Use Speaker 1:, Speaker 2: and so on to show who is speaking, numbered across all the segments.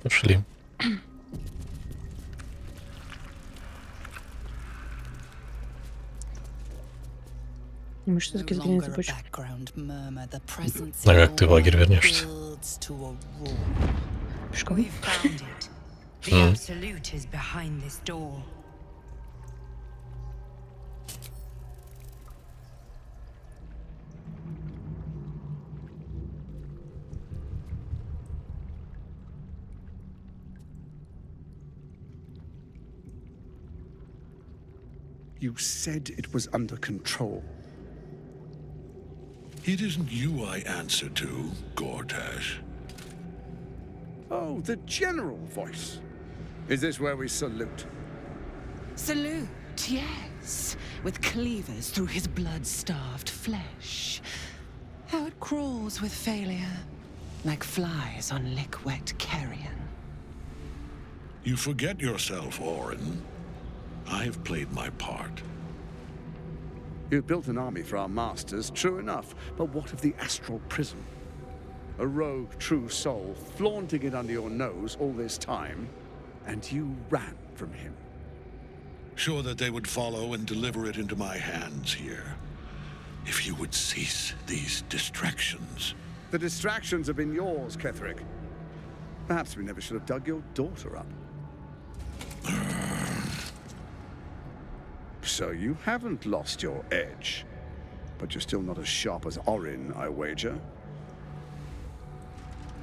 Speaker 1: Ушли.
Speaker 2: Мы что таки сгоняем цепочку?
Speaker 1: А как ты в лагерь вернешься?
Speaker 2: Пешком?
Speaker 3: You said it was under control.
Speaker 4: It isn't you I answer to, Gortash.
Speaker 3: Oh, the general voice. Is this where we salute?
Speaker 5: Salute, yes. With cleavers through his blood-starved flesh. How it crawls with failure, like flies on lick-wet carrion.
Speaker 4: You forget yourself, Orin. I have played my part.
Speaker 3: You've built an army for our masters, true enough. But what of the astral prison? A rogue true soul flaunting it under your nose all this time, and you ran from him.
Speaker 4: Sure that they would follow and deliver it into my hands here. If you would cease these distractions.
Speaker 3: The distractions have been yours, Ketherick. Perhaps we never should have dug your daughter up. So you haven't lost your edge. But you're still not as sharp as Orin, I wager.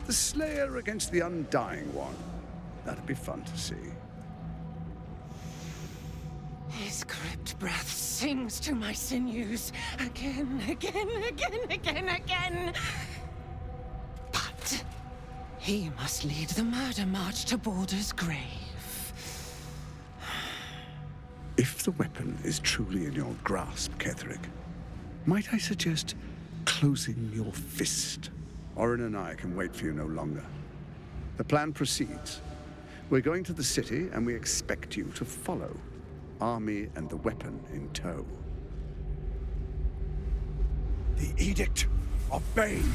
Speaker 3: The Slayer against the Undying One. That'd be fun to see.
Speaker 5: His crypt breath sings to my sinews. Again, again. But he must lead the murder march to Baldur's grave.
Speaker 3: If the weapon is truly in your grasp, Ketherick, might I suggest closing your fist? Orin and I can wait for you no longer. The plan proceeds. We're going to the city, and we expect you to follow. Army and the weapon in tow. The Edict of Bane.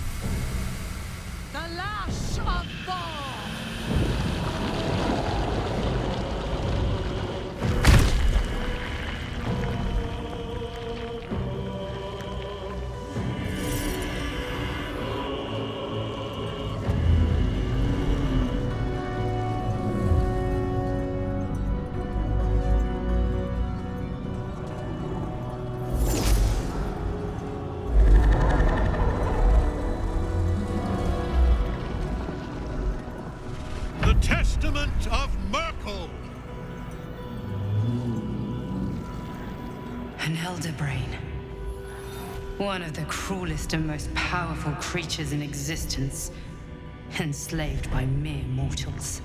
Speaker 5: The Lash of Bog!
Speaker 4: Testament of Merkel!
Speaker 6: An elder brain. One of the cruelest and most powerful creatures in existence. Enslaved by mere mortals.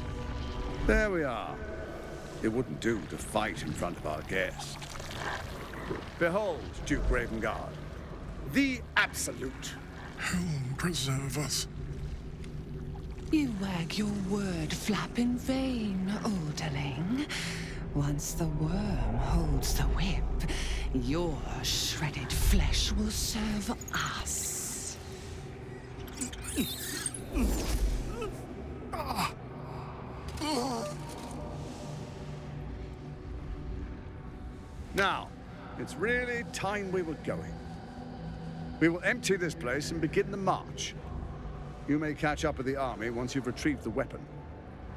Speaker 3: There we are. It wouldn't do to fight in front of our guest. Behold, Duke Ravengard. The Absolute.
Speaker 4: Helm preserve us.
Speaker 5: You wag your word flap in vain, Alderling. Once the worm holds the whip, your shredded flesh will serve us.
Speaker 3: Now, it's really time we were going. We will empty this place and begin the march. You may catch up with the army once you've retrieved the weapon.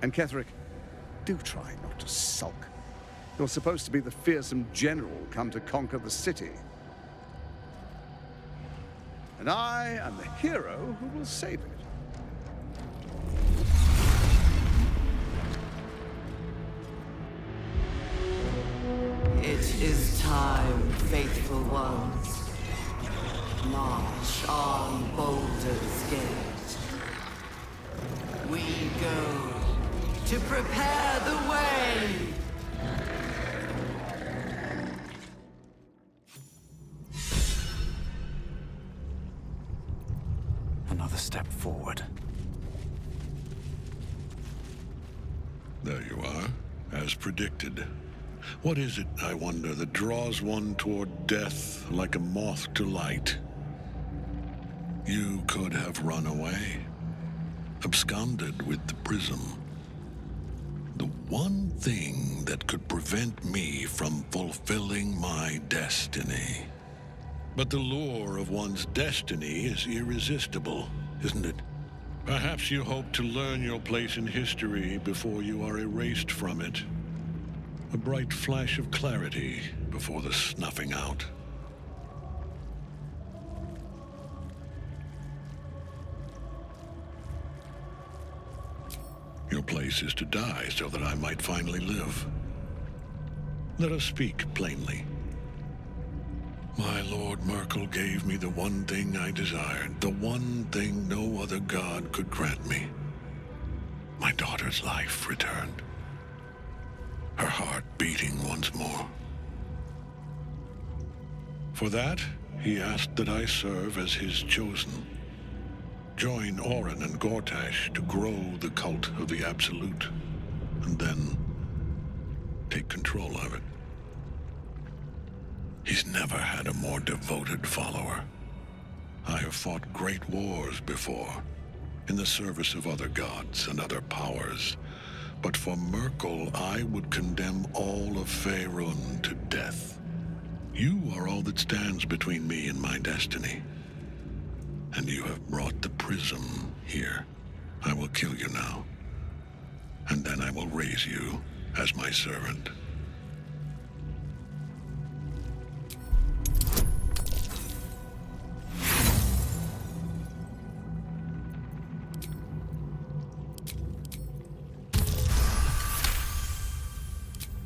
Speaker 3: And Ketherick, do try not to sulk. You're supposed to be the fearsome general come to conquer the city. And I am the hero who will save it.
Speaker 7: It is time, faithful ones. March on Baldur's Gate. We go to prepare the way.
Speaker 8: Another step forward.
Speaker 4: There you are, as predicted. What is it, I wonder, that draws one toward death like a moth to light? You could have run away, absconded with the prism. one thing that could prevent me from fulfilling my destiny. But the lure of one's destiny is irresistible, isn't it? Perhaps you hope to learn your place in history before you are erased from it. A bright flash of clarity before the snuffing out. Your place is to die so that I might finally live. Let us speak plainly. My Lord Merkel gave me the one thing I desired, the one thing no other god could grant me. My daughter's life returned. Her heart beating once more. For that, he asked that I serve as his chosen. Join Orin and Gortash to grow the cult of the Absolute, and then take control of it. He's never had a more devoted follower. I have fought great wars before, in the service of other gods and other powers. But for Merkel, I would condemn all of Faerun to death. You are all that stands between me and my destiny. And you have brought the prism here. I will kill you now. And then I will raise you as my servant.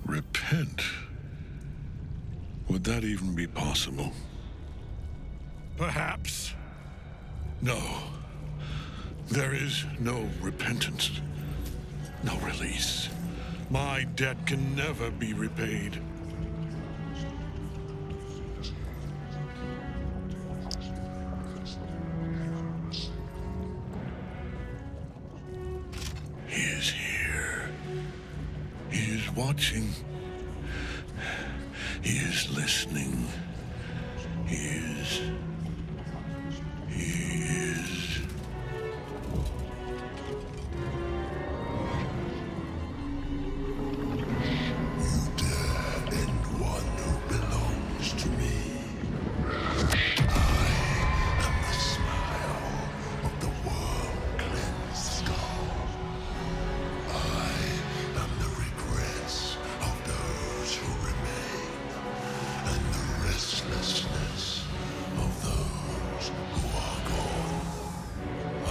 Speaker 4: Repent? Would that even be possible? Perhaps. No. There is no repentance. No release. My debt can never be repaid. He is here. He is watching. He is listening. He is... You dare end one who belongs to me. I am the smile of the worm-cleansed skull. I am the regrets of those who remain, and the restlessness of those who are gone. I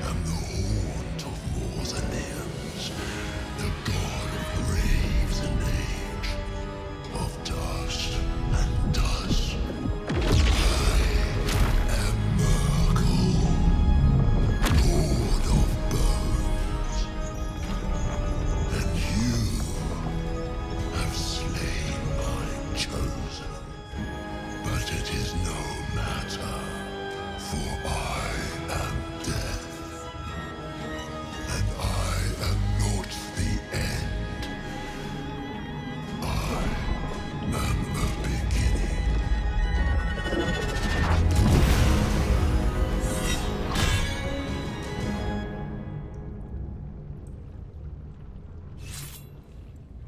Speaker 4: am the haunt of Mausoleums, the god of graves and age, of dust and dust. I am Merkel, lord of bones, and you have slain my chosen. But it is no matter, for I am death, and I am not the end. I am the beginning.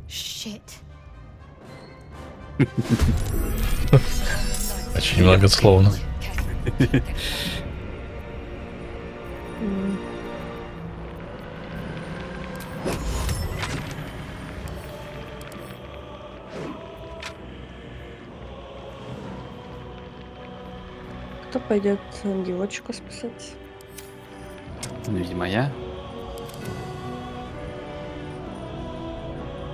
Speaker 6: Shit.
Speaker 1: Очень многословно.
Speaker 2: Кто пойдет ангелочка спасать?
Speaker 9: Ну, видимо, я.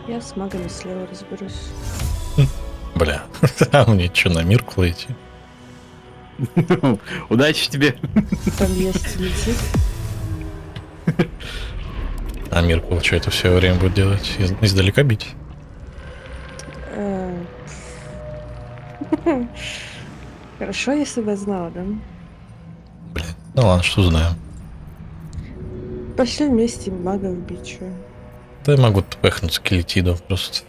Speaker 2: Я с магами слева разберусь.
Speaker 1: Бля, а мне что, на Миркл идти?
Speaker 9: Удачи тебе.
Speaker 2: Там есть летит.
Speaker 1: А Миркл что это все время будет делать? Издалека бить?
Speaker 2: Хорошо, если бы я знала, да?
Speaker 1: Бля, ну ладно, что знаем.
Speaker 2: Пошли вместе магов бить, чё?
Speaker 1: Да я могу тпехнуть скелетидов просто.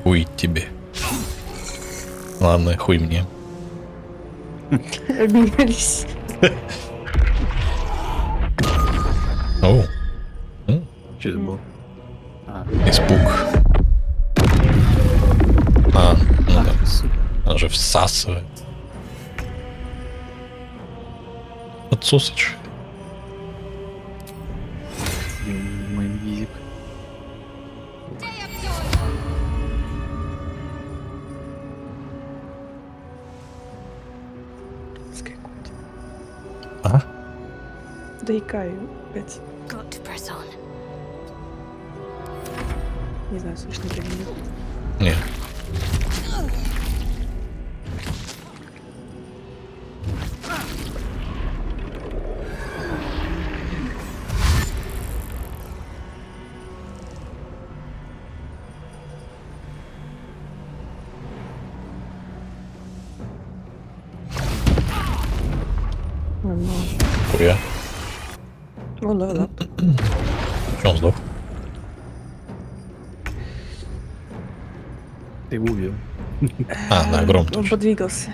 Speaker 1: Хуй тебе. Ладно, хуй мне.
Speaker 2: Обменялись.
Speaker 1: Оу,
Speaker 9: Что это было?
Speaker 1: испуг. Ну да.
Speaker 9: Сука.
Speaker 1: Она же всасывает. Отсосыч.
Speaker 9: Мой визик.
Speaker 1: А?
Speaker 2: Да икаю опять. Не знаю, слышно ли меня.
Speaker 1: Не. Хуя.
Speaker 2: Ну да, да.
Speaker 1: Че он сдох?
Speaker 9: Ты его убил.
Speaker 1: Да, гром
Speaker 2: Он
Speaker 1: точно.
Speaker 2: подвигался.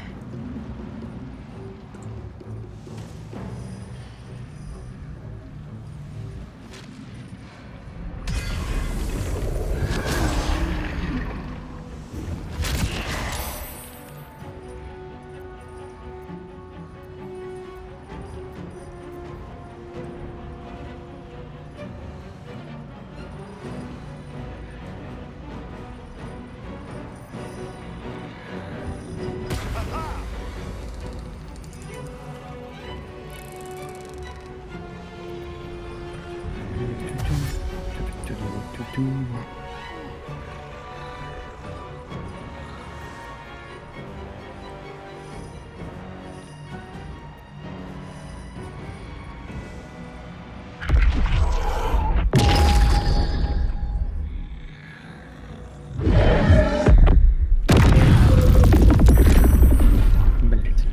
Speaker 9: Блять.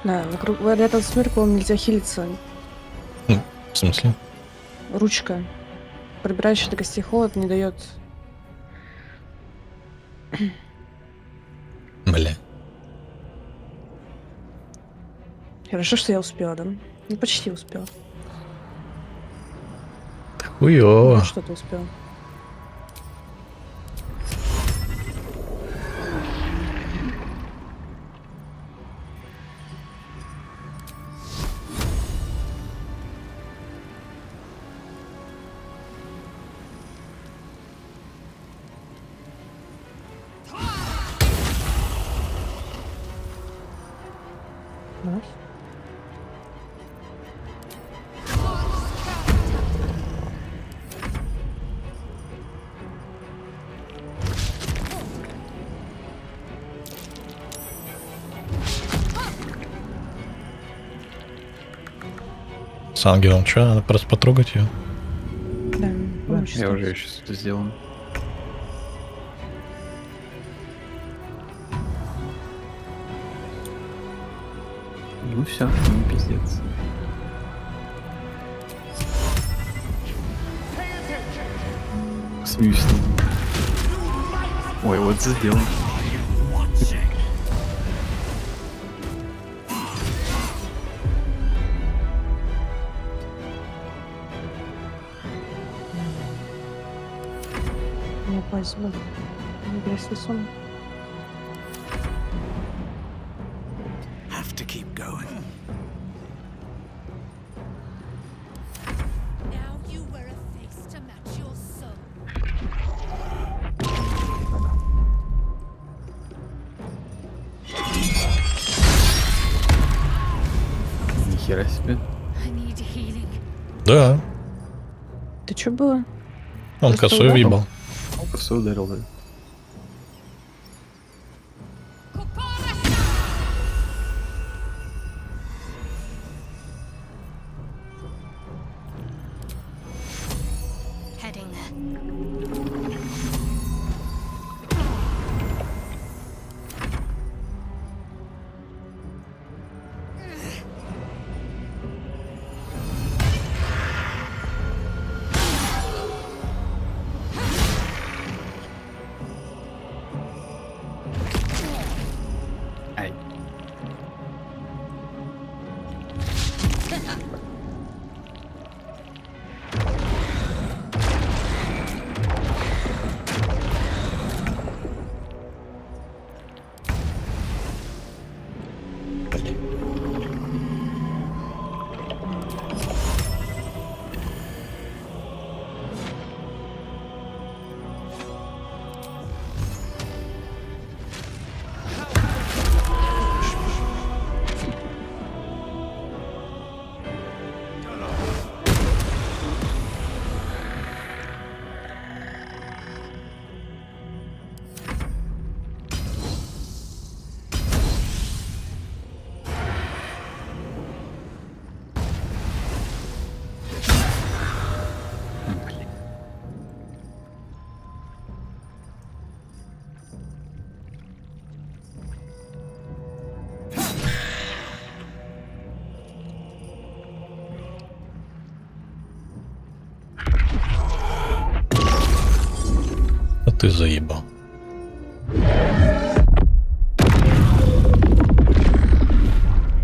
Speaker 2: Да, вокруг рядом с Мирклом нельзя хилиться.
Speaker 1: В смысле?
Speaker 2: Ручка, пробирающая до костей холод, не дает.
Speaker 1: Бля.
Speaker 2: Хорошо, что я успела, да? Ну, почти успела.
Speaker 1: Хуёво.
Speaker 2: Что-то успела. Раз.
Speaker 1: С ангелом что? Надо просто потрогать ее.
Speaker 2: Да,
Speaker 9: Да, я уже сейчас это сделан. Ну все, ну пиздец. Смеюсь. Ой, вот сделал.
Speaker 2: Не упасть буду. Не грязь сон.
Speaker 8: Have to keep going.
Speaker 10: Now you wear a face to match your soul.
Speaker 9: Нихера себе.
Speaker 10: I need healing.
Speaker 1: Да.
Speaker 2: Ты чё было?
Speaker 1: Он
Speaker 2: Просто
Speaker 1: косой
Speaker 2: удар?
Speaker 1: въебал.
Speaker 9: Косой ударил, да.
Speaker 10: Heading there.
Speaker 1: ты заебал.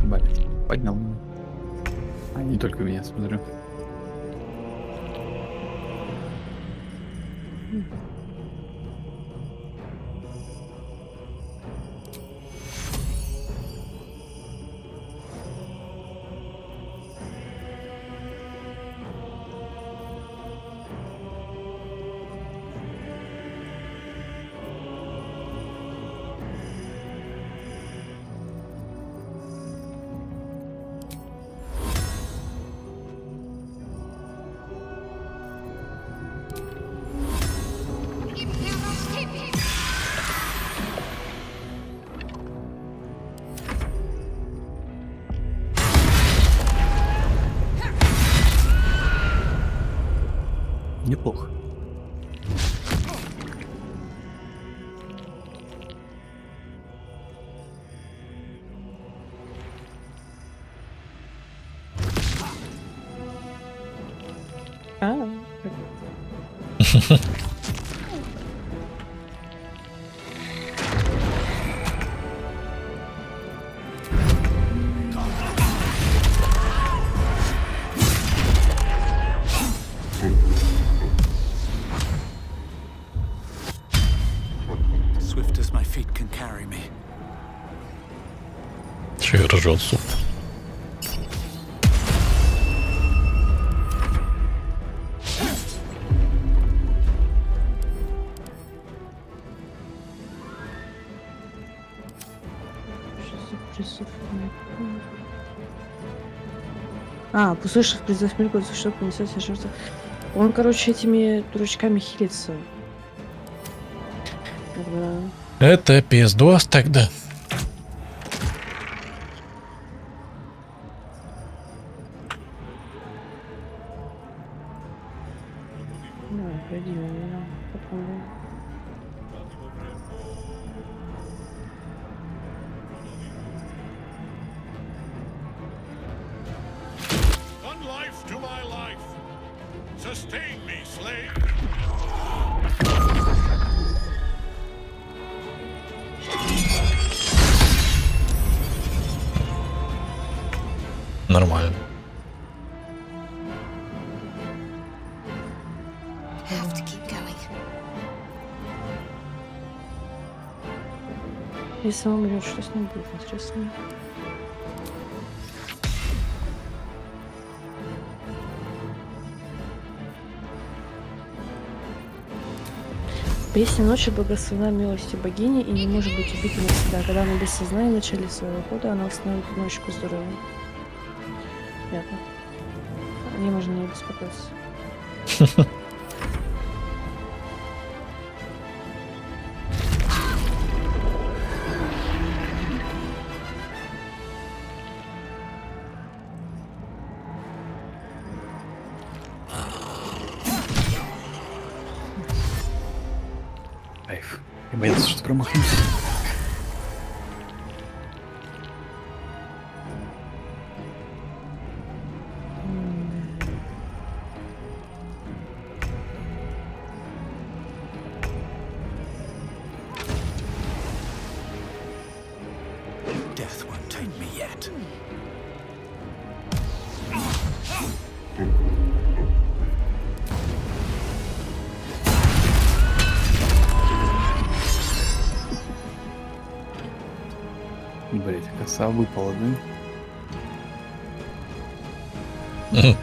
Speaker 9: Блин, поднял меня. А не только меня смотрю. Неплохо.
Speaker 8: Swift as my feet can carry me.
Speaker 1: Че я ржал, суп?
Speaker 2: Услышав призыв мельку, что понесется жертва. Он, короче, этими дурачками хилится.
Speaker 1: Это пиздос тогда.
Speaker 2: Пойди, попробуем.
Speaker 4: One life to my life. Sustain me, slave.
Speaker 1: Нормально.
Speaker 10: Have to keep going.
Speaker 2: Если он умрет, что с ним будет, интересно. Песня ночи благословена милостью богини и не может быть убита навсегда. Когда она без сознания в начале своего хода, она восстановит одиночку здоровья. Понятно. Не можно не беспокоиться.
Speaker 9: Кайф. Я боялся, что промахнусь.
Speaker 8: Death won't take me yet.
Speaker 9: Блять, коса выпала,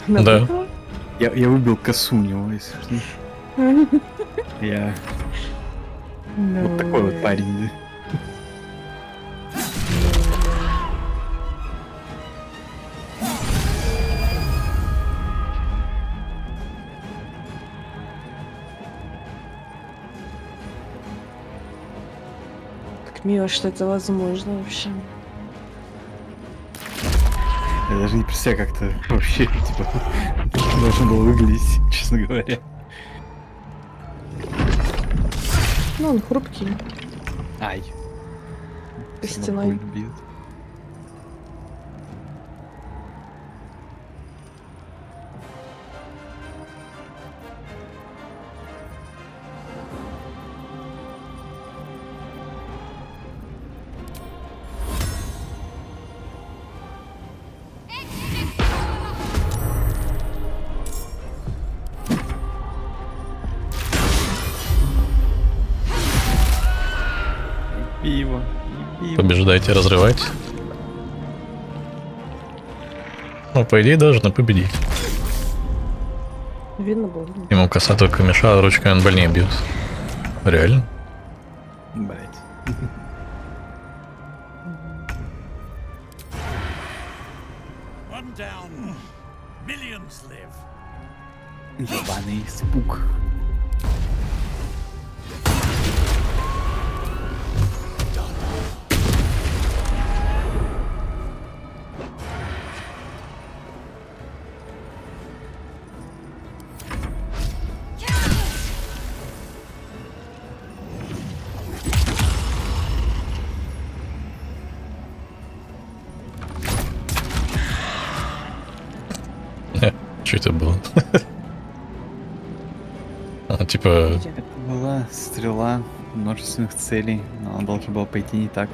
Speaker 1: Да.
Speaker 9: да? Я выбил косу у него, если что. Я вот такой вот парень, да?
Speaker 2: Так мило, что это возможно вообще.
Speaker 9: Я даже не представляю, как это вообще, типа, должно было выглядеть, честно говоря.
Speaker 2: Ну, он хрупкий.
Speaker 9: Ай.
Speaker 2: Костяной.
Speaker 9: Больно бьет. еби его.
Speaker 1: Побеждайте, разрывайте. Ну, по идее, должны победить.
Speaker 2: Видно было.
Speaker 1: Ему коса только мешала, ручкой он больнее бьет. Реально?
Speaker 9: Блять. Ебаный испуг.
Speaker 1: Что это было? Типа...
Speaker 9: Это была стрела множественных целей, но она должна была пойти не так.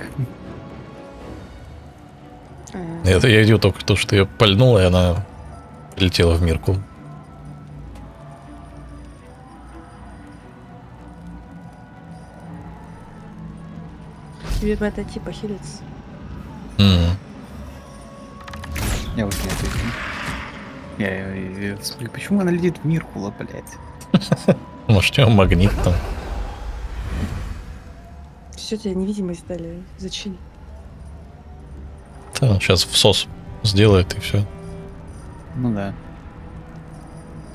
Speaker 1: Это я видел только то, что ее пальнула, и она прилетела в мирку.
Speaker 2: Видимо, это типа хилец.
Speaker 9: Я вот не ответил. Я смотрю, почему она летит в Миркула, блядь?
Speaker 1: Может, у него магнит там.
Speaker 2: Все, тебе невидимость дали. Зачем?
Speaker 1: Да, он сейчас всос сделает и все.
Speaker 9: Ну да.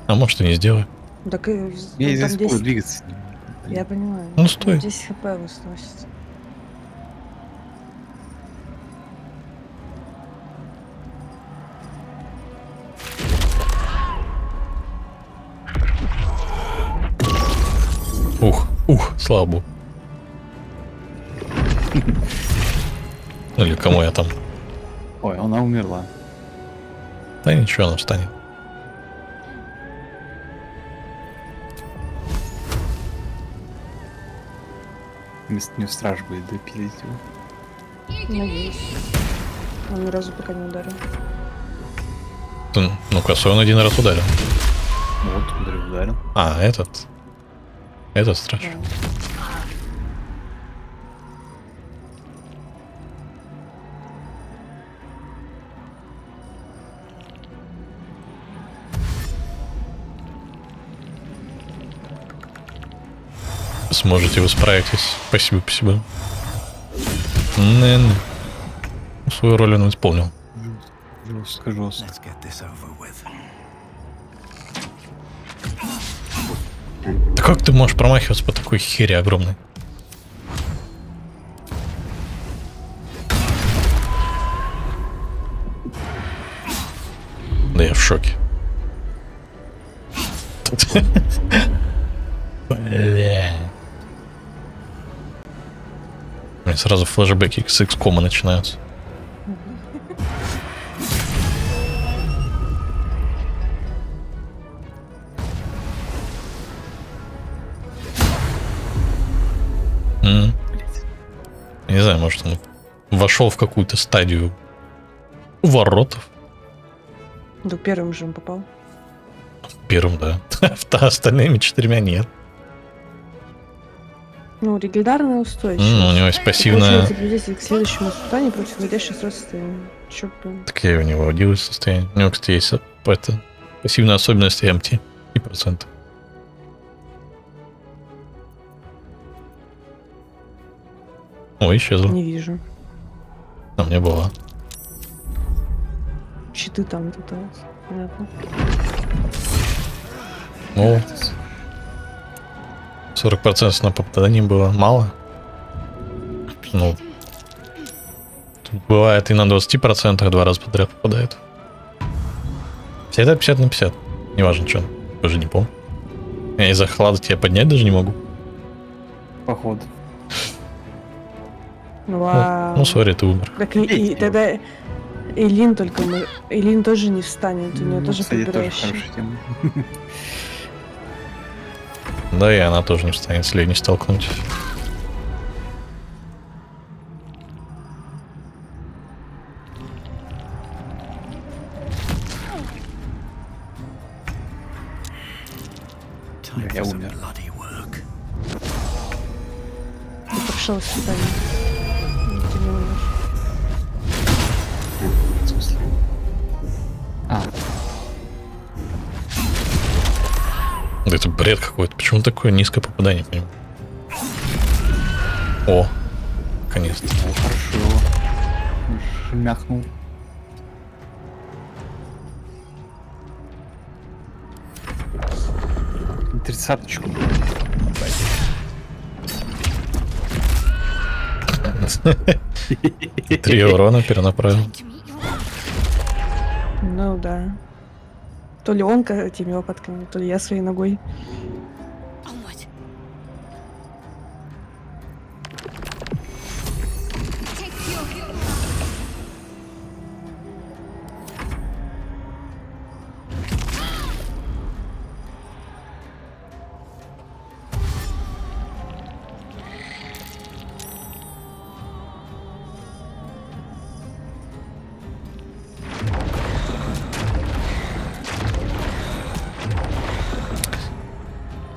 Speaker 1: А может и не сделает.
Speaker 2: Так и...
Speaker 9: Я
Speaker 2: ну,
Speaker 9: здесь
Speaker 2: там 10...
Speaker 9: двигаться.
Speaker 2: Я понимаю.
Speaker 1: Ну, стой.
Speaker 2: 10 хп возносит.
Speaker 1: Слава богу. Или кому я там?
Speaker 9: Ой, она умерла.
Speaker 1: Да ничего, она встанет.
Speaker 9: Вместо нее страж будет допилить его.
Speaker 2: Надеюсь. Он ни разу пока не ударил.
Speaker 1: Ну, косой он один раз ударил.
Speaker 9: Вот, ударил.
Speaker 1: А, этот. Этот страж.
Speaker 2: Да.
Speaker 1: Сможете, вы справитесь. Спасибо, спасибо. Не. Свою роль он исполнил.
Speaker 9: Жестко.
Speaker 1: Да как ты можешь промахиваться по такой хере огромной? Да я в шоке. Бля. У меня сразу флешбеки с XCOM начинаются. Не знаю, может он вошел в какую-то стадию воротов.
Speaker 2: Да первым же он попал.
Speaker 1: Первым, да. Остальными 4 нет.
Speaker 2: Ну, легендарная устойчивость.
Speaker 1: У него есть пассивная...
Speaker 2: Приблизительно к следующему испытанию против вводящих сразу состояния. Чё, блин?
Speaker 1: Так я у него вводил состояние. У него, кстати, есть это, пассивная особенность MT и процент. Ой, исчезла.
Speaker 2: Не вижу.
Speaker 1: А мне была.
Speaker 2: Щиты там вот это вот. Понятно.
Speaker 1: Ну, 40% на попадании было мало. Ну, тут бывает и на 20% 2 раза подряд попадает. Всегда 50 на 50. Неважно, что. Уже не помню. Я из-за хлада тебя поднять даже не могу.
Speaker 9: Походу.
Speaker 2: Вау.
Speaker 1: Ну, сори, ты умер.
Speaker 2: Так и тогда Элин только мы... Элин тоже не встанет, у нее тоже подбирающий.
Speaker 1: Да, и она тоже не встанет, если ее не столкнуть.
Speaker 9: Я умер.
Speaker 2: Ты прошел испытание.
Speaker 1: Это бред какой-то. Почему такое низкое попадание по нему? О, наконец-то.
Speaker 9: Хорошо. Шмяхнул. Тридцаточку.
Speaker 1: 3 урона перенаправил.
Speaker 2: Ну да. То ли он этими лопатками, то ли я своей ногой.
Speaker 10: Onward. Take your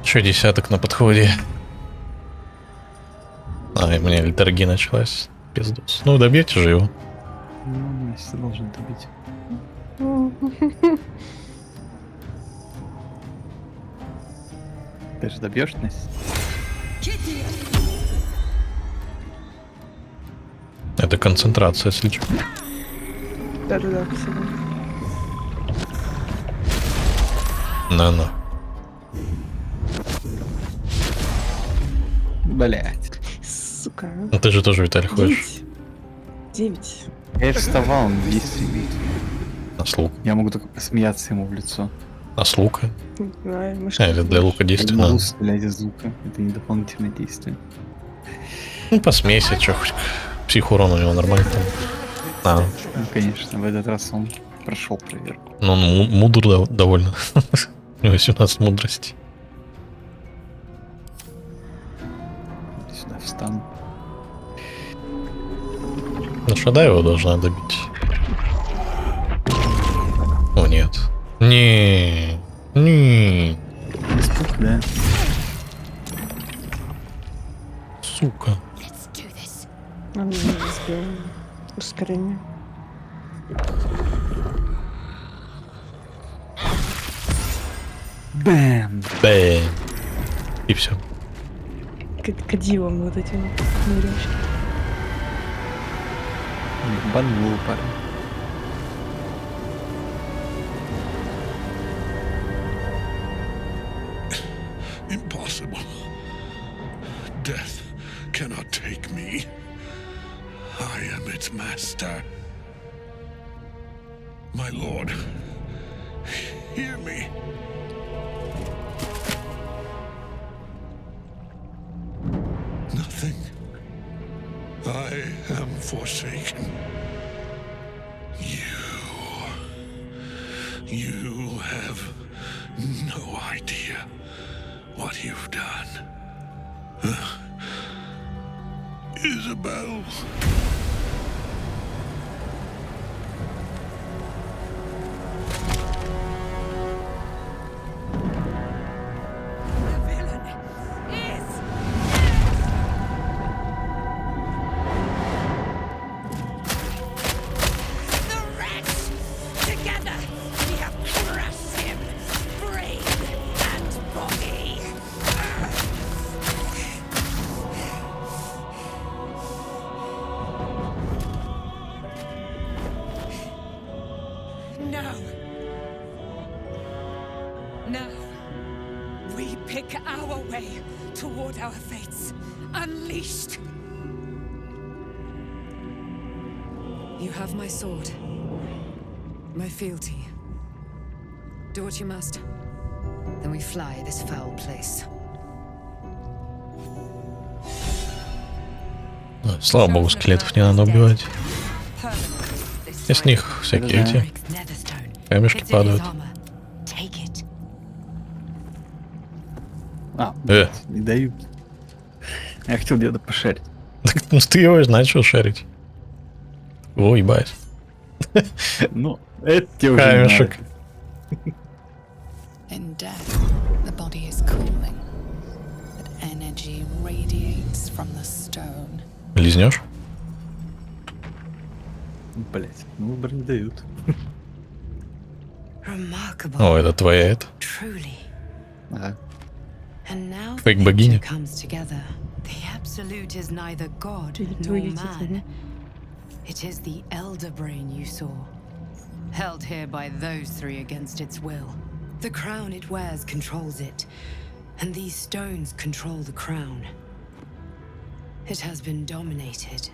Speaker 1: Еще десяток на подходе. А, и у меня литургия началась. Пиздос. Ну, добьете же его.
Speaker 9: Ну, Настя должен добить. Ты же добьешь, Настя?
Speaker 1: Это концентрация, если что.
Speaker 2: Да-да-да, спасибо.
Speaker 1: На-на.
Speaker 9: Блять.
Speaker 2: Сука.
Speaker 1: Ну ты же тоже, Виталий, ходишь.
Speaker 2: 9.
Speaker 9: Я вставал, он действие.
Speaker 1: А с лука.
Speaker 9: Я могу только посмеяться ему в лицо.
Speaker 1: А с лука?
Speaker 2: Да,
Speaker 1: А, или для лука
Speaker 9: Я
Speaker 1: действия
Speaker 9: не могу
Speaker 1: надо.
Speaker 9: стрелять из лука. Это не дополнительное действие.
Speaker 1: Ну, посмейся, чё хоть. Психурон у него нормально там. А,
Speaker 9: Ну, конечно, в этот раз он прошел проверку.
Speaker 1: ну он мудр довольно. У него 17 мудрости.
Speaker 9: Сюда встану.
Speaker 1: Ну, Шада его должна добить. О, нет. Не.
Speaker 9: Испуг, да?
Speaker 1: Сука.
Speaker 10: Let's do this.
Speaker 2: Он не сбил. Ускорение.
Speaker 9: Бэм!
Speaker 1: Бэм. И все.
Speaker 2: Кадилом вот этим ныряешь.
Speaker 9: Банул парень.
Speaker 4: Impossible. Death cannot take me. I am its master. My lord, hear me. Nothing. I am forsaken. You have no idea what you've done. Isabel.
Speaker 5: The villain is... The wretch! Together, we have crushed him, brain and body. Now, we pick our way toward our fates, unleashed.
Speaker 11: You have my sword, my fealty. Do what you must. Then we fly this foul place.
Speaker 1: Слава богу, скелетов не надо убивать. И с них всякие эти камешки падают.
Speaker 9: Не дают. Я хотел где-то пошарить.
Speaker 1: Так, ну ты его начал шарить. О, ебать.
Speaker 9: Ну, это тебе уже
Speaker 1: камешек.
Speaker 10: In death, the body is cooling, but energy radiates from the stone.
Speaker 1: Лизнешь?
Speaker 9: Блять, ну выбор не дают.
Speaker 1: О, это твоя это?
Speaker 11: Truly.
Speaker 9: Ага.
Speaker 6: And now the
Speaker 1: Фейк-богиня.
Speaker 6: picture comes together. The absolute is neither God nor man. It is the elder brain you saw, held here by those three against its will. The crown it wears controls it, and these stones control the crown. It has been dominated.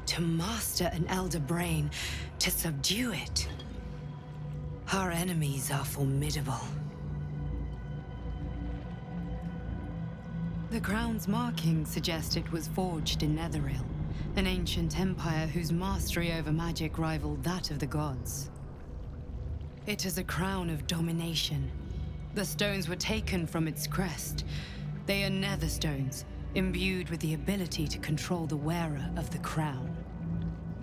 Speaker 6: To master an elder brain, to subdue it. Our enemies are formidable. The crown's markings suggest it was forged in Netheril, an ancient empire whose mastery over magic rivaled that of the gods. It is a crown of domination. The stones were taken from its crest. They are nether stones, imbued with the ability to control the wearer of the crown.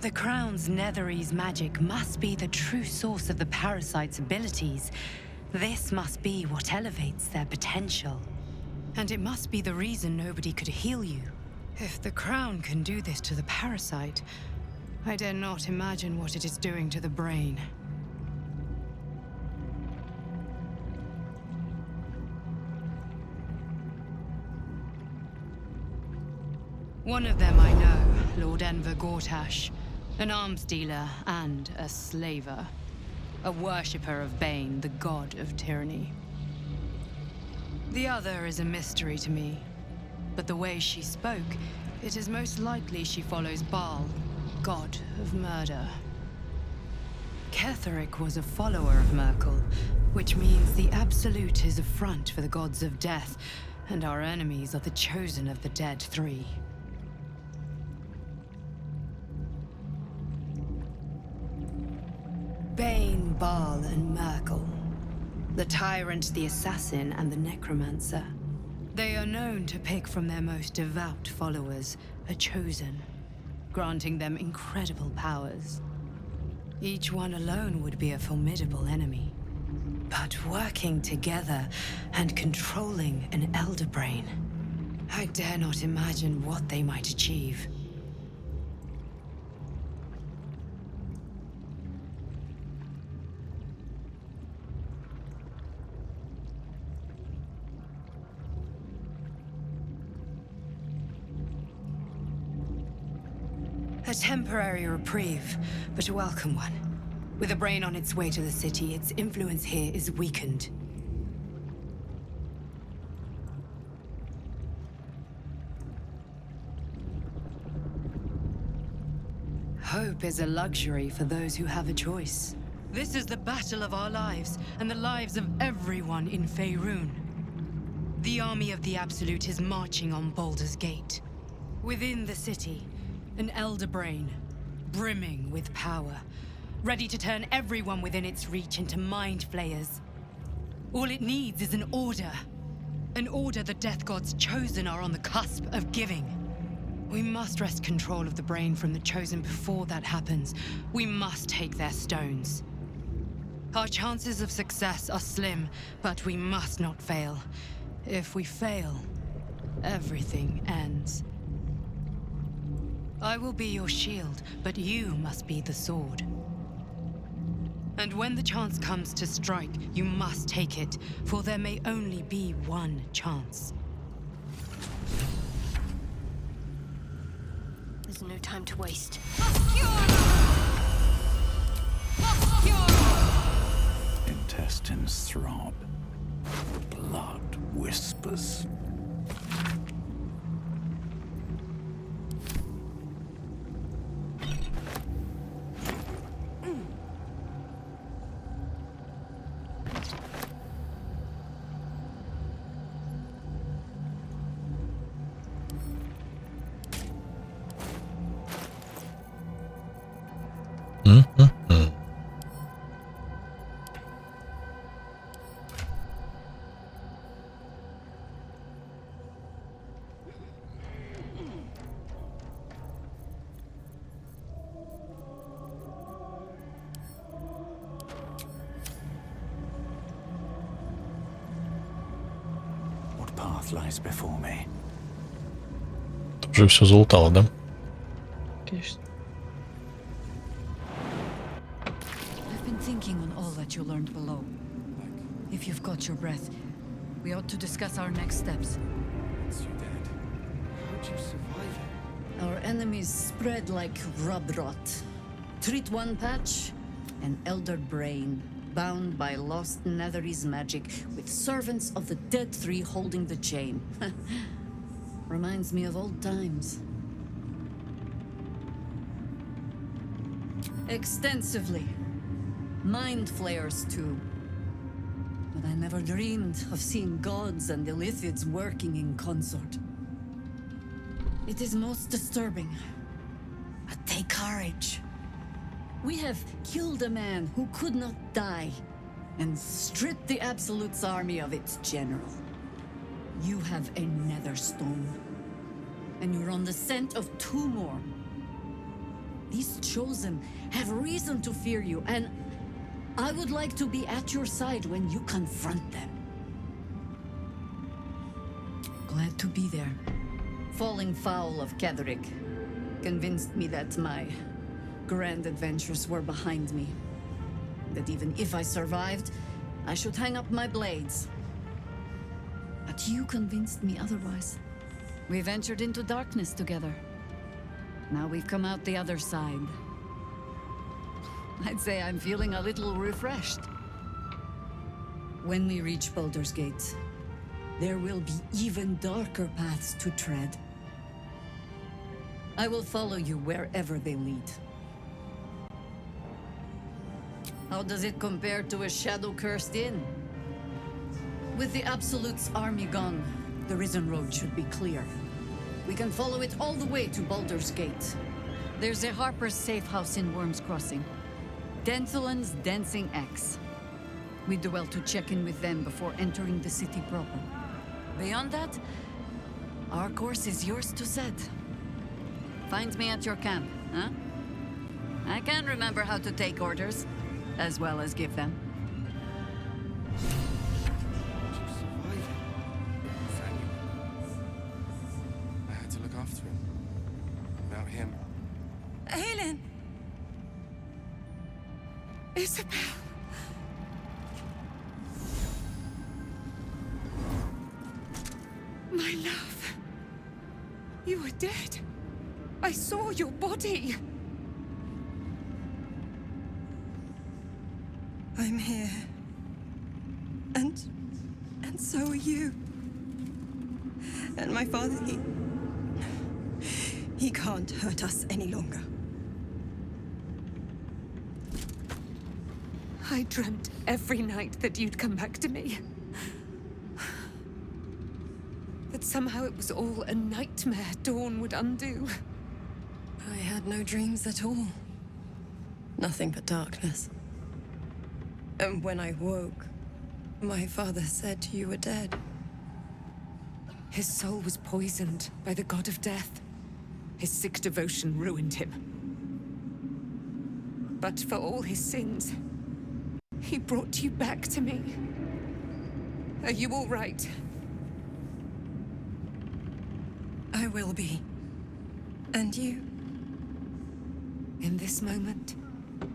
Speaker 6: The crown's Netherese magic must be the true source of the parasite's abilities. This must be what elevates their potential. And it must be the reason nobody could heal you. If the crown can do this to the parasite, I dare not imagine what it is doing to the brain. One of them I know, Lord Enver Gortash, an arms dealer and a slaver. A worshipper of Bane, the god of tyranny. The other is a mystery to me, but the way she spoke, it is most likely she follows Baal, god of murder. Ketheric was a follower of Merkel, which means the Absolute is a front for the gods of death, and our enemies are the chosen of the dead three. Bane, Baal, and Merkel. The tyrant, the assassin, and the necromancer. They are known to pick from their most devout followers a chosen, granting them incredible powers. Each one alone would be a formidable enemy. But working together and controlling an elder brain, I dare not imagine what they might achieve. A temporary reprieve, but a welcome one. With a brain on its way to the city, its influence here is weakened. Hope is a luxury for those who have a choice. This is the battle of our lives, and the lives of everyone in Faerun. The army of the Absolute is marching on Baldur's Gate. Within the city, an elder brain, brimming with power, ready to turn everyone within its reach into mind flayers. All it needs is an order the death gods chosen are on the cusp of giving. We must wrest control of the brain from the chosen before that happens. We must take their stones. Our chances of success are slim, but we must not fail. If we fail, everything ends. I will be your shield, but you must be the sword. And when the chance comes to strike, you must take it, for there may only be one chance.
Speaker 12: There's no time to waste.
Speaker 13: Intestines throb. Blood whispers. Lies before me.
Speaker 1: Уже все залутало, да?
Speaker 2: Конечно.
Speaker 14: I've been thinking on all that you learned below. If you've got your breath,
Speaker 6: We ought to discuss our next steps.
Speaker 7: It's you dead. How'd you survive it?
Speaker 14: Our enemies spread like rub rot. Treat one patch, an elder brain, bound by lost Andaris magic, with servants of the dead three holding the chain. Reminds me of old times. Extensively. Mind flayers too. But I never dreamed of seeing gods and Illithids working in consort. It is most disturbing. But take courage. We have killed a man who could not die, and stripped the Absolute's army of its general. You have a nether stone, and you're on the scent of 2 more. These chosen have reason to fear you, and I would like to be at your side when you confront them. Glad to be there. Falling foul of Ketheric convinced me that my grand adventures were behind me. That even if I survived, I should hang up my blades. But you convinced me otherwise. We ventured into darkness together. Now we've come out the other side. I'd say I'm feeling a little refreshed. When we reach Baldur's Gate, there will be even darker paths to tread. I will follow you wherever they lead. How does it compare to a shadow-cursed inn? With the Absolute's army gone, the Risen Road should be clear. We can follow it all the way to Baldur's Gate. There's a Harper's safe house in Worm's Crossing. Denthalen's Dancing Axe. We'd do well to check in with them before entering the city proper. Beyond that, our course is yours to set. Find me at your camp, huh? I can remember how to take orders, as well as give them.
Speaker 7: How'd you survive it? Nathaniel. I had to look after him. Without him.
Speaker 11: Aelin! Isabel! My love. You were dead. I saw your body. I'm here. And so are you. And my father, he can't hurt us any longer. I dreamt every night that you'd come back to me. That somehow it was all a nightmare Dawn would undo. I had no dreams at all. Nothing but darkness. And when I woke, my father said you were dead. His soul was poisoned by the god of death. His sick devotion ruined him. But for all his sins, he brought you back to me. Are you all right? I will be. And you? In this moment,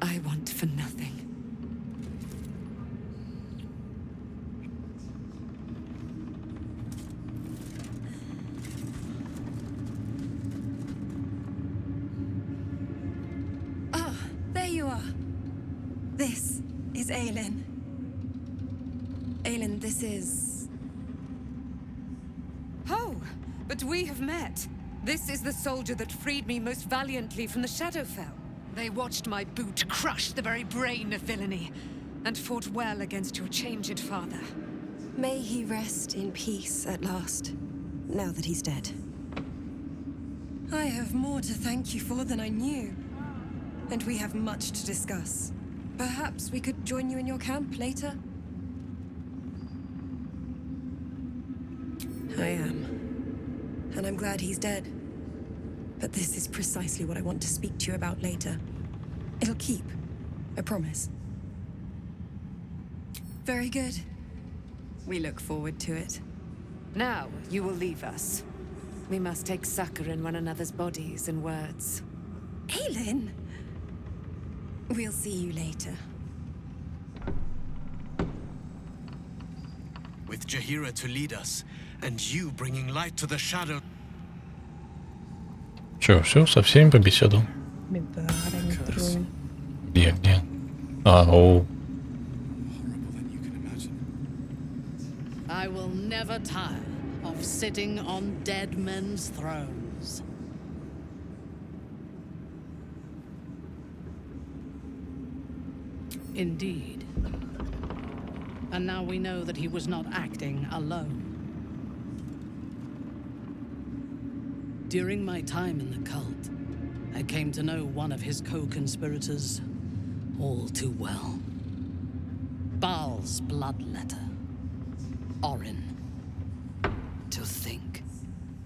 Speaker 11: I want for nothing. Ah, there you are. This is Aelin. Aelin, this is...
Speaker 5: Oh, but we have met. This is the soldier that freed me most valiantly from the Shadowfell. They watched my boot crush the very brain of villainy, and fought well against your changed father.
Speaker 11: May he rest in peace at last, now that he's dead. I have more to thank you for than I knew. And we have much to discuss. Perhaps we could join you in your camp later? I am. And I'm glad he's dead. But this is precisely what I want to speak to you about later. It'll keep. I promise. Very good. We look forward to it.
Speaker 5: Now, you will leave us. We must take succor in one another's bodies and words.
Speaker 11: Aelin! We'll see you later.
Speaker 15: with Jahira to lead us, and you bringing light to the shadow.
Speaker 1: Че, все, со всеми побеседовал? Где? Оу.
Speaker 14: I will never tire of sitting on dead men's thrones. Indeed. And now we know that he was not acting alone. During my time in the cult, I came to know one of his co-conspirators all too well. Baal's bloodletter. Orin. To think,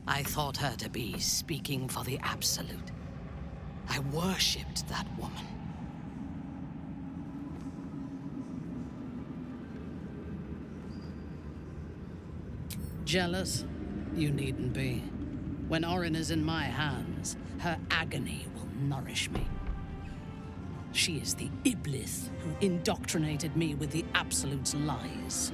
Speaker 14: I thought her to be speaking for the Absolute. I worshipped that woman. Jealous? You needn't be. When Orin is in my hands, her agony will nourish me. She is the Iblis who indoctrinated me with the Absolute's lies.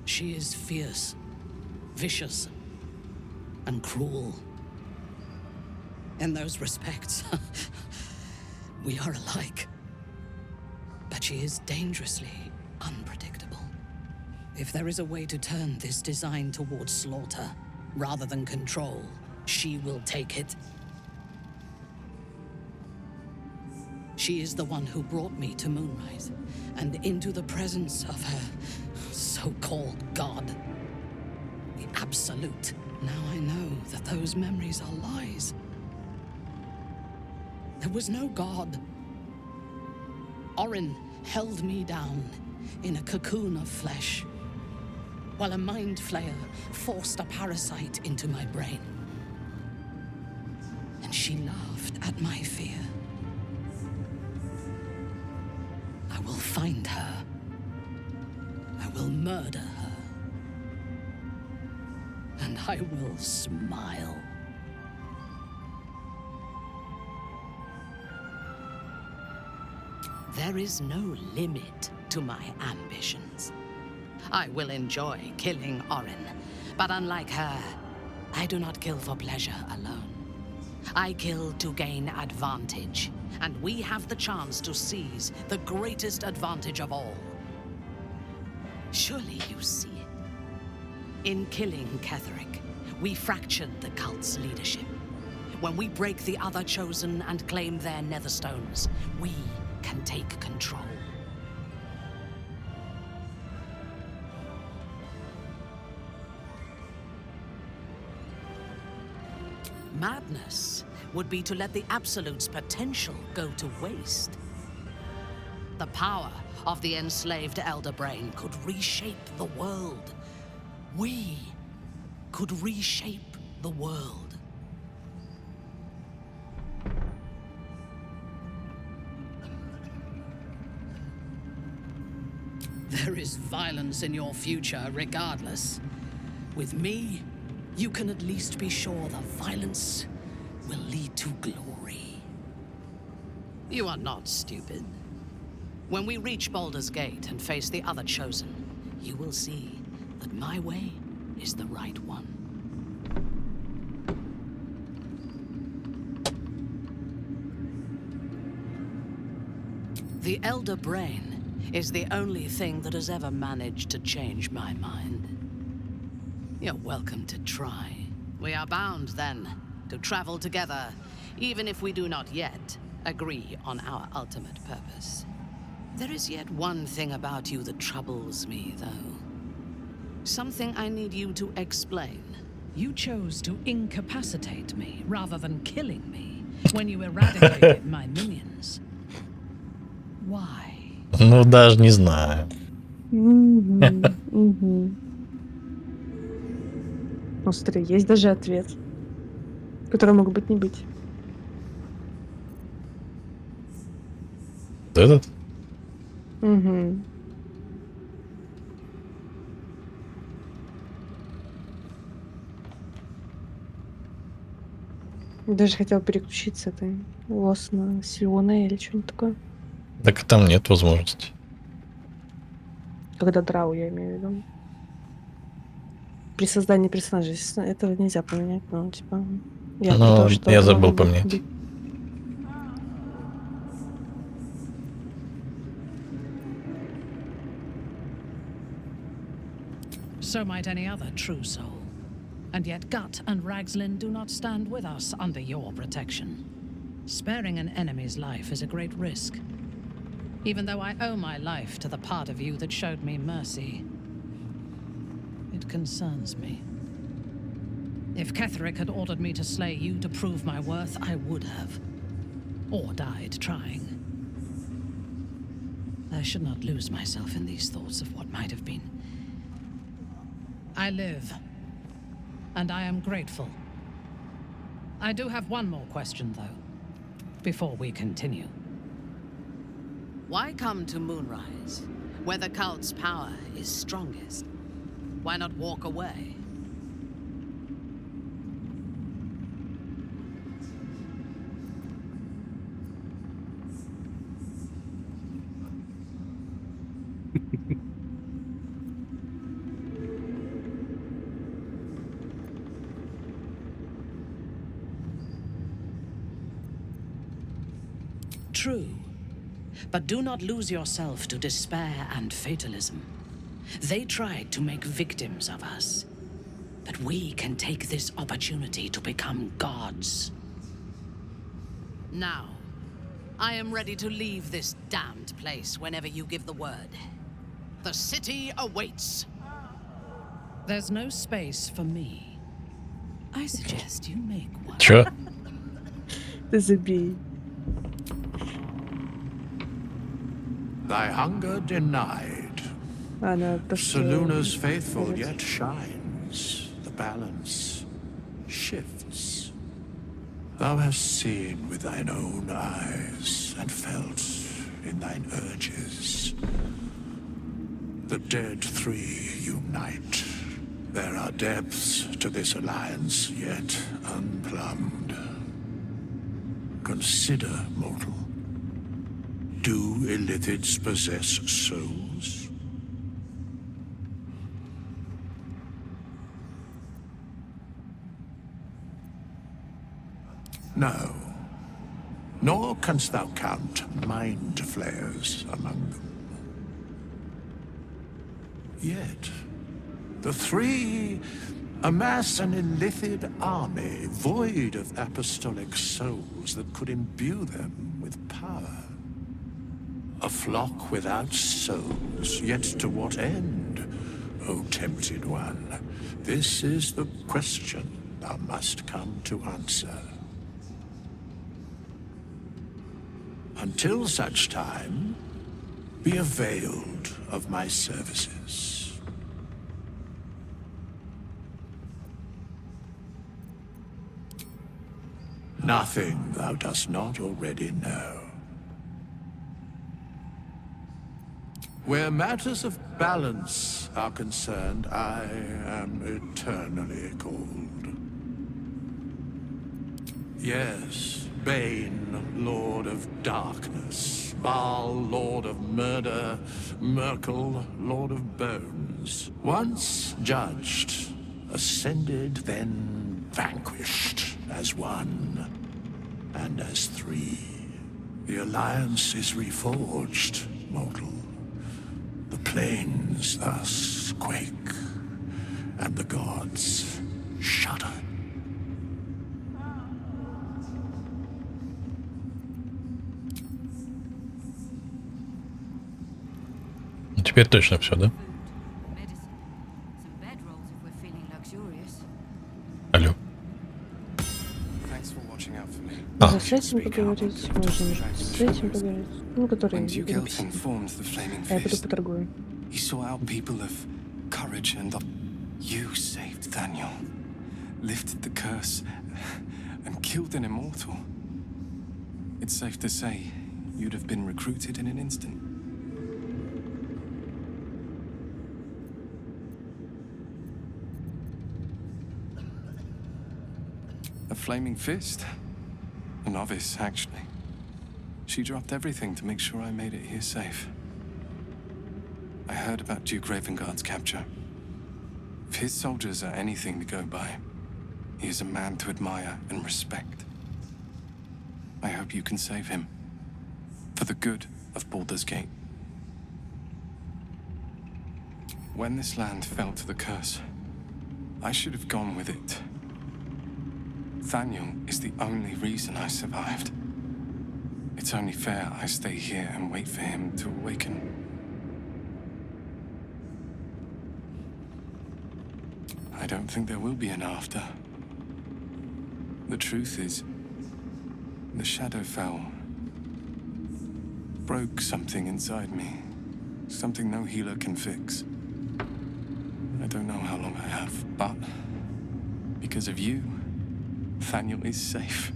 Speaker 14: She is fierce, vicious, and cruel. In those respects, we are alike. But she is dangerously unpredictable. If there is a way to turn this design towards slaughter, rather than control, she will take it. She is the one who brought me to Moonrise, and into the presence of her so-called God. The Absolute. Now I know that those memories are lies. There was no God. Orin held me down in a cocoon of flesh, while a mind flayer forced a parasite into my brain. And she laughed at my fear. I will find her. I will murder her. And I will smile. There is no limit to my ambitions. I will enjoy killing Orin, but unlike her, I do not kill for pleasure alone. I kill to gain advantage, and we have the chance to seize the greatest advantage of all. Surely you see it. In killing Ketheric, we fractured the cult's leadership. When we break the other chosen and claim their netherstones, we can take control. Madness would be to let the Absolute's potential go to waste. The power of the enslaved Elder Brain could reshape the world. We could reshape the world. There is violence in your future regardless. With me, you can at least be sure the violence will lead to glory. You are not stupid. When we reach Baldur's Gate and face the other chosen, you will see that my way is the right one. The Elder Brain is the only thing that has ever managed to change my mind. You're welcome to try. We are bound, then, to travel together, even if we do not yet agree on our ultimate purpose. There is yet one thing about you that troubles me, though. Something I need you to explain. You chose to incapacitate me rather than killing me when you eradicated my minions. Why?
Speaker 1: Ну, даже не знаю.
Speaker 2: Ну, смотри, есть даже ответ, который мог быть не быть.
Speaker 1: Этот?
Speaker 2: Угу. Даже хотел переключиться, это лос на Сиона или что-нибудь такое.
Speaker 1: Так там нет возможности.
Speaker 2: Когда драу, я имею в виду. При создании персонажа этого нельзя поменять, ну, типа... Я про
Speaker 1: Но
Speaker 2: то, что
Speaker 1: я
Speaker 2: это
Speaker 1: забыл
Speaker 2: можно будет
Speaker 1: поменять.
Speaker 2: убить.
Speaker 16: So might any other true soul. And yet Gut and Ragslin do not stand with us under your protection. Sparing an enemy's life is a great risk. Even though I owe my life to the part of you that showed me mercy, it concerns me. If Ketheric had ordered me to slay you to prove my worth, I would have. Or died trying. I should not lose myself in these thoughts of what might have been. I live, and I am grateful. I do have one more question, though, before we continue.
Speaker 17: Why come to Moonrise, where the cult's power is strongest? Why not walk away?
Speaker 16: True. But do not lose yourself to despair and fatalism. They tried to make victims of us. But we can take this opportunity to become gods.
Speaker 17: Now, I am ready to leave this damned place whenever you give the word. The city awaits.
Speaker 16: There's no space for me. I suggest you make one.
Speaker 1: Чё?
Speaker 2: Ты забей.
Speaker 4: Thy hunger denied.
Speaker 2: Она то, что...
Speaker 4: Seluna's faithful yet shines. The balance shifts. Thou hast seen with thine own eyes and felt in thine urges. The dead three unite. There are depths to this alliance yet unplumbed. Consider, mortal. Do illithids possess souls? No. Nor canst thou count mind flayers among them. Yet, the three amass an illithid army void of apostolic souls that could imbue them with power. A flock without souls, yet to what end, O tempted one? This is the question thou must come to answer. Until such time, be availed of my services. Nothing thou dost not already know. Where matters of balance are concerned, I am eternally cold. Yes, Bane, Lord of Darkness, Baal, Lord of Murder, Merkel, Lord of Bones. Once judged, ascended, then vanquished as one, and as three. The alliance is reforged, mortal. The plains thus quake, and the gods shudder.
Speaker 1: Теперь точно все, да? Алло.
Speaker 2: Можно с этим поговорить, можно с этим поговорить. Ну, который
Speaker 7: When Dugelfing formed the Flaming
Speaker 2: я пойду
Speaker 7: Fist,
Speaker 2: поторгую.
Speaker 7: he saw out people of courage and you saved Daniel, lifted the curse, and killed an immortal. It's safe to say you'd have been recruited in an instant. A flaming fist. A novice, actually. She dropped everything to make sure I made it here safe. I heard about Duke Ravengard's capture. If his soldiers are anything to go by, he is a man to admire and respect. I hope you can save him. For the good of Baldur's Gate. When this land fell to the curse, I should have gone with it. Thaniel is the only reason I survived. It's only fair I stay here and wait for him to awaken. I don't think there will be an after. The truth is, the shadow fell. Broke something inside me. Something no healer can fix. I don't know how long I have, but because of you, Thaniel is safe.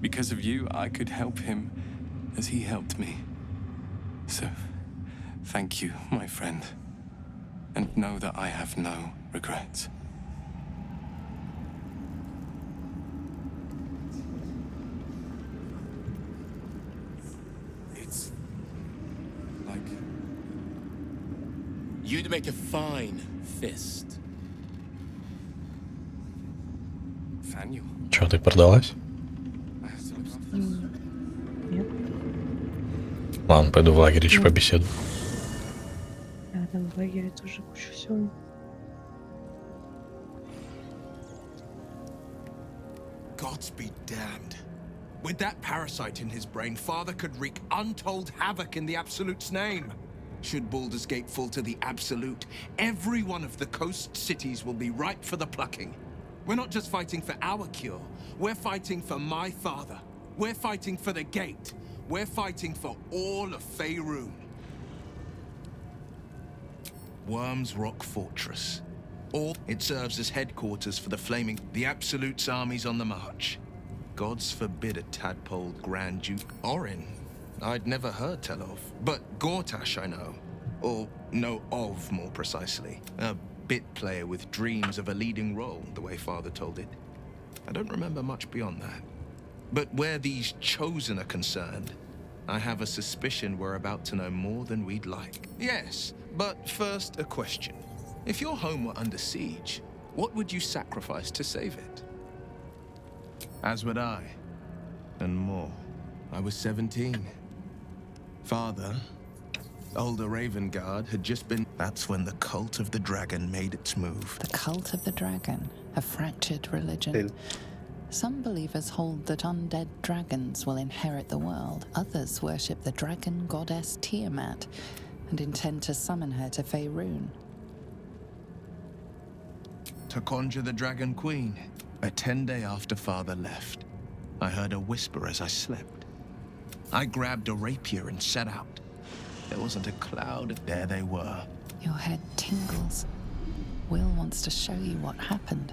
Speaker 7: Because of you, I could help him as he helped me. So, thank you, my friend. And know that I have no regrets.
Speaker 15: It's like... You'd make a fine fist.
Speaker 7: Thaniel.
Speaker 1: Чё, ты продалась?
Speaker 2: Нет.
Speaker 1: Ладно, пойду в лагерь еще побеседую.
Speaker 2: А там в лагере тоже куча всего.
Speaker 15: Gods be damned. With that parasite in his brain, Father could wreak untold havoc in the Absolute's name. Should Baldur's Gate fall to the Absolute, every one of the coast cities will be ripe for the plucking. We're not just fighting for our cure. We're fighting for my father. We're fighting for the Gate. We're fighting for all of Faerun. Worm's Rock Fortress. It serves as headquarters for the Absolute's armies on the march. Gods forbid a tadpole Grand Duke Orin. I'd never heard tell of, but Gortash I know. Or know of, more precisely. A bit player with dreams of a leading role, the way Father told it. I don't remember much beyond that. But where these chosen are concerned, I have a suspicion we're about to know more than we'd like. Yes, but first a question. If your home were under siege, what would you sacrifice to save it? As would I, and more. I was 17. Father, older Ravengard, had just been... That's when the cult of the dragon made its move.
Speaker 10: The cult of the dragon, a fractured religion. Some believers hold that undead dragons will inherit the world. Others worship the dragon goddess Tiamat and intend to summon her to Faerun.
Speaker 15: To conjure the Dragon Queen. A 10-day after Father left, I heard a whisper as I slept. I grabbed a rapier and set out. There wasn't a cloud. There they were.
Speaker 10: Your head tingles. Will wants to show you what happened.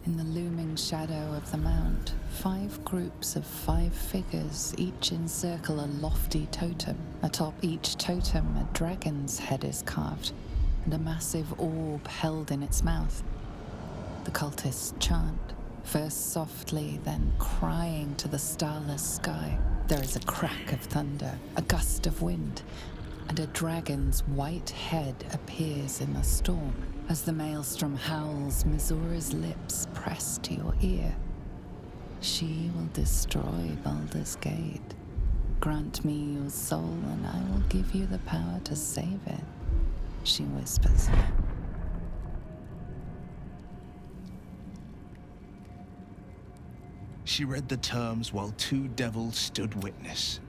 Speaker 10: In the looming shadow of the mount, 5 groups of 5 figures each encircle a lofty totem. Atop each totem, a dragon's head is carved, and a massive orb held in its mouth. The cultists chant, first softly, then crying to the starless sky. There is a crack of thunder, a gust of wind, and a dragon's white head appears in the storm. As the maelstrom howls, Mizura's lips press to your ear. She will destroy Baldur's Gate. Grant me your soul, and I will give you the power to save it, she whispers.
Speaker 15: She read the terms while 2 devils stood witness.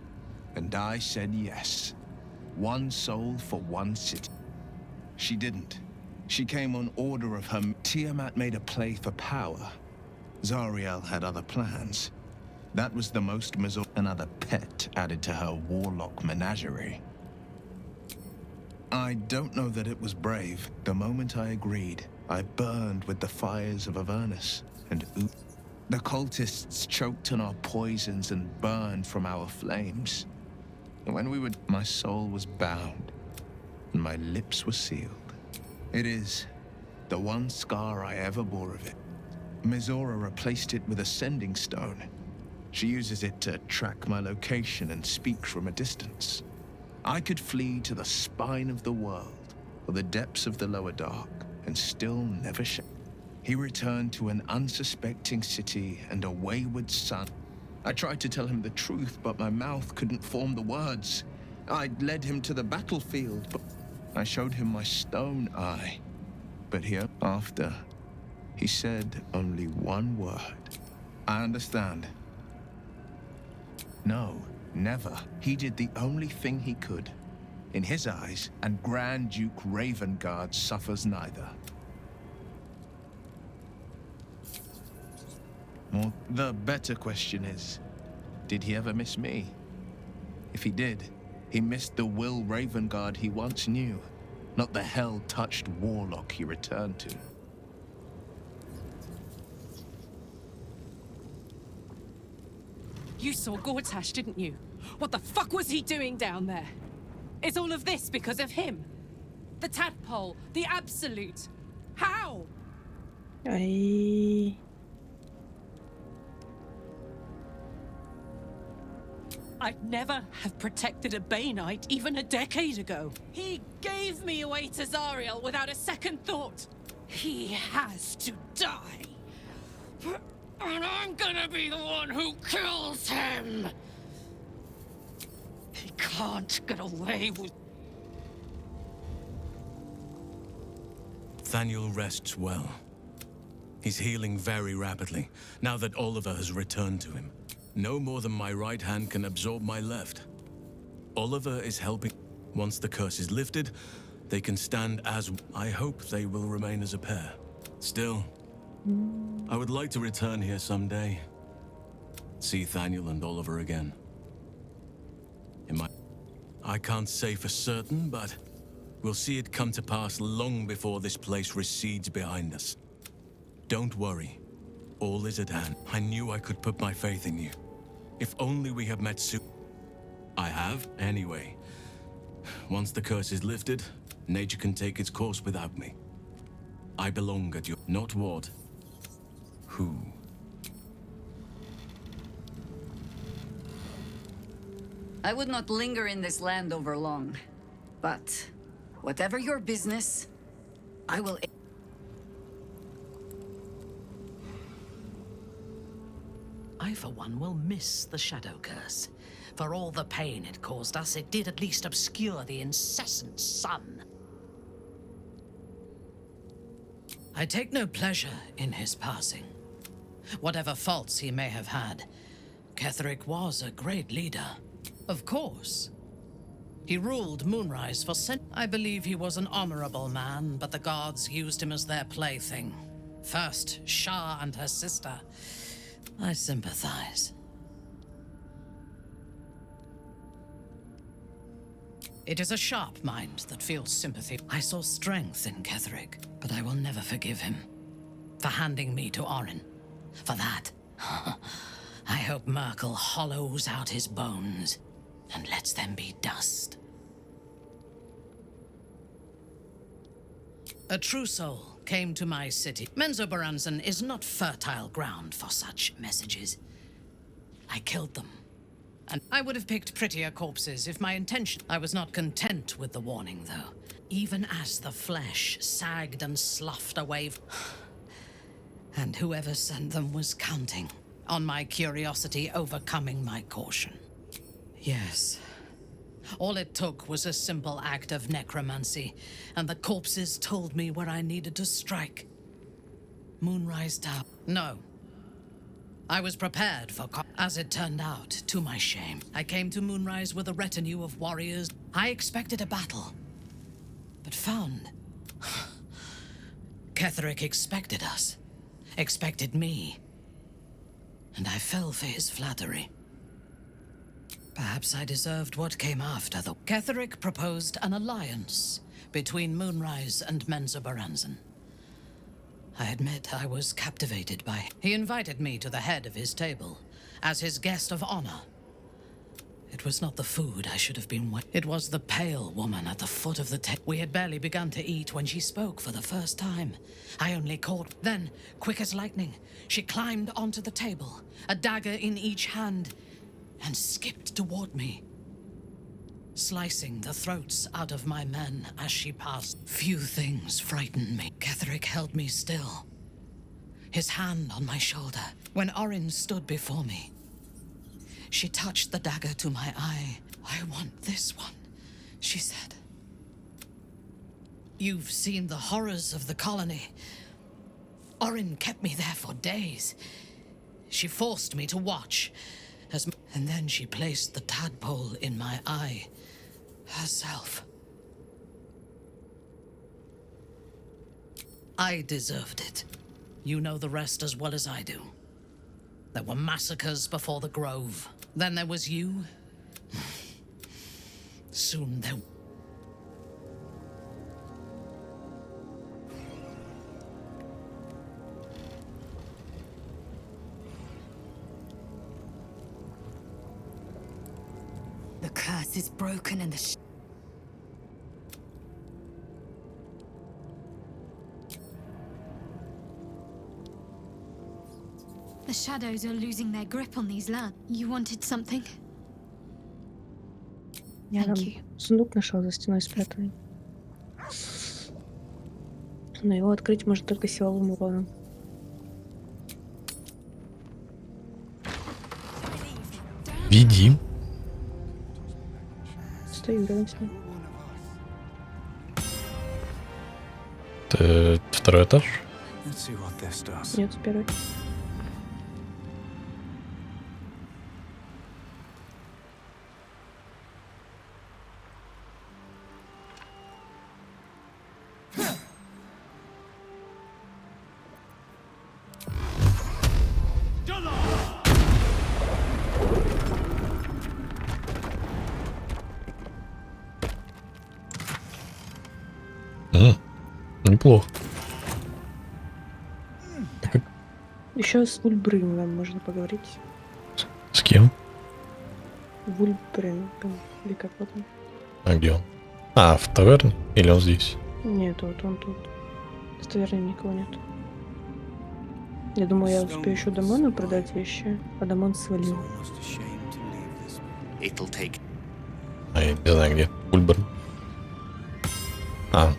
Speaker 15: And I said yes. 1 soul for 1 city. She didn't. She came on order of her... Tiamat made a play for power. Zariel had other plans. That was the most another pet added to her warlock menagerie. I don't know that it was brave. The moment I agreed, I burned with the fires of Avernus and the cultists choked on our poisons and burned from our flames. And when we were... my soul was bound, and my lips were sealed. It is the one scar I ever bore of it. Mizora replaced it with a sending stone. She uses it to track my location and speak from a distance. I could flee to the spine of the world, or the depths of the lower dark, and still never He returned to an unsuspecting city and a wayward son. I tried to tell him the truth, but my mouth couldn't form the words. I led him to the battlefield, but I showed him my stone eye. But after, he said only one word. I understand. No, never. He did the only thing he could. In his eyes, and Grand Duke Ravengard suffers neither. Well, the better question is, did he ever miss me? If he did, he missed the Will Ravengard he once knew, not the hell-touched warlock he returned to.
Speaker 18: You saw Gortash, didn't you? What the fuck was he doing down there? Is all of this because of him? The tadpole, the absolute. How? I'd never have protected a Bay Knight even a decade ago. He gave me away to Zariel without a second thought. He has to die. And I'm gonna be the one who kills him. He can't get away with...
Speaker 19: Thaniel rests well. He's healing very rapidly, now that Oliver has returned to him. No more than my right hand can absorb my left. Oliver is helping. Once the curse is lifted, they can stand as... I hope they will remain as a pair. Still, I would like to return here someday. See Thaniel and Oliver again. I can't say for certain, but we'll see it come to pass long before this place recedes behind us. Don't worry. All is at hand. I knew I could put my faith in you. If only we had met soon. I have, anyway. Once the curse is lifted, nature can take its course without me. I belong at your... Not what. Who.
Speaker 14: I would not linger in this land over long. But, whatever your business, I will...
Speaker 16: I, for one, will miss the Shadow Curse. For all the pain it caused us, it did at least obscure the incessant sun. I take no pleasure in his passing. Whatever faults he may have had, Ketheric was a great leader. Of course. He ruled Moonrise for I believe he was an honorable man, but the gods used him as their plaything. First, Shah and her sister. I sympathize. It is a sharp mind that feels sympathy. I saw strength in Ketheric, but I will never forgive him. For handing me to Orin. For that, I hope Merkel hollows out his bones and lets them be dust. A true soul came to my city. Menzoberranzan is not fertile ground for such messages. I killed them. And I would have picked prettier corpses if my intention... I was not content with the warning, though. Even as the flesh sagged and sloughed away... And whoever sent them was counting on my curiosity overcoming my caution. Yes. All it took was a simple act of necromancy, and the corpses told me where I needed to strike. Moonrise Tower. No. I was prepared for... As it turned out, to my shame, I came to Moonrise with a retinue of warriors. I expected a battle, but found... Ketheric expected us. Expected me. And I fell for his flattery. Perhaps I deserved what came after, though. Ketheric proposed an alliance between Moonrise and Menzoberranzan. I admit I was captivated by... He invited me to the head of his table as his guest of honor. It was not the food I should have been it was the pale woman at the foot of the table. We had barely begun to eat when she spoke for the first time. I only caught. Then, quick as lightning, she climbed onto the table, a dagger in each hand, and skipped toward me, slicing the throats out of my men as she passed. Few things frightened me. Ketherick held me still, his hand on my shoulder. When Orin stood before me, she touched the dagger to my eye. I want this one, she said. You've seen the horrors of the colony. Orin kept me there for days. She forced me to watch, and then she placed the tadpole in my eye herself. I deserved it. You know the rest as well as I do. There were massacres before the Grove. Then there was you. Soon there...
Speaker 11: The curse is broken and
Speaker 20: the shadows are losing their grip on these lands. You wanted something?
Speaker 2: Я там сундук нашел за стеной спрятанный. Но его открыть может только силовым уроном.
Speaker 1: Веди.
Speaker 2: Стою рядом с ним.
Speaker 1: Это второй этаж?
Speaker 2: Нет, первый.
Speaker 1: Неплохо.
Speaker 2: Еще с Вульбрингом можно поговорить.
Speaker 1: С кем?
Speaker 2: Вульбрингом. Или как вот он?
Speaker 1: А где он? А, в таверне? Или он здесь?
Speaker 2: Нет, вот он тут. В таверне никого нет. Я думаю, я успею еще Дамону продать вещи, а Дамон свалил.
Speaker 1: А я не знаю где. Вульбринг. А.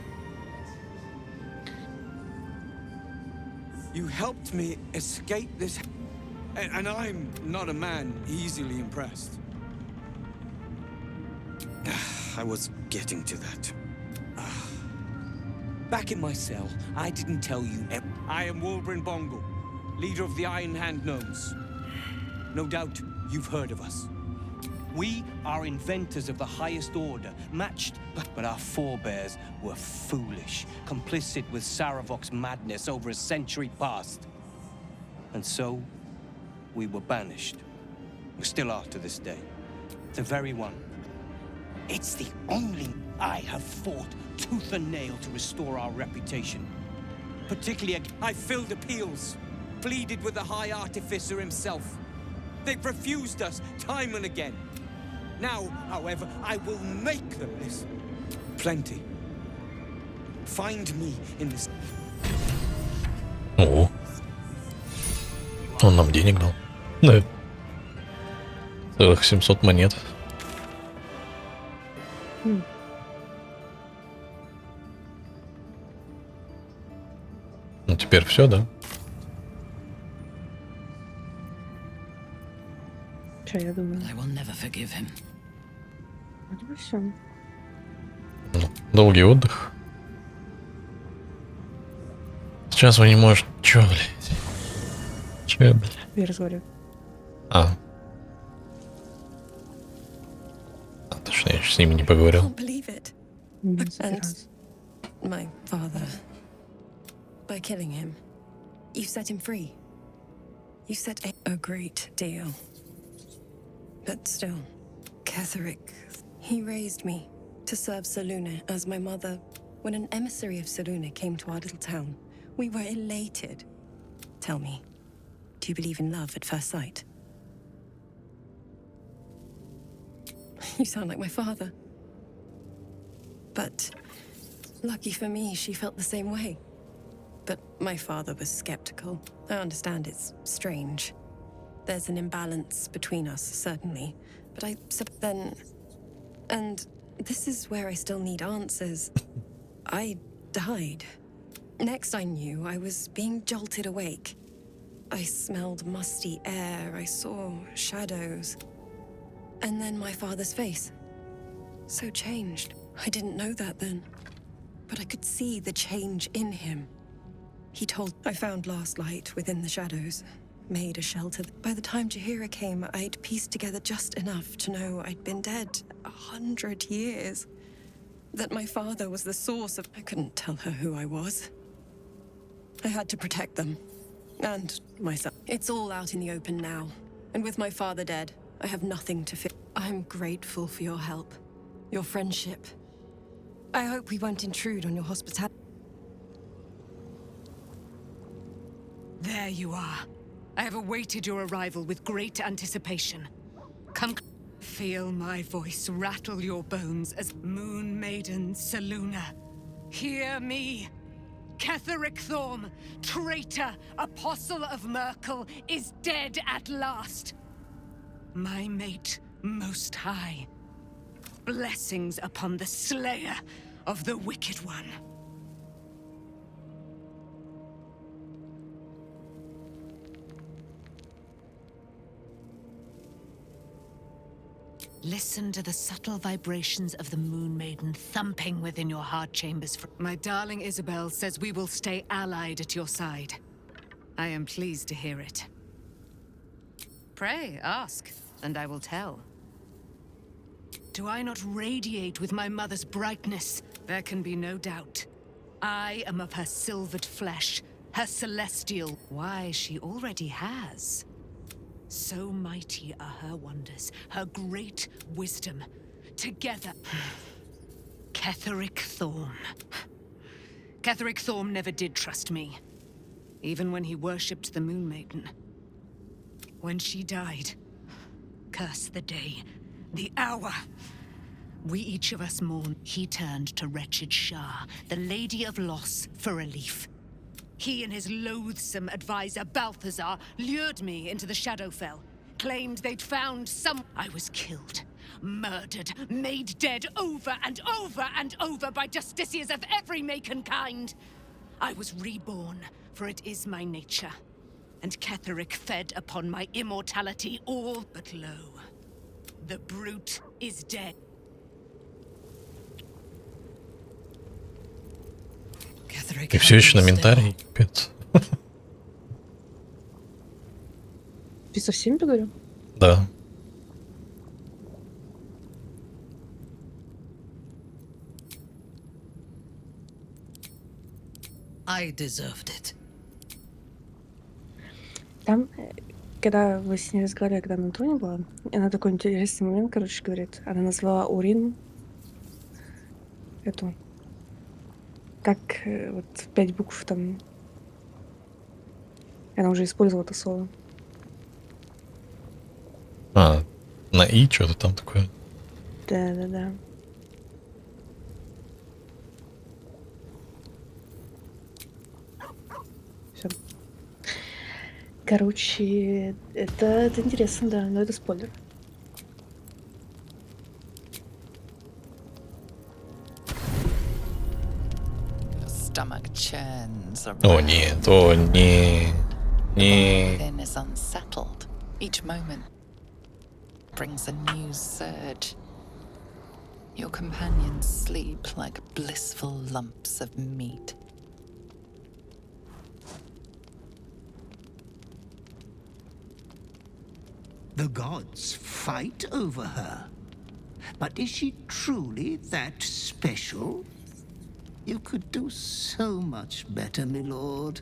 Speaker 21: You helped me escape this, and I'm not a man easily impressed. I was getting to that. Back in my cell, I didn't tell you. I am Wolbrin Bongo, leader of the Iron Hand Gnomes. No doubt you've heard of us. We are inventors of the highest order, matched, but our forebears were foolish, complicit with Saravok's madness over a century past. And so, we were banished. We still are to this day. The very one. It's the only I have fought tooth and nail to restore our reputation. Particularly, I filled appeals, pleaded with the High Artificer himself. They've refused us time and again. Now, however, I will make them listen. Plenty. Find me in this.
Speaker 1: О, он нам денег дал. Да. Целых 700 монет. Ну теперь все, да?
Speaker 2: Че, я думаю. Ну все.
Speaker 1: Ну, долгий отдых. Сейчас вы не можете... Чё, блядь? Чё, блядь?
Speaker 2: Я разговариваю.
Speaker 1: А, точно, я еще с ними не поговорил.
Speaker 11: And my father, by killing him, you set him free. You set a great deal. But still, Ketherick, he raised me to serve Selûne as my mother. When an emissary of Selûne came to our little town, we were elated. Tell me, do you believe in love at first sight? You sound like my father. But lucky for me, she felt the same way. But my father was skeptical. I understand it's strange. There's an imbalance between us, certainly. But and this is where I still need answers. I died. Next I knew, I was being jolted awake. I smelled musty air, I saw shadows. And then my father's face. So changed. I didn't know that then. But I could see the change in him. He told I found last light within the shadows. Made a shelter. By the time Jahira came, I'd pieced together just enough to know I'd been dead 100 years. That my father was the source of... I couldn't tell her who I was. I had to protect them. And myself. It's all out in the open now. And with my father dead, I have nothing to fear. I'm grateful for your help. Your friendship. I hope we won't intrude on your hospitality.
Speaker 6: There you are. I have awaited your arrival with great anticipation. Come, feel my voice rattle your bones as Moon Maiden Selûne. Hear me. Ketheric Thorm, traitor, apostle of Merkel, is dead at last. My mate, Most High. Blessings upon the slayer of the Wicked One. Listen to the subtle vibrations of the Moon Maiden thumping within your heart chambers. My darling Isabel says we will stay allied at your side. I am pleased to hear it. Pray, ask, and I will tell. Do I not radiate with my mother's brightness? There can be no doubt. I am of her silvered flesh, her celestial. Why, she already has. So mighty are her wonders, her great wisdom. Together... Ketheric Thorm. Ketheric Thorm never did trust me. Even when he worshipped the Moon Maiden. When she died, curse the day, the hour. We each of us mourn. He turned to wretched Shah, the Lady of Loss, for relief. He and his loathsome advisor, Balthazar, lured me into the Shadowfell. Claimed they'd found some... I was killed, murdered, made dead over and over and over by justiciars of every make and kind. I was reborn, for it is my nature. And Ketheric fed upon my immortality all but lo. The brute is dead.
Speaker 1: И все еще на ментарии, капец.
Speaker 2: Ты со всеми поговорил?
Speaker 1: Да.
Speaker 17: I deserved it.
Speaker 2: Там, когда вы с ней разговаривали, когда на троне была, она такой интересный момент, короче, говорит. Она назвала Урин эту... Как вот 5 букв там... Она уже использовала это слово.
Speaker 1: А, на И что-то там такое.
Speaker 2: Да. Все. Короче, это интересно, да, но это спойлер.
Speaker 10: Stomach churns around.
Speaker 1: О нет, о не, не.
Speaker 10: Within is unsettled. Each moment brings a new surge. Your companions sleep like blissful lumps of meat.
Speaker 3: The gods fight over her. But is she truly that special? You could do so much better, my lord.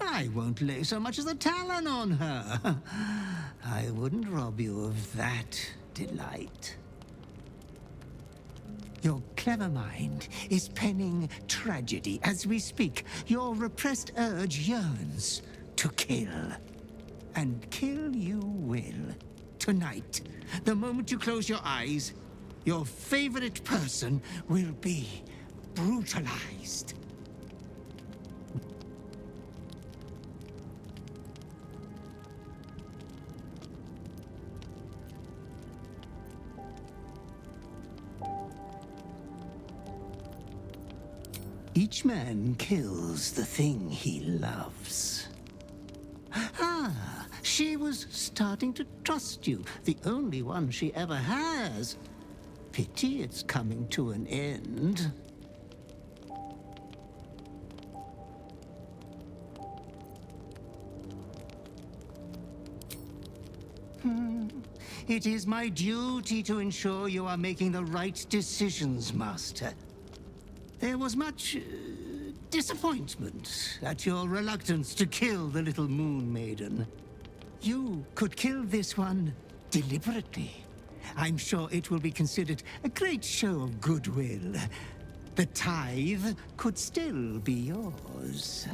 Speaker 3: I won't lay so much as a talon on her. I wouldn't rob you of that delight. Your clever mind is penning tragedy as we speak. Your repressed urge yearns to kill. And kill you will. Tonight, the moment you close your eyes, your favorite person will be brutalized. Each man kills the thing he loves. Ah, she was starting to trust you, the only one she ever has. Pity it's coming to an end. It is my duty to ensure you are making the right decisions, Master. There was much disappointment at your reluctance to kill the little moon maiden. You could kill this one deliberately. I'm sure it will be considered a great show of goodwill. The tithe could still be yours.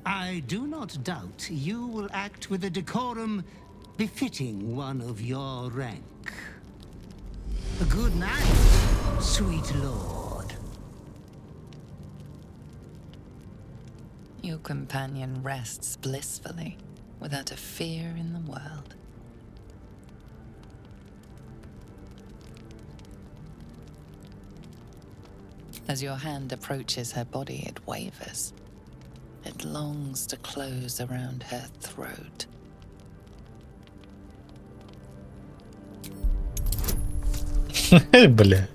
Speaker 3: I do not doubt you will act with a decorum befitting one of your rank. Good night, sweet lord.
Speaker 10: Your companion rests blissfully, without a fear in the world. As your hand approaches her body, it wavers. It longs to close around her throat.
Speaker 1: Бля.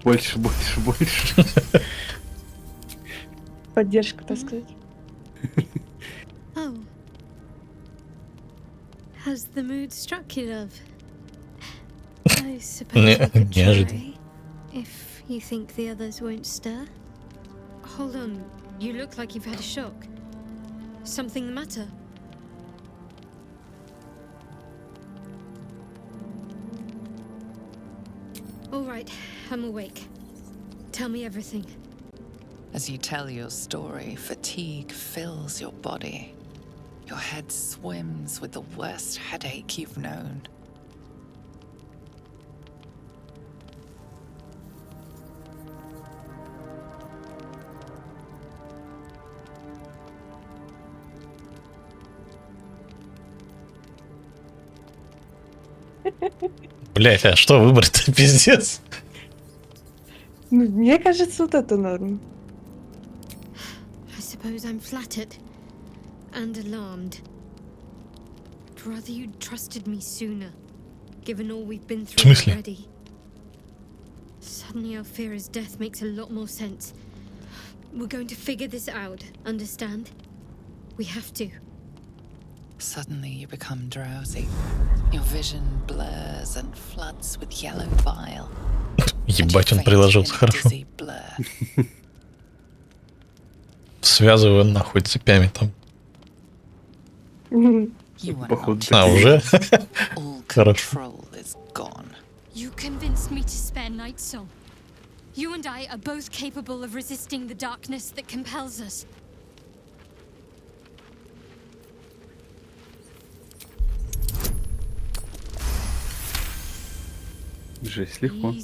Speaker 9: Больше, больше, больше.
Speaker 2: Поддержка, так сказать.
Speaker 20: Oh. Has the mood struck you, love? I suppose I could try, if you think the others won't stir. Hold on, you look like you've had a shock. Something the matter? All right, I'm awake. Tell me everything.
Speaker 10: As you tell your story, fatigue fills your body. Your head swims with the worst headache you've known.
Speaker 1: Блять, а что выбрать-то, пиздец?
Speaker 2: Мне кажется, вот это норм.
Speaker 20: I suppose I'm flattered and alarmed. I'd rather you'd trusted me sooner, given all we've been through already. Suddenly our fear as death makes a lot more sense. We're going to figure this out, understand? We have to.
Speaker 10: Suddenly you become drowsy. Your vision blurs and floods with yellow bile.
Speaker 1: Ебать, он приложился хорошо. Связываю нахуй цепями там.
Speaker 9: Походу.
Speaker 1: А, уже? Хорошо.
Speaker 20: You convinced me to spare Night Soul. You and I are both capable of resisting the darkness that compels us.
Speaker 9: Жесть, легко.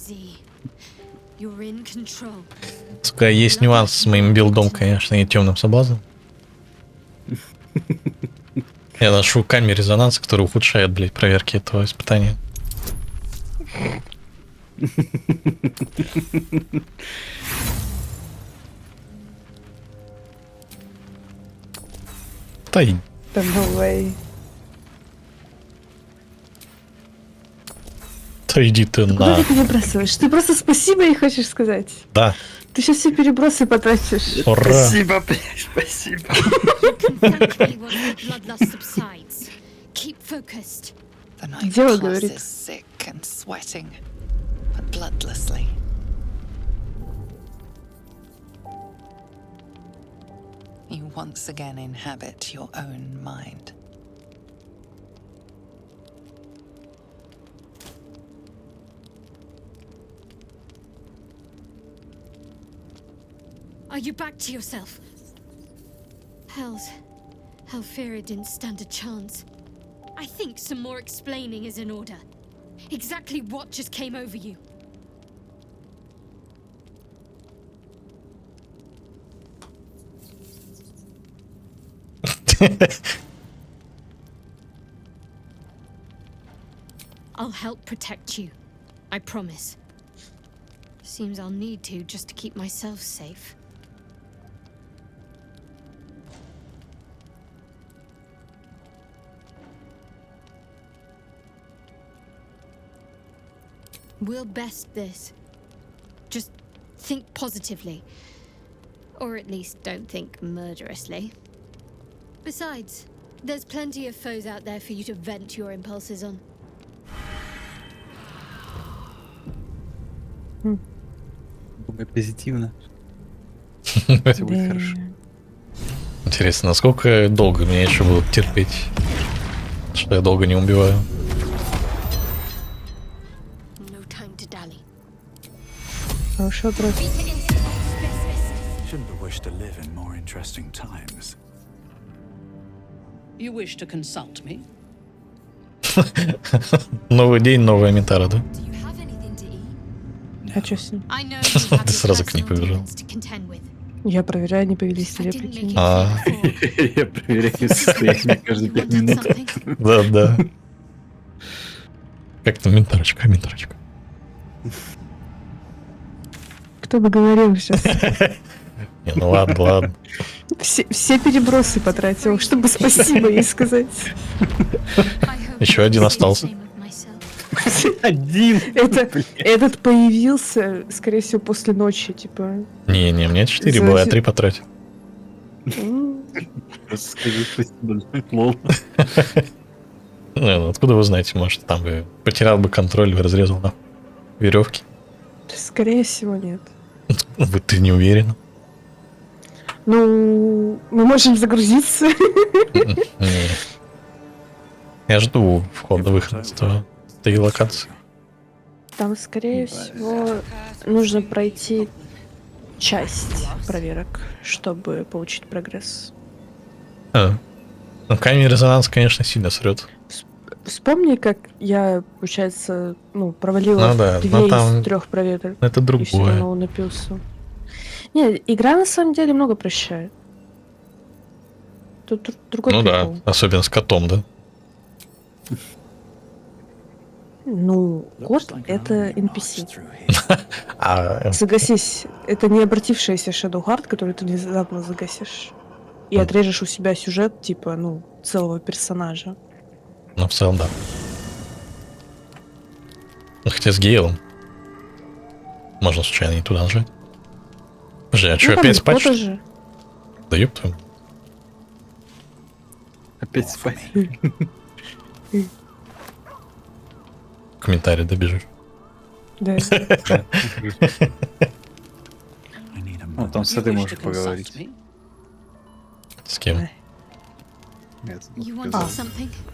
Speaker 20: You're in control.
Speaker 1: Сука, есть нюанс с моим билдом, конечно, и темным соблазном. Я ношу камень резонанса, который ухудшает, блядь, проверки этого испытания. Тай.
Speaker 2: Да no way.
Speaker 1: Да иди ты
Speaker 2: Куда
Speaker 1: на.
Speaker 2: ты перебрасываешь? Ты просто спасибо ей хочешь сказать?
Speaker 1: Да.
Speaker 2: Ты сейчас все перебросы потратишь.
Speaker 1: Ура.
Speaker 9: Спасибо, блядь, спасибо.
Speaker 10: The night
Speaker 2: Дело
Speaker 10: passes
Speaker 2: говорит.
Speaker 10: sick and sweating, but bloodlessly. once again inhabit your own mind.
Speaker 20: Are you back to yourself? Hellfira didn't stand a chance. I think some more explaining is in order. Exactly what just came over you? I'll help protect you. I promise. Seems I'll need to just to keep myself safe. We'll best this. Just think positively. Or at least don't think murderously. Besides, there's plenty of foes out there for you to vent your impulses on.
Speaker 9: Позитивно. Все будет хорошо.
Speaker 1: Интересно, насколько долго меня еще будут терпеть, что я долго не убиваю.
Speaker 2: Хороший вопрос.
Speaker 13: Shouldn't have wished to live in more interesting times.
Speaker 16: You wish to consult me?
Speaker 1: Новый день, новая метара, да?
Speaker 2: А что с ним?
Speaker 1: Ты сразу к ней побежал.
Speaker 2: Я проверяю, не повелись ли реплики.
Speaker 9: Я проверяю состояние каждые 5 минут.
Speaker 1: Да. Как там ментарочка?
Speaker 2: Кто бы говорил сейчас?
Speaker 1: Не, ну ладно.
Speaker 2: Все перебросы потратил, чтобы спасибо ей сказать.
Speaker 1: Еще один остался.
Speaker 9: Один.
Speaker 2: Этот появился, скорее всего, после ночи, типа.
Speaker 1: Не, мне 4 было, я 3 потратил.
Speaker 9: Скажи спасибо, лол.
Speaker 1: Ну, откуда вы знаете, может, там бы потерял бы контроль, бы разрезал на веревки.
Speaker 2: Скорее всего, нет.
Speaker 1: Ты не уверена?
Speaker 2: Ну, мы можем загрузиться.
Speaker 1: Не. Я жду входа-выхода с этой локации.
Speaker 2: Там, скорее всего, нужно пройти часть проверок, чтобы получить прогресс.
Speaker 1: Ну, камень резонанс, конечно, сильно срет.
Speaker 2: Вспомни, как я, получается, провалила 2 из 3 проверок.
Speaker 1: Это другое.
Speaker 2: И все равно напился. Не, игра на самом деле много прощает. Тут другой прикол.
Speaker 1: Да, особенно с котом, да?
Speaker 2: Ну, кот — это NPC. Согласись, это не обратившаяся Shadowheart, который ты внезапно загасишь. И отрежешь у себя сюжет, типа, целого персонажа.
Speaker 1: Ну, в целом, да. Хотя с Гейлом можно случайно не туда нажать. Подожди, а что, опять спать?
Speaker 2: Же.
Speaker 1: Да ёб твою.
Speaker 9: Опять спать.
Speaker 1: Комментарий добежишь.
Speaker 2: Да.
Speaker 9: Ну, там с этой можешь поговорить.
Speaker 1: С кем?
Speaker 9: Нет,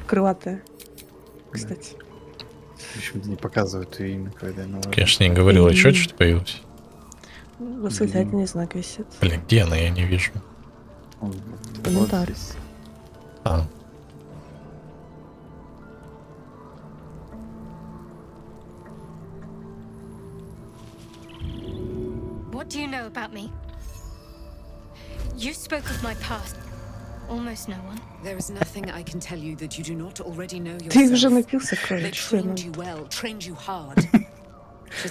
Speaker 2: крылатая, кстати.
Speaker 9: Почему-то не показывают ее имя, когда она...
Speaker 1: Конечно, не говорила, еще что-то появилось.
Speaker 2: Восклицательный знак висит.
Speaker 1: Блин, где она? Я не вижу.
Speaker 2: Andaris.
Speaker 20: What do you know about me? You spoke of my past. Almost no one.
Speaker 5: There is nothing I can tell you that you do not already know yourself.
Speaker 2: Ты уже напился крови.
Speaker 5: They trained you well, trained you hard.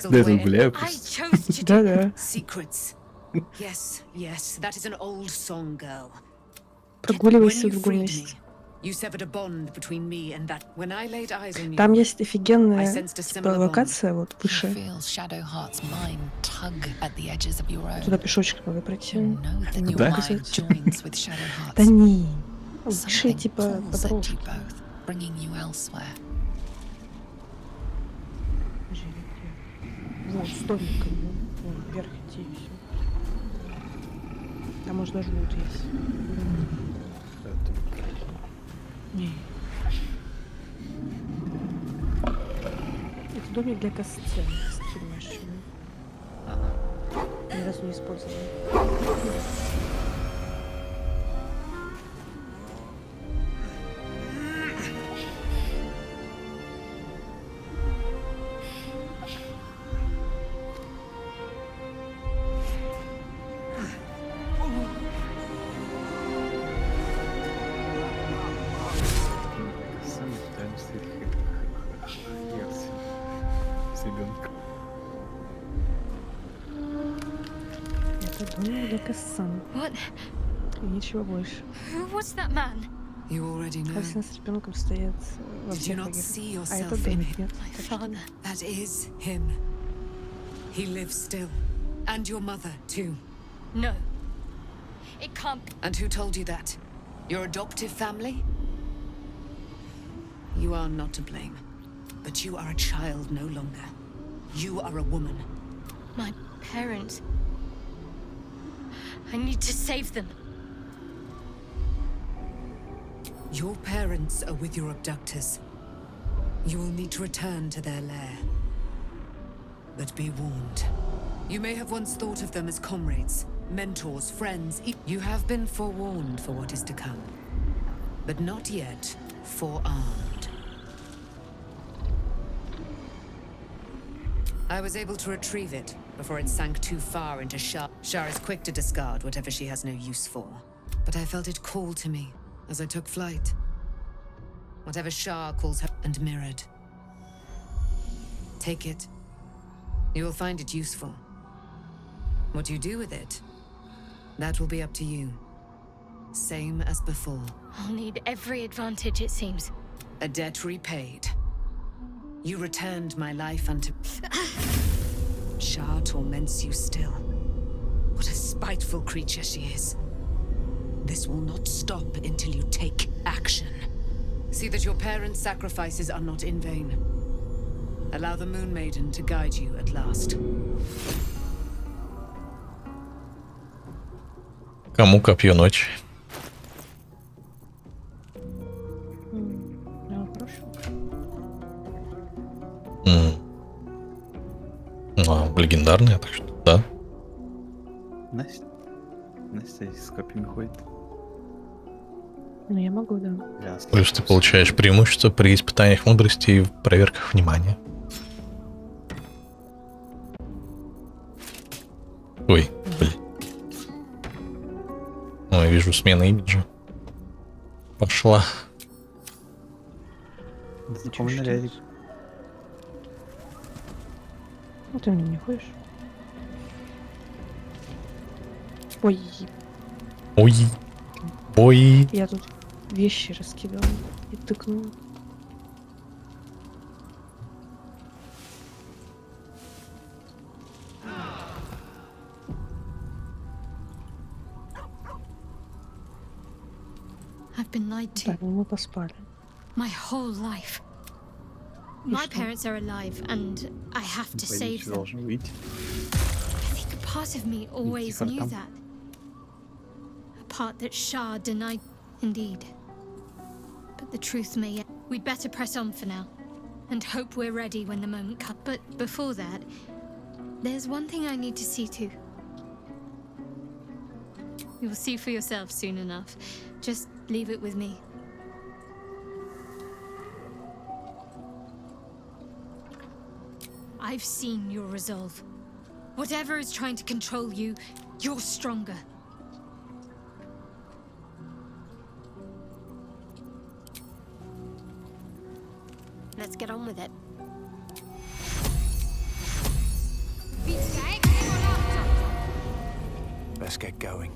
Speaker 9: Да, я гуляю
Speaker 5: I
Speaker 9: просто.
Speaker 5: chose to
Speaker 2: Да.
Speaker 5: Secrets. Yes, that is an old song, girl.
Speaker 2: Прогуливайся в другом месте.
Speaker 5: You severed a bond between me and that. When I laid eyes on you,
Speaker 2: Там есть офигенная локация, вот выше. Туда пешочком надо пройти.
Speaker 9: Да?
Speaker 2: Да не. Выше, типа, по дороге. Вот, стольник. Вверх идти и все. А может даже лут есть. Не. Это домик для косцен, если понимаешь, чему. Ни разу не использовала.
Speaker 20: What?
Speaker 2: И ничего больше.
Speaker 20: What's that man?
Speaker 5: You already know.
Speaker 2: Кажется, с ребенком стоят во
Speaker 5: Did you
Speaker 2: всех
Speaker 5: not
Speaker 2: лагерях.
Speaker 5: see
Speaker 2: А
Speaker 5: yourself
Speaker 2: этот
Speaker 5: in
Speaker 2: домик
Speaker 5: him?
Speaker 2: нет.
Speaker 20: My father.
Speaker 5: That is him. He lives still. And your mother, too.
Speaker 20: No. It can't be.
Speaker 5: And who told you that? Your adoptive family? You are not to blame. But you are a child no longer. You are a woman.
Speaker 20: My parents. I need to save them.
Speaker 5: Your parents are with your abductors. You will need to return to their lair. But be warned. You may have once thought of them as comrades, mentors, friends. You have been forewarned for what is to come. But not yet forearmed. I was able to retrieve it before it sank too far into Shar. Shar is quick to discard whatever she has no use for. But I felt it call to me as I took flight. Whatever Shar calls her, and mirrored. Take it. You will find it useful. What you do with it, that will be up to you. Same as before.
Speaker 20: I'll need every advantage, it seems.
Speaker 5: A debt repaid. You returned my life unto... Shar torments you still. What a spiteful creature she is. This will not stop until you take action. See that your parents' sacrifices are not in vain. Allow the Moon Maiden to guide you at last.
Speaker 1: Кому копье ночи? Легендарная, так что да.
Speaker 9: Настя. Настя с копьями ходит.
Speaker 2: Ну, я могу, да.
Speaker 1: Плюс ты получаешь преимущество при испытаниях мудрости и в проверках внимания. Ой, блин. Ну, я вижу смена имиджа. Пошла.
Speaker 9: Знакомый нарядик.
Speaker 2: Ну, ты мне не ходишь. Ой.
Speaker 1: Ой. Ой.
Speaker 2: Я тут вещи раскидала и тыкнула.
Speaker 20: I've been lied to.
Speaker 2: Так, ну мы поспали.
Speaker 20: My whole life. My parents are alive, and I have to save them. I think a part of me always knew that. A part that Shah denied. Indeed. But the truth may yet. We'd better press on for now, and hope we're ready when the moment comes. But before that, there's one thing I need to see to. You'll see for yourself soon enough. Just leave it with me. I've seen your resolve. Whatever is trying to control you, you're stronger. Let's get on with it.
Speaker 13: Let's get going.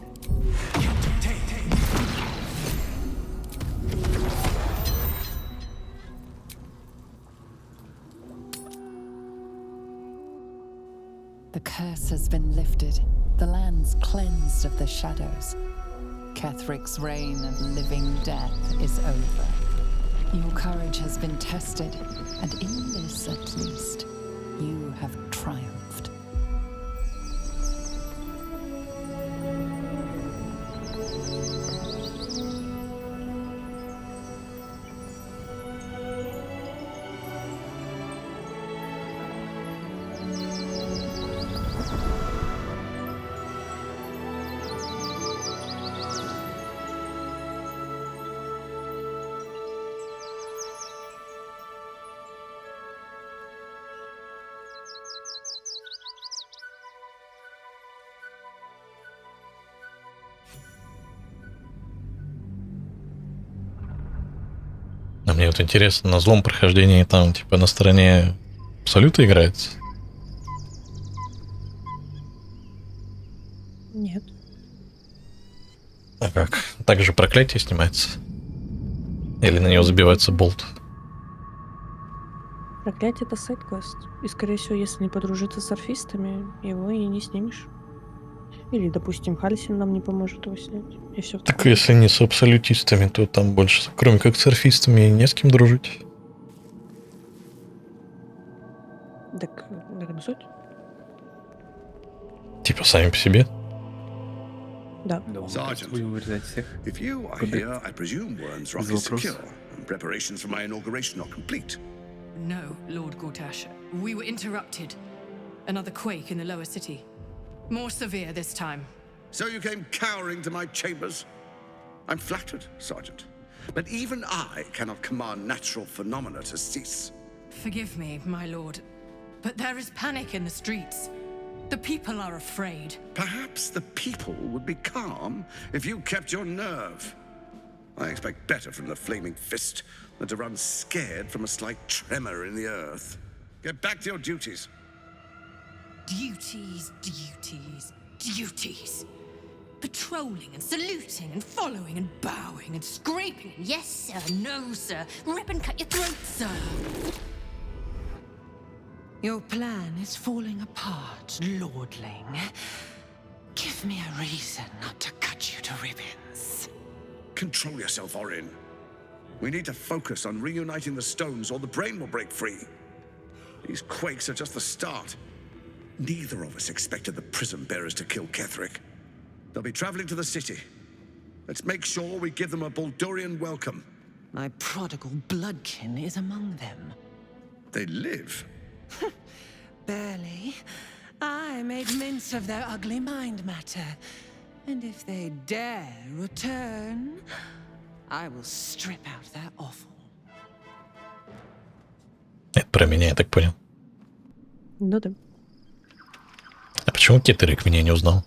Speaker 10: The curse has been lifted, the land's cleansed of the shadows. Kethric's reign of living death is over. Your courage has been tested, and in this at least, you have triumphed.
Speaker 1: мне вот интересно, на злом прохождении там, типа, на стороне абсолюта играется?
Speaker 2: Нет.
Speaker 1: А как? Так же проклятие снимается? Или на него забивается болт?
Speaker 2: Проклятие — это сайд-квест. И, скорее всего, если не подружиться с орфистами, его и не снимешь. Или, допустим, Хальсин нам не поможет его снять. И все.
Speaker 1: Так если не с абсолютистами, то там больше, кроме как с орфистами, не с кем дружить.
Speaker 2: Так, наверное, суть.
Speaker 1: Типа сами по себе?
Speaker 2: Да.
Speaker 4: Sergeant, if you are here, I presume Wern's Rock is secure, and preparations for my inauguration are complete.
Speaker 6: No, Lord Gortash. We were interrupted. Another quake in the lower city. More severe this time.
Speaker 4: So you came cowering to my chambers? I'm flattered, Sergeant. But even I cannot command natural phenomena to cease.
Speaker 6: Forgive me, my lord, but there is panic in the streets. The people are afraid.
Speaker 4: Perhaps the people would be calm if you kept your nerve. I expect better from the flaming fist than to run scared from a slight tremor in the earth. Get back to your duties.
Speaker 6: Duties, duties, duties. Patrolling and saluting and following and bowing and scraping. Yes, sir. No, sir. Rip and cut your throat, sir.
Speaker 5: Your plan is falling apart, lordling. Give me a reason not to cut you to ribbons.
Speaker 4: Control yourself, Orin. We need to focus on reuniting the stones or the brain will break free. These quakes are just the start. Neither of us expected the prison bearers to kill Ketheric. They'll be traveling to the city. Let's make sure we give them a Baldurian welcome.
Speaker 5: My prodigal bloodkin is among them.
Speaker 4: They live.
Speaker 5: Barely. I made mince of their ugly mind matter. And if they dare return, I will strip out their offal.
Speaker 1: Это про меня, я так понял.
Speaker 2: Ну да.
Speaker 1: А почему Кеттерик меня не узнал?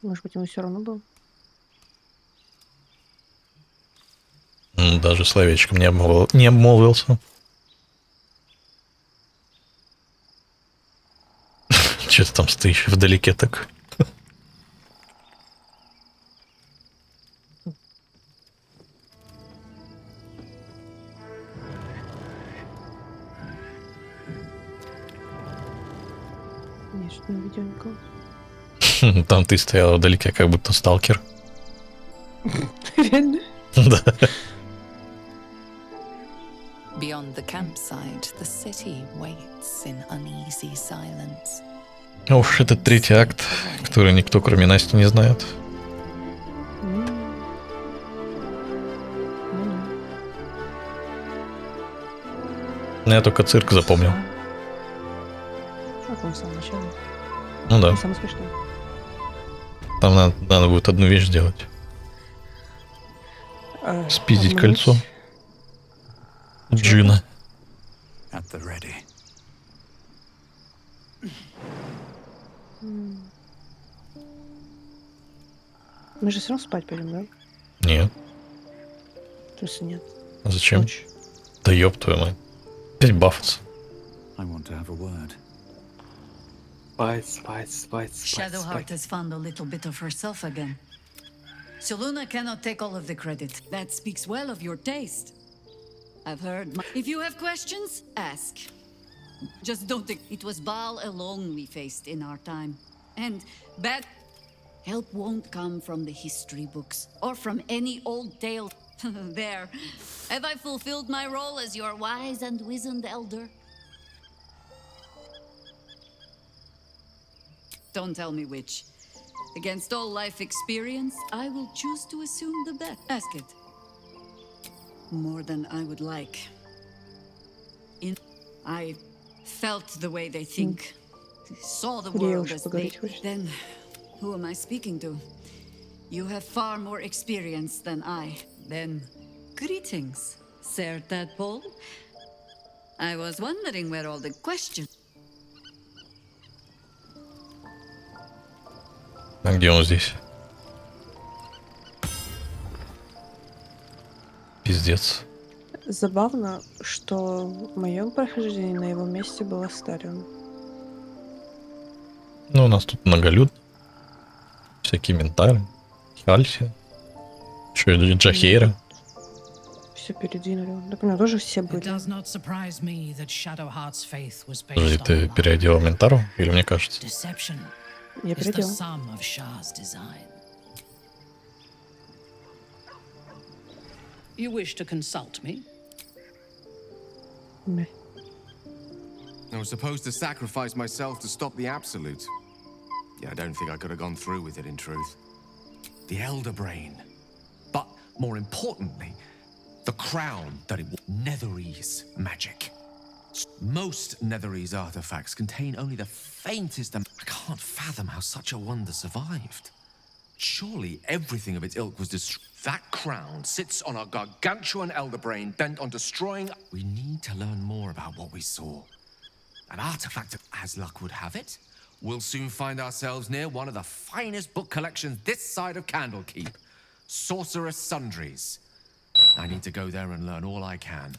Speaker 2: Может быть, ему все равно было?
Speaker 1: Даже словечком не обмолвился. Че ты там стоишь вдалеке так?
Speaker 2: Нет, что не видел никого.
Speaker 1: Там ты стояла вдалеке, как будто сталкер.
Speaker 2: Реально?
Speaker 1: Да.
Speaker 10: Beyond the campsite, the city waits in uneasy silence.
Speaker 1: А уж это третий акт, который никто, кроме Насти, не знает. Я только цирк запомнил.
Speaker 2: Как он в самом начале?
Speaker 1: Ну да.
Speaker 2: Самое смешное.
Speaker 1: Там надо будет одну вещь сделать. Спиздить кольцо. Джина.
Speaker 13: At the ready.
Speaker 2: Мы же все равно спать пойдем, да?
Speaker 1: Нет.
Speaker 2: В смысле нет?
Speaker 1: А зачем? Да ёб твою мать. Опять бафаться.
Speaker 13: I want to have a word.
Speaker 14: Shadowheart has found a little bit of herself again. Soluna cannot take all of the credit. That speaks well of your taste. I've heard. If you have questions, ask. Just don't think it was Baal alone we faced in our time. And bad help won't come from the history books or from any old tale. There. Have I fulfilled my role as your wise and wizened elder? Don't tell me which. Against all life experience, I will choose to assume the best. Ask it. More than I would like. I felt the way they think. Saw the world as they... Then, who am I speaking to? You have far more experience than I. Then, greetings, Sir Tadpole. I was wondering where all the questions...
Speaker 1: А где он здесь? Пиздец.
Speaker 2: Забавно, что в моем прохождении на его месте был Астарион.
Speaker 1: Ну, у нас тут многолюд. Всякие ментары. Хальси. Что это, Джахейра?
Speaker 2: Все передвинули. Так у меня тоже все были.
Speaker 1: Подожди, ты переодела ментару? Или мне кажется?
Speaker 2: Я переодела.
Speaker 16: You wish to consult me?
Speaker 8: I was supposed to sacrifice myself to stop the Absolute. Yeah, I don't think I could have gone through with it, in truth. The Elder Brain. But, more importantly, the crown that it was. Netherese magic. Most Netherese artifacts contain only the faintest... I can't fathom how such a wonder survived. Surely everything of its ilk was destroyed. That crown sits on a gargantuan elder brain bent on destroying... We need to learn more about what we saw. An artifact, as luck would have it, we'll soon find ourselves near one of the finest book collections this side of Candlekeep. Sorcerer's Sundries. I need to go there and learn all I can.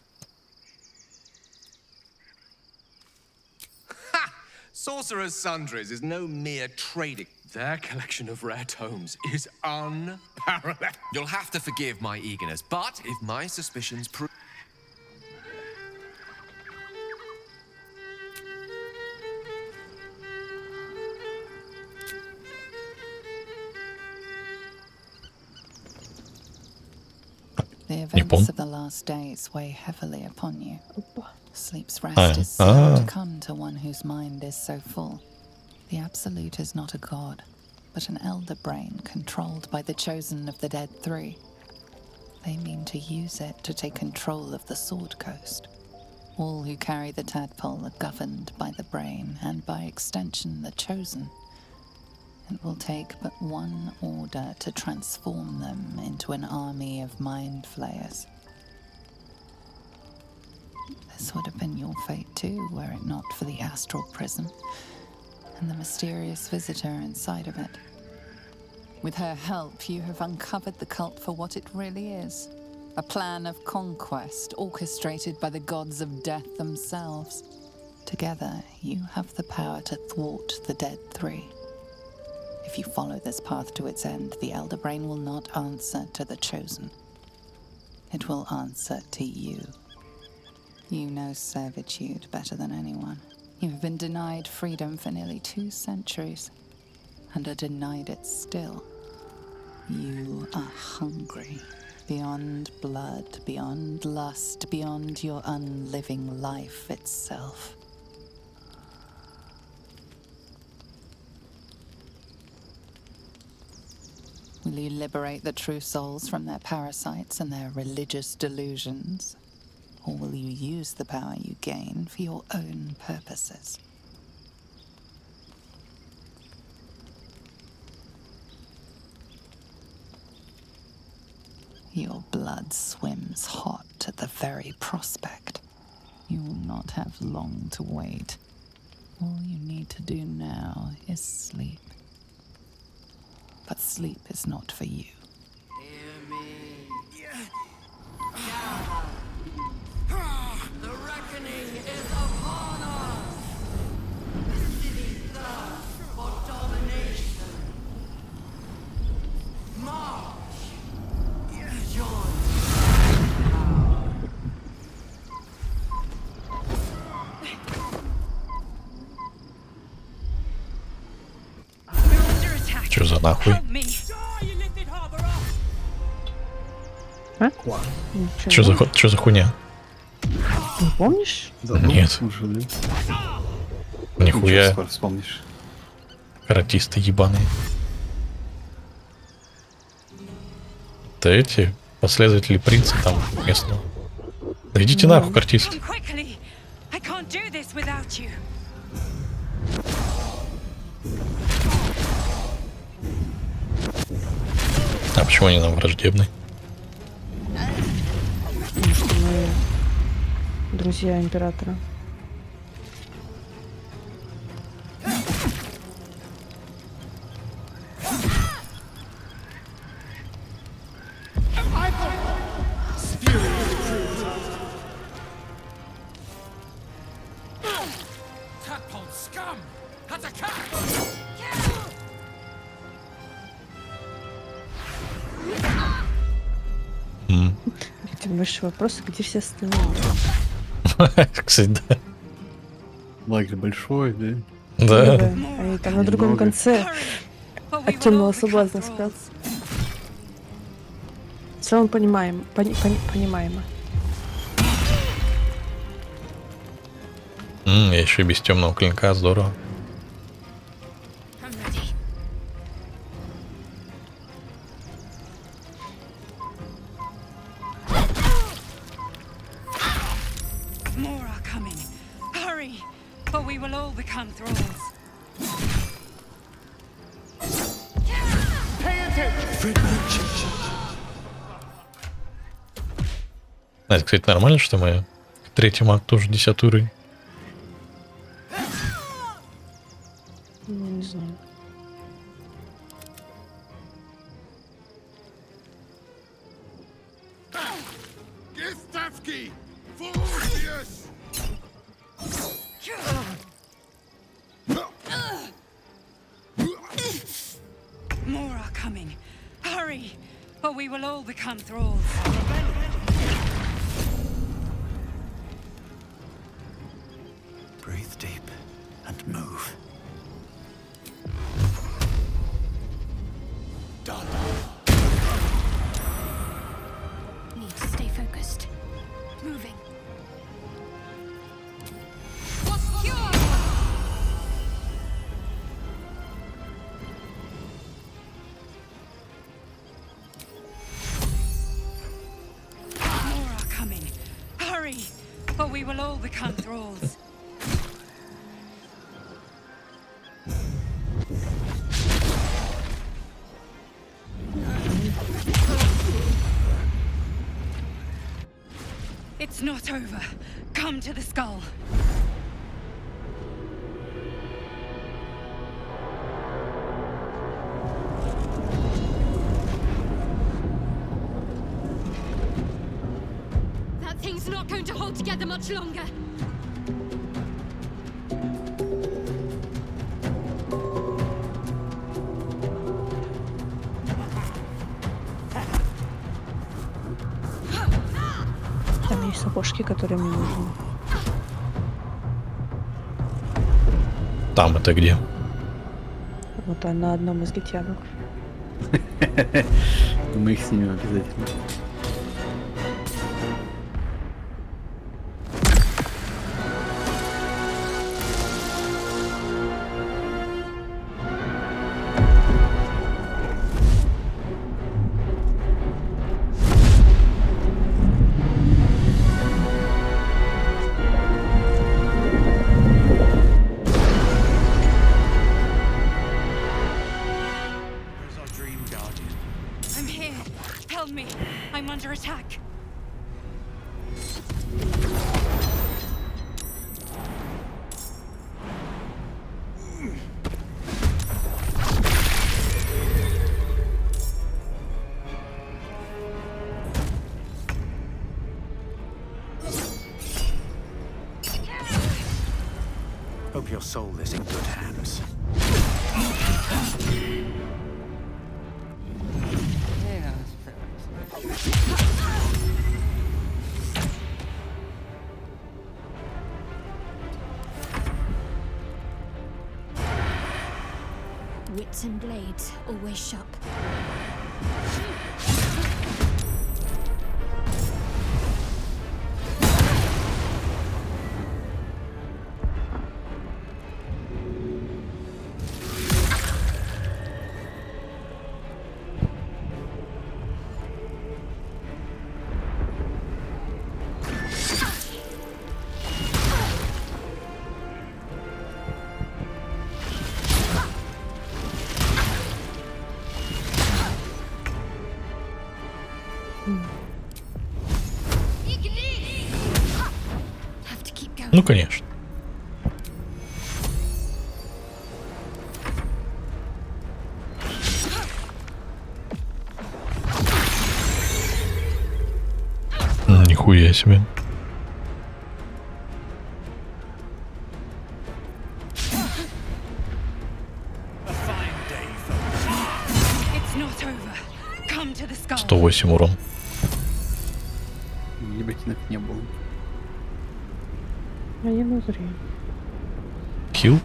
Speaker 8: Ha! Sorcerer's Sundries is no mere trading. Their collection of rare tomes is unparalleled. You'll have to forgive my eagerness, but if my suspicions prove...
Speaker 10: The events of the last days weigh heavily upon you. Sleep's rest is slow to come to one whose mind is so full. The Absolute is not a god, but an elder brain controlled by the chosen of the Dead Three. They mean to use it to take control of the Sword Coast. All who carry the tadpole are governed by the brain, and by extension the chosen. It will take but one order to transform them into an army of mind flayers. This would have been your fate too, were it not for the astral prison and the mysterious visitor inside of it. With her help, you have uncovered the cult for what it really is. A plan of conquest orchestrated by the gods of death themselves. Together, you have the power to thwart the Dead Three. If you follow this path to its end, the Elder Brain will not answer to the Chosen. It will answer to you. You know servitude better than anyone. You have been denied freedom for nearly 2 centuries, and are denied it still. You are hungry, beyond blood, beyond lust, beyond your unliving life itself. Will you liberate the true souls from their parasites and their religious delusions? Or will you use the power you gain for your own purposes? Your blood swims hot at the very prospect. You will not have long to wait. All you need to do now is sleep. But sleep is not for you.
Speaker 22: The reckoning is upon us! The city thirsts for domination. March! Join!
Speaker 1: Чё за нахуй?
Speaker 2: А?
Speaker 1: Чё за хуйня?
Speaker 2: Не помнишь?
Speaker 1: Нет. Нихуя.
Speaker 9: Скоро вспомнишь.
Speaker 1: Каратисты ебаные. Это эти последователи принца там местного. Да идите нахуй, картисты. А почему они нам враждебны?
Speaker 2: Потому что мы друзья императора. большой вопрос, где все остальные?
Speaker 1: Кстати, да.
Speaker 9: Лагерь большой, да?
Speaker 1: Да.
Speaker 2: Они там на другом конце от темного соблазна спят. В целом понимаемо.
Speaker 1: Я еще и без темного клинка, здорово.
Speaker 6: More are coming. Hurry, or we will all become thralls.
Speaker 1: Это, кстати, нормально, что мы к третьему акту уже 10 уровень?
Speaker 2: Не знаю.
Speaker 6: More are coming. Hurry, or we will all become thralls.
Speaker 13: Breathe deep and move.
Speaker 22: Done.
Speaker 20: Need to stay focused. Moving.
Speaker 6: More are coming. Hurry, or we will all become thralls. It's not over. Come to the skull.
Speaker 20: That thing's not going to hold together much longer.
Speaker 2: Там есть сапожки, которые мне нужны.
Speaker 1: Там это где?
Speaker 2: Вот на одном из гитянок.
Speaker 9: Мы их снимем обязательно.
Speaker 6: I'm here. Help me. I'm under attack.
Speaker 13: Hope your soul is in good hands.
Speaker 20: Wits and blades, always sharp.
Speaker 1: Ну, конечно. Нихуя себе.
Speaker 6: It's not over. Come to the skull.
Speaker 1: 108 урон.
Speaker 9: вроде ботинок не было.
Speaker 2: Они внутри.
Speaker 1: Хил?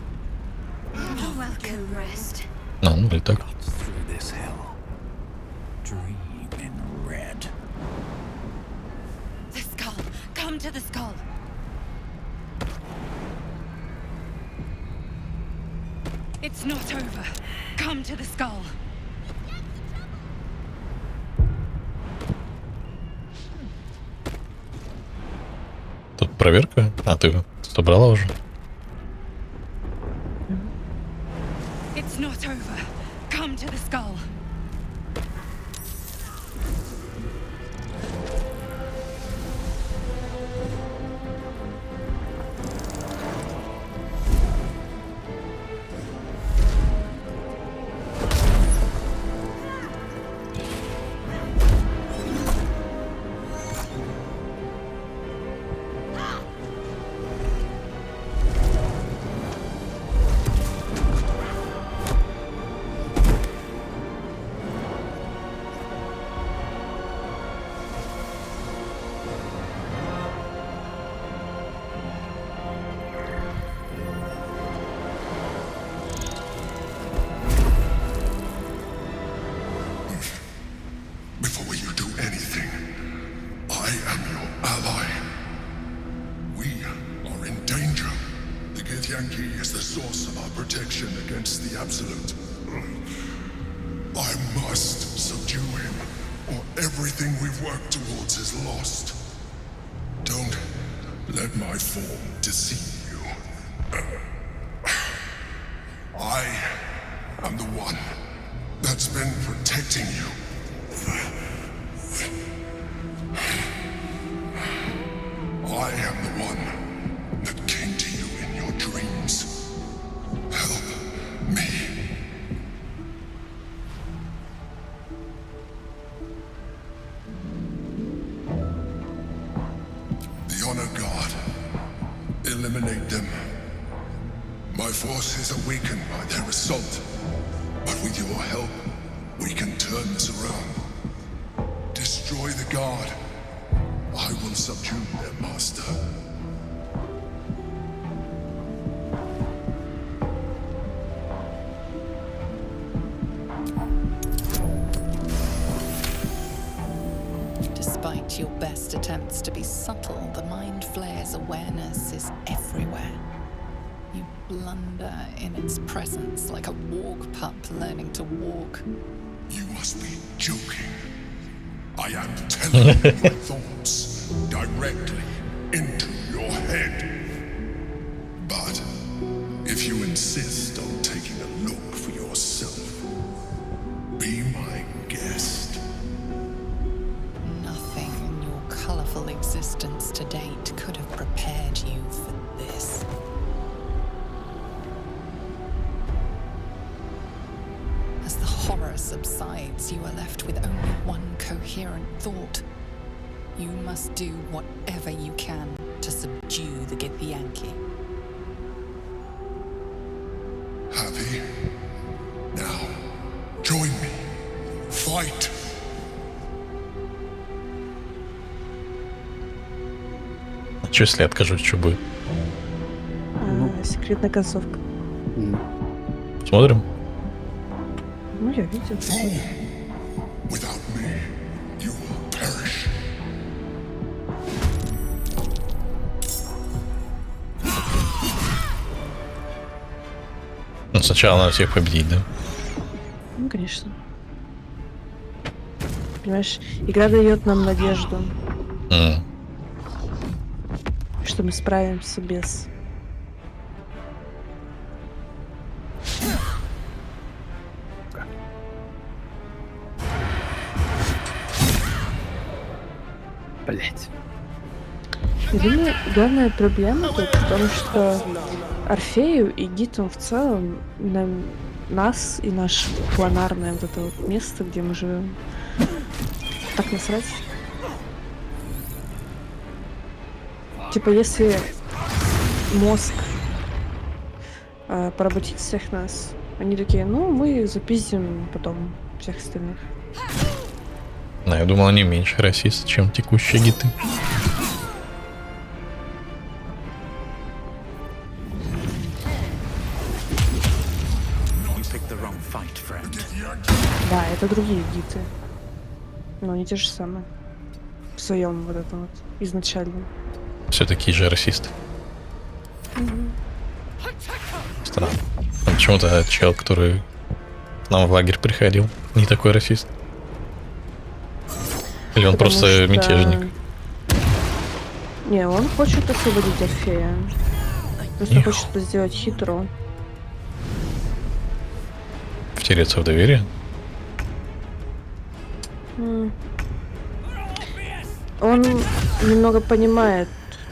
Speaker 20: Welcome, rest.
Speaker 1: Ну или так.
Speaker 13: Through this hell. Dream in red.
Speaker 6: The skull! Come to the skull! It's not over. Come to the skull.
Speaker 1: Тут проверка? А, ты собрала уже?
Speaker 6: It's not over. Come to the skull.
Speaker 4: Before you do anything, I am your ally. We are in danger. The Githyanki is the source of our protection against the Absolute. I must subdue him, or everything we've worked towards is lost. Don't let my form deceive you. I am the one that's been protecting you. I am the one that came to you in your dreams. Help me. The Honor God. Eliminate them. My force is awakened by their assault. But with your help, we can turn this around. Destroy the God. I will subdue their master.
Speaker 10: Despite your best attempts to be subtle, the Mind Flayer's awareness is everywhere. You blunder in its presence like a walk pup learning to walk.
Speaker 4: You must be joking. I am telling you my thoughts directly into your head. But if you insist on taking a look for yourself, be my guest.
Speaker 10: Nothing in your colorful existence to date could have prepared you for this. As the horror subsides, you are left with only one coherent thought. You must do whatever you can to subdue the Githyanki.
Speaker 4: Happy? Now, join me. Fight!
Speaker 1: А что, если я откажусь, что будет?
Speaker 2: Секретная концовка.
Speaker 1: Смотрим?
Speaker 2: Ну, я видел.
Speaker 4: Without me, you will perish.
Speaker 1: Ну, сначала надо всех победить, да?
Speaker 2: Ну, конечно. Понимаешь, игра дает нам надежду, что мы справимся без.
Speaker 9: Блять.
Speaker 2: Я думаю, главная проблема тут в том, что Орфею и Гитам в целом нас и наше планарное вот это вот место, где мы живем, так насрать. Типа, если мозг поработит всех нас, они такие, ну, мы запиздим потом всех остальных.
Speaker 1: Да, я думал, они меньше расисты, чем текущие гиты.
Speaker 2: Да, это другие гиты. Но не те же самые. В своем вот этом вот изначальном.
Speaker 1: Все такие же расисты. Странно. А почему-то чел, который к нам в лагерь приходил, не такой расист. Или он
Speaker 2: Потому
Speaker 1: просто
Speaker 2: что-
Speaker 1: мятежник?
Speaker 2: Не, он хочет освободить Орфея. Просто хочет это сделать хитро.
Speaker 1: Втереться в доверие?
Speaker 2: Он немного понимает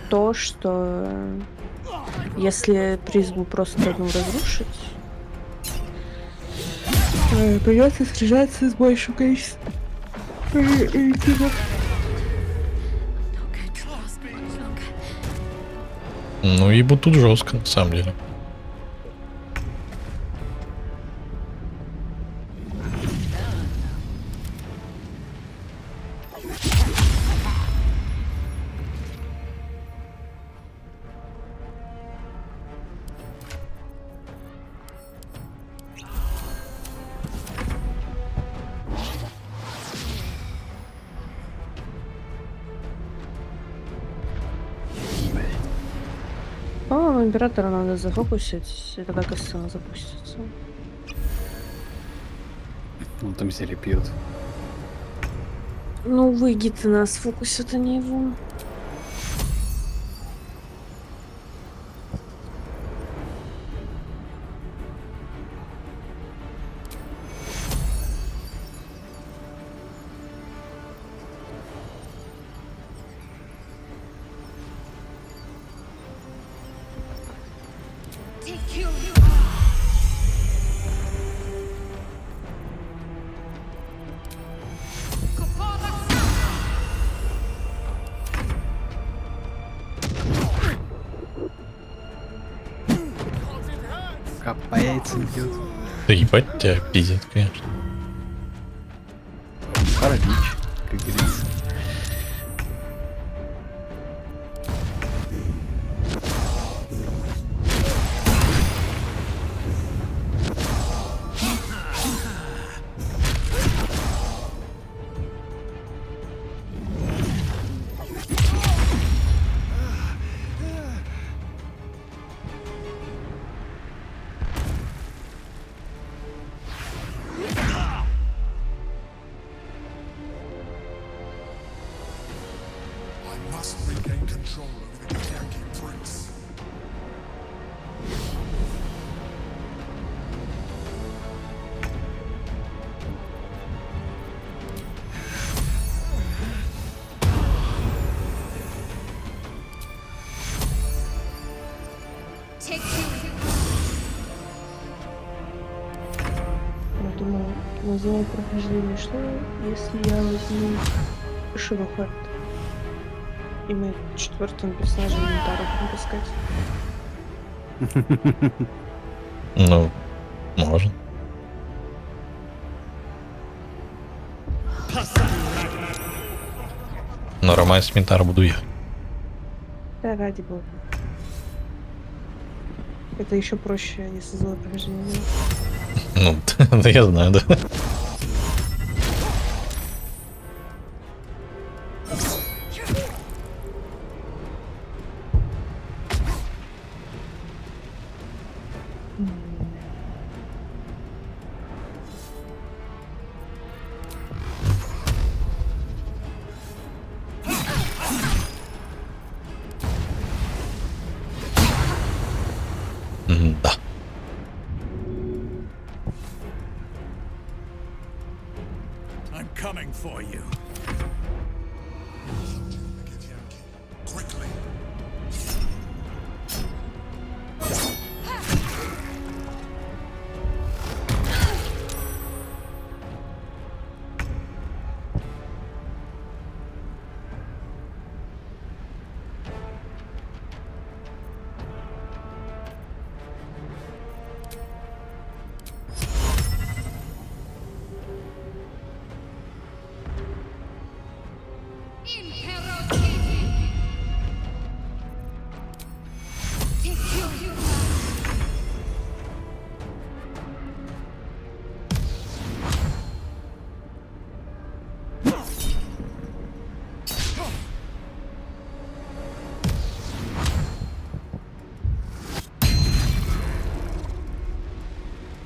Speaker 2: то, что если призму просто одну разрушить, придется сражаться с большим количеством.
Speaker 1: Ну, ебу тут жестко, на самом деле.
Speaker 2: О, императора надо зафокусить, и тогда костюм запустится.
Speaker 9: Он там зелье пьет.
Speaker 2: Ну, выгиты нас фокусят, а не его.
Speaker 9: Как по яйцам бьет.
Speaker 1: Да ебать тебя пиздит, конечно.
Speaker 9: Паралич, как говорится.
Speaker 2: Я думаю, назову прохождение что, если я возьму Шивохарт. И мы четвертым персонажем Интару будем таскать.
Speaker 1: Ну, можно. Но романс Ментара буду я.
Speaker 2: Да, ради бога. Это еще проще, если злое прохождение.
Speaker 1: Ну, да я знаю, да. Да.
Speaker 13: I'm coming for you. Quickly.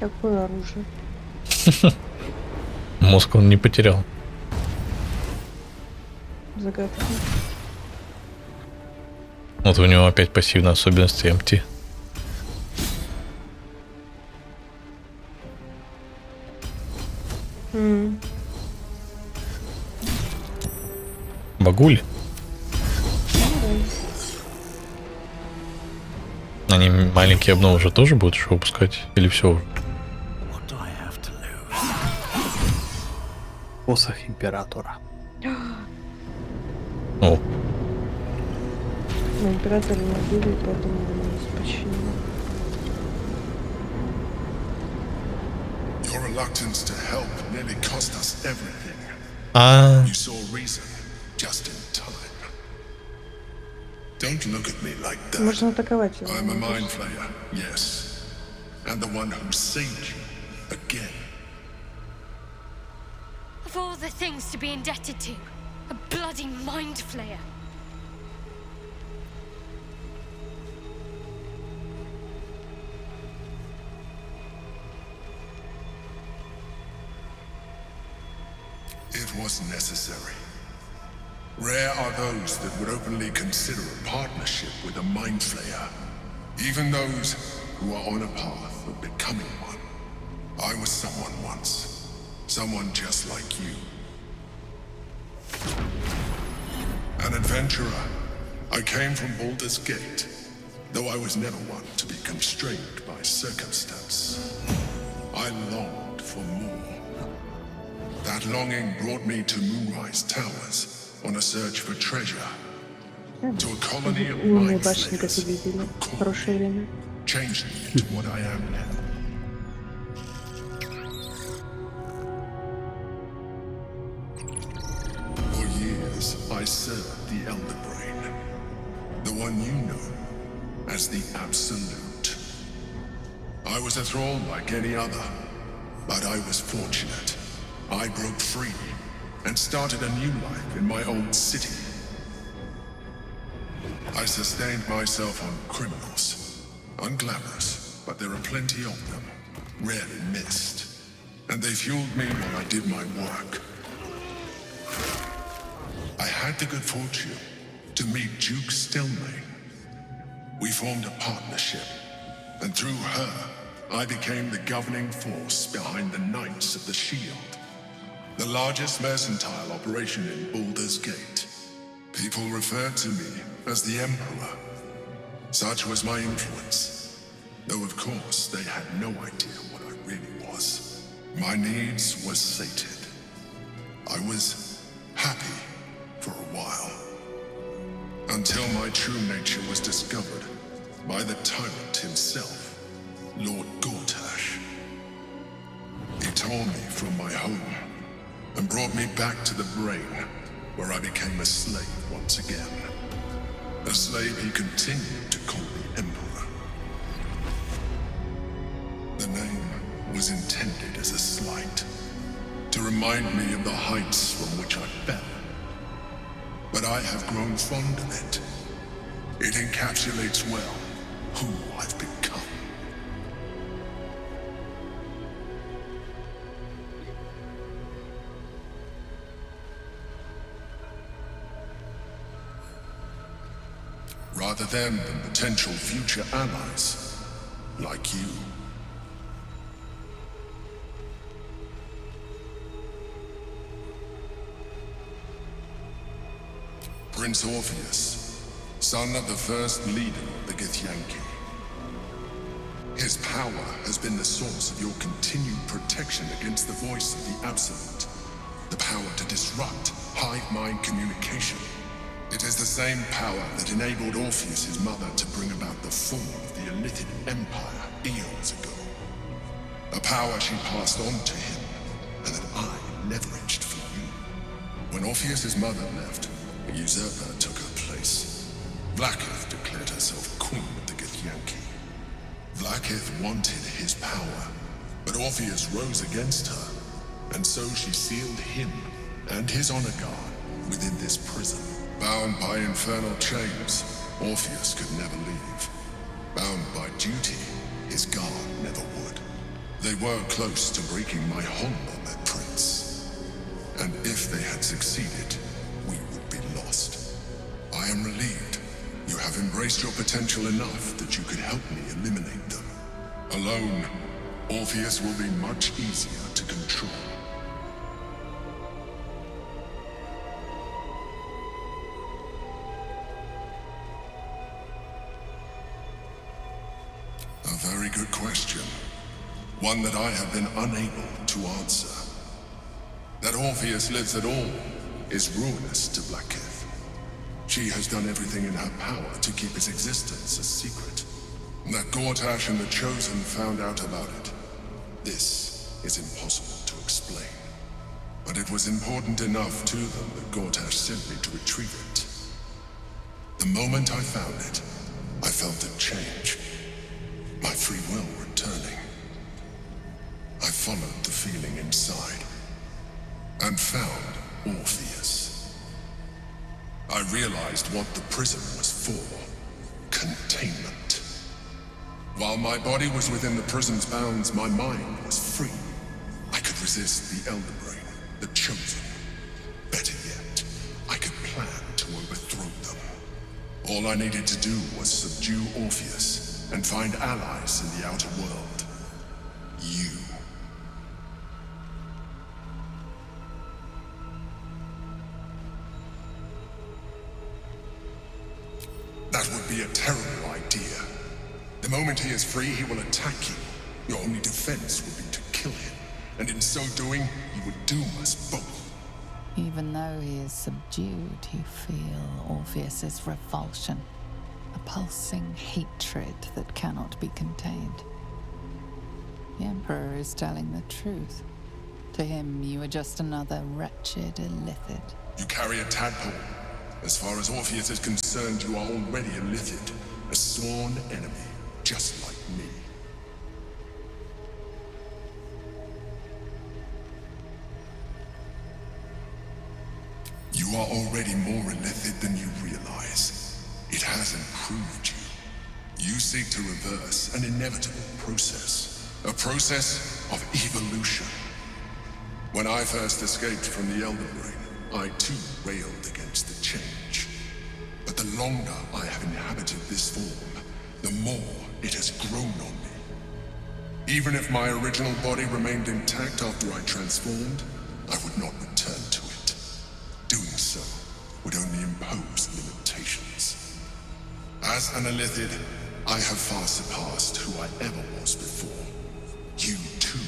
Speaker 2: Какое оружие?
Speaker 1: Мозг он не потерял.
Speaker 2: Загадка.
Speaker 1: Вот у него опять пассивная особенность MT. Багуль. Они маленькие обновы уже тоже будут еще выпускать? Или все уже?
Speaker 9: Посох императора.
Speaker 1: О.
Speaker 2: Но император не убили, поэтому не починили.
Speaker 4: Your reluctance to help nearly cost us everything. You saw reason just in time. Don't look at me like that.
Speaker 2: Можно атаковать его.
Speaker 4: I'm a mind flayer, yes. And the one who saved you again.
Speaker 20: Of all the things to be indebted to, a bloody mind flayer.
Speaker 4: It was necessary. Rare are those that would openly consider a partnership with a mind flayer. Even those who are on a path of becoming one. I was someone once. Someone just like you. An adventurer. I came from Baldur's Gate, though I was never one to be constrained by circumstance. I longed for more. That longing brought me to Moonrise Towers on a search for treasure. To a colony of mind flayers who caught me, changed me into what I am now. For years, I served the Elder Brain, the one you know as the Absolute. I was a thrall like any other, but I was fortunate. I broke free and started a new life in my old city. I sustained myself on criminals, unglamorous, but there are plenty of them, rarely missed, and they fueled me while I did my work. I had the good fortune to meet Duke Stelmane. We formed a partnership, and through her, I became the governing force behind the Knights of the Shield. The largest mercantile operation in Baldur's Gate. People referred to me as the Emperor. Such was my influence. Though of course they had no idea what I really was. My needs were sated. I was happy for a while. Until my true nature was discovered by the tyrant himself, Lord Gortash. He tore me from my home and brought me back to the Brain, where I became a slave once again. A slave he continued to call the Emperor. The name was intended as a slight, to remind me of the heights from which I fell. But I have grown fond of it. It encapsulates well who I've become. Rather than potential future allies, like you. Prince Orpheus, son of the first leader of the Githyanki. His power has been the source of your continued protection against the voice of the Absolute. The power to disrupt hive mind communication. It is the same power that enabled Orpheus's mother to bring about the fall of the Illithid Empire eons ago. A power she passed on to him, and that I leveraged for you. When Orpheus's mother left, a usurper took her place. Vlaakith declared herself queen of the Githyanki. Vlaakith wanted his power, but Orpheus rose against her, and so she sealed him and his honor guard within this prison. Bound by infernal chains, Orpheus could never leave. Bound by duty, his guard never would. They were close to breaking my horn, Prince. And if they had succeeded, we would be lost. I am relieved. You have embraced your potential enough that you could help me eliminate them. Alone, Orpheus will be much easier to control. A very good question. One that I have been unable to answer. That Orpheus lives at all is ruinous to Blackith. She has done everything in her power to keep its existence a secret. That Gortash and the Chosen found out about it. This is impossible to explain. But it was important enough to them that Gortash sent me to retrieve it. The moment I found it, I felt a change. My free will returning. I followed the feeling inside and found Orpheus. I realized what the prison was for. Containment. While my body was within the prison's bounds, my mind was free. I could resist the Elder Brain, the Chosen. Better yet, I could plan to overthrow them. All I needed to do was subdue Orpheus and find allies in the outer world. You. That would be a terrible idea. The moment he is free, he will attack you. Your only defense would be to kill him. And in so doing, he would doom us both.
Speaker 10: Even though he is subdued, you feel Orpheus's revulsion. A pulsing hatred that cannot be contained. The Emperor is telling the truth. To him, you are just another wretched illithid.
Speaker 4: You carry a tadpole. As far as Orpheus is concerned, you are already a illithid. A sworn enemy. Just like me. You are already more illithid than you realize. It has improved you. You seek to reverse an inevitable process. A process of evolution. When I first escaped from the Elder Brain, I too railed against the change. But the longer I have inhabited this form, the more it has grown on me. Even if my original body remained intact after I transformed, I would not return to it. Doing so would only impose limitations. As an illithid, I have far surpassed who I ever was before. You too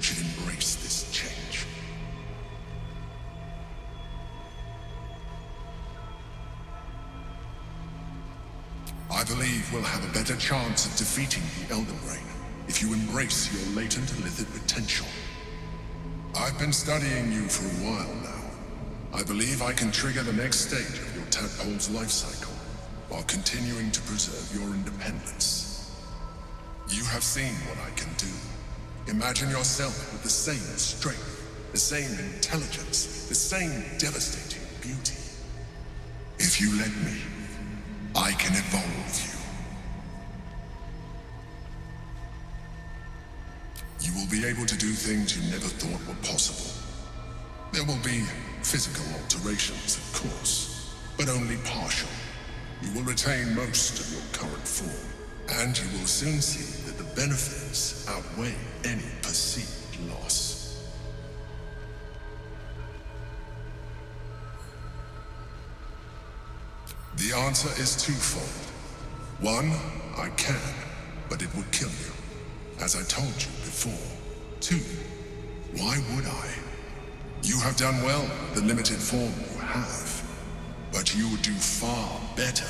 Speaker 4: should embrace this change. I believe we'll have a better chance of defeating the Elder Brain if you embrace your latent illithid potential. I've been studying you for a while now. I believe I can trigger the next stage of your tadpole's life cycle while continuing to preserve your independence. You have seen what I can do. Imagine yourself with the same strength, the same intelligence, the same devastating beauty. If you let me, I can evolve you. You will be able to do things you never thought were possible. There will be physical alterations, of course, but only partial. You will retain most of your current form, and you will soon see that the benefits outweigh any perceived loss. The answer is twofold. One, I can, but it would kill you, as I told you before. Two, why would I? You have done well with the limited form you have, but you would do far better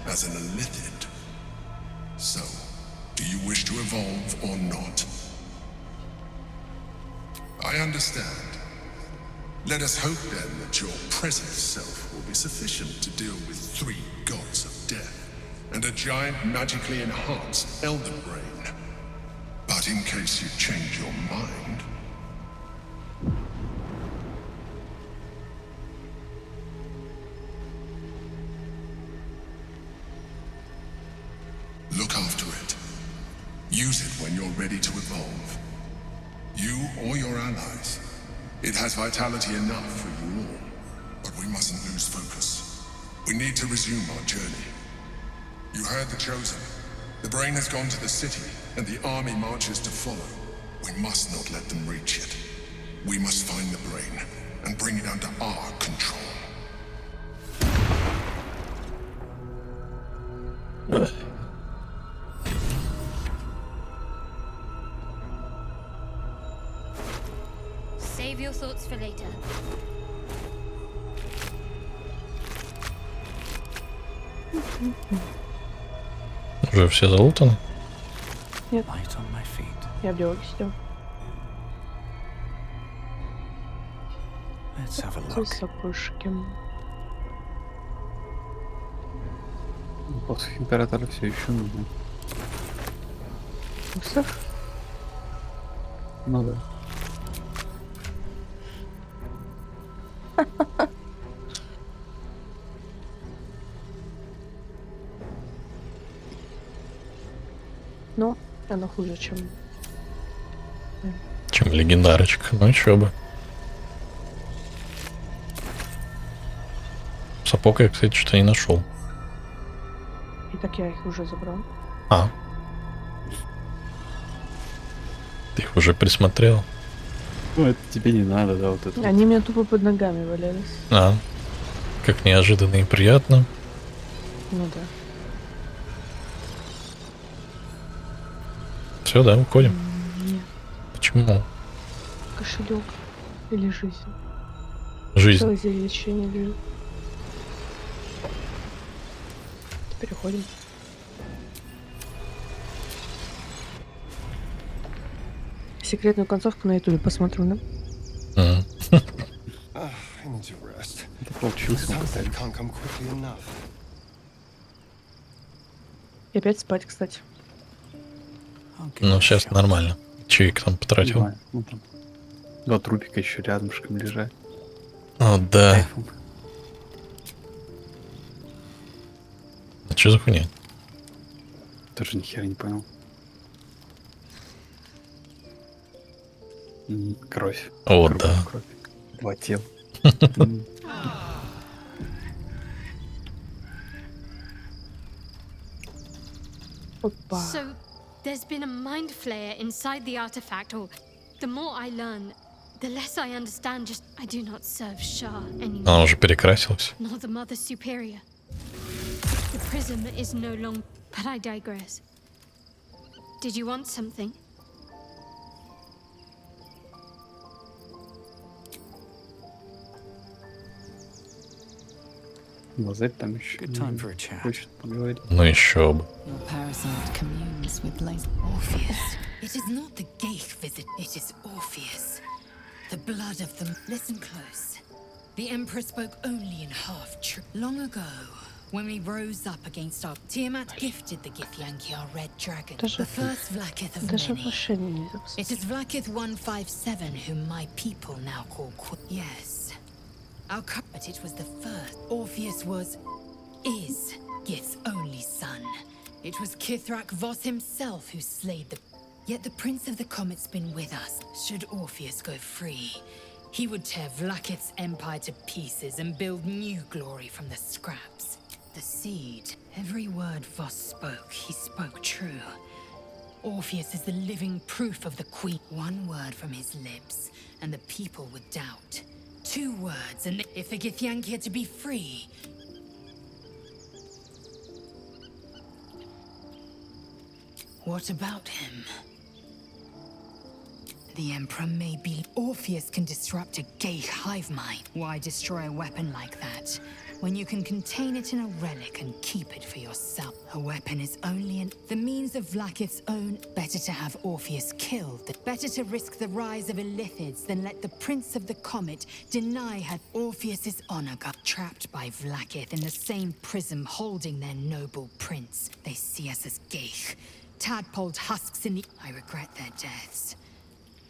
Speaker 4: as an illithid. So, do you wish to evolve or not? I understand. Let us hope then that your present self will be sufficient to deal with 3 gods of death and a giant magically enhanced Elder Brain. But in case you change your mind... look after it. Use it when you're ready to evolve.
Speaker 7: You or your allies. It has vitality enough for you all. But we mustn't lose focus. We need to resume our journey. You heard the Chosen. The brain has gone to the city, and the army marches to follow. We must not let them reach it. We must find the brain, and bring it under our control.
Speaker 20: Save your thoughts for later.
Speaker 1: Уже все залутаны?
Speaker 2: Нет. Я в диалоге сидел. Сапожки.
Speaker 9: Посох императора все еще нужно.
Speaker 2: Посох?
Speaker 9: Ну да.
Speaker 2: Но она хуже, чем
Speaker 1: легендарочка. Ну и чё бы. Сапог я, кстати, что-то не нашел.
Speaker 2: И так я их уже забрал.
Speaker 1: А. Ты их уже присмотрел?
Speaker 9: Ну, это тебе не надо, да, вот это.
Speaker 2: Они меня тупо под ногами валялись.
Speaker 1: А. Как неожиданно и приятно.
Speaker 2: Ну да.
Speaker 1: Все, да, уходим.
Speaker 2: Нет.
Speaker 1: Почему?
Speaker 2: Кошелек или жизнь?
Speaker 1: Жизнь.
Speaker 2: Целое зелье лечения лежит. Переходим. Секретную концовку на ютубе посмотрю, да?
Speaker 9: Это получился.
Speaker 2: И опять спать, кстати.
Speaker 1: Ну, сейчас нормально. Чаик там потратил.
Speaker 9: Ну, там 2 трупика еще рядышком лежат.
Speaker 1: О, да. А что за хуйня?
Speaker 9: Тоже ни хера не понял. Кровь.
Speaker 1: О,
Speaker 9: кровь,
Speaker 1: да.
Speaker 9: Кровь. 2 тела.
Speaker 20: So, there's been a mind flayer inside the artifact, or the more I learn, the less I understand. Just I do not serve Shah anymore.
Speaker 1: Она уже перекрасилась.
Speaker 20: Nor the Mother Superior. The prism is no longer. But I digress. Did you want something?
Speaker 9: Глазарь там еще. Хочет поговорить.
Speaker 1: Ну еще бы.
Speaker 10: Your parasite communes with
Speaker 14: Orpheus. It is not the Geich visit, it is Orpheus. The blood of them. Listen close. The Emperor spoke only in half-truth. Long ago, when we rose up against our Tiamat gifted the Githyanki our red dragon, the first Vlakith of many. It is Vlakith 157 whom my people now call Yes. But it was the first. Orpheus is Gith's only son. It was Kithrak Voss himself who slayed the. Yet the Prince of the Comet's been with us. Should Orpheus go free, he would tear Vlakith's empire to pieces and build new glory from the scraps. The seed. Every word Voss spoke, he spoke true. Orpheus is the living proof of the Queen. One word from his lips, and the people would doubt. 2 words, and if the Githyanki are to be free. What about him? The Emperor may be. Orpheus can disrupt a Geich hive mind. Why destroy a weapon like that, when you can contain it in a relic and keep it for yourself? A weapon is only the means of Vlakith's own. Better to have Orpheus killed. Better to risk the rise of Illithids than let the Prince of the Comet deny her. Orpheus's honor got trapped by Vlakith in the same prism holding their noble prince. They see us as Geich, tadpoled husks in the. I regret their deaths.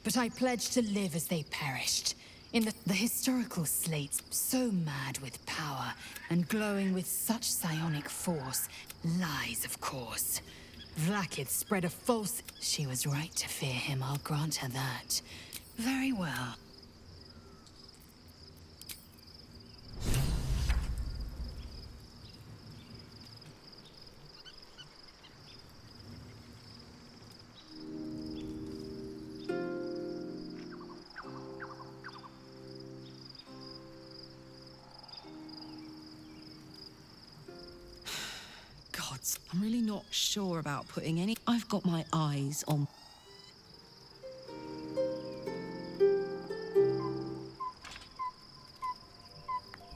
Speaker 14: But I pledge to live as they perished. In the historical slates, so mad with power and glowing with such psionic force, lies, of course.
Speaker 6: Vlaakith spread a false... She was right to fear him, I'll grant her that. Very well.
Speaker 5: Gods, I'm really not sure about putting any... I've got my eyes on...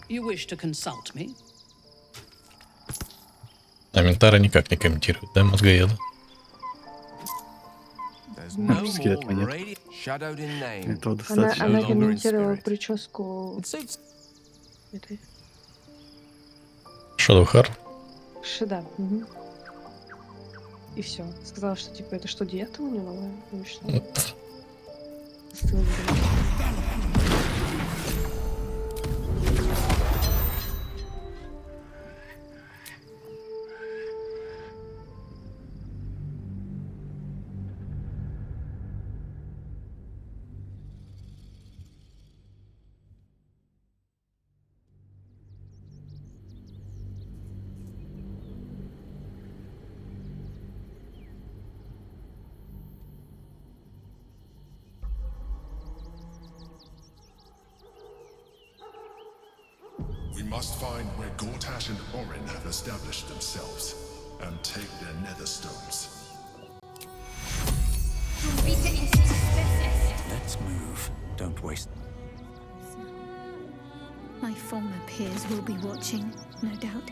Speaker 16: You wish to consult me?
Speaker 1: А Ментара никак не комментирует, да, мозгоеда?
Speaker 9: Скелет монет. Этого достаточно.
Speaker 2: Она комментировала прическу этой
Speaker 1: Shadowheart.
Speaker 2: Шида. Угу. И все. Сказала, что типа это что, диета у него новая? Или что?
Speaker 7: We must find where Gortash and Orin have established themselves and take their nether stones.
Speaker 13: Let's move. Don't waste.
Speaker 20: My former peers will be watching, no doubt.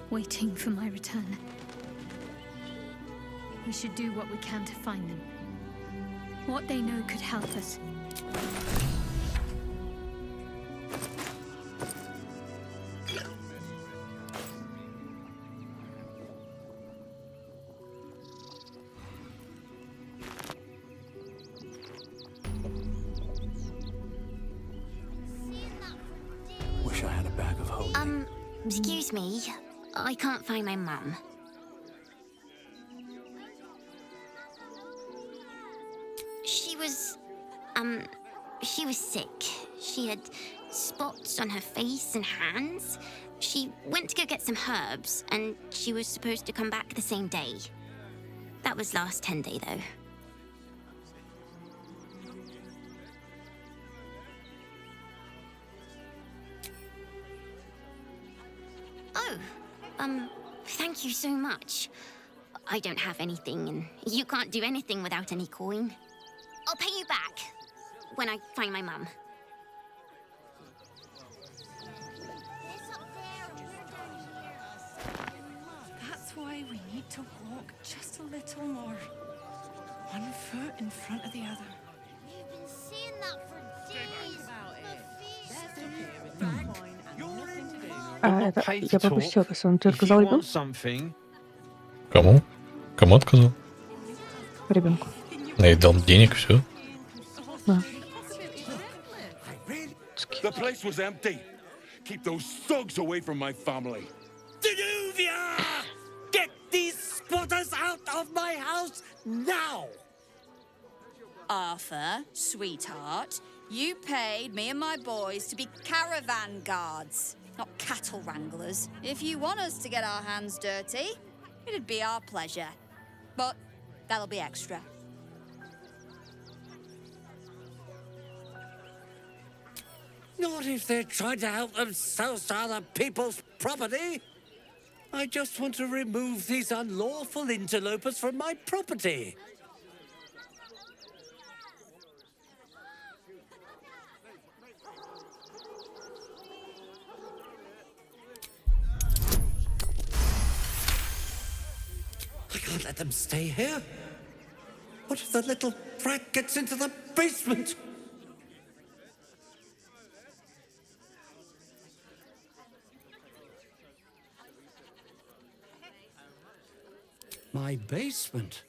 Speaker 20: Waiting for my return. We should do what we can to find them. What they know could help us.
Speaker 13: Wish I had a bag of holding.
Speaker 12: Excuse me. I can't find my mum. She was sick. She had spots on her face and hands. She went to go get some herbs, and she was supposed to come back the same day. That was last 10 day, though. Thank you so much. I don't have anything, and you can't do anything without any coin. I'll pay you back when I find my mum.
Speaker 11: That's why we need to walk just a little more. One foot in front of the other.
Speaker 12: You've been seeing that for days.
Speaker 2: Это я пропустила, просто он тебе отказал ребенку?
Speaker 1: Кому? Кому отказал?
Speaker 2: Ребенку.
Speaker 1: Я ей дал денег, все.
Speaker 2: Да.
Speaker 15: The place was empty. Keep those thugs away from my family.
Speaker 22: Danuvia! Get these squatters out of my house now!
Speaker 23: Arthur, sweetheart, you paid me and my boys to be caravan guards, not cattle wranglers. If you want us to get our hands dirty, it'd be our pleasure. But that'll be extra.
Speaker 22: Not if they're trying to help themselves to other people's property. I just want to remove these unlawful interlopers from my property. I can't let them stay here. What if the little brat gets into the basement? My basement?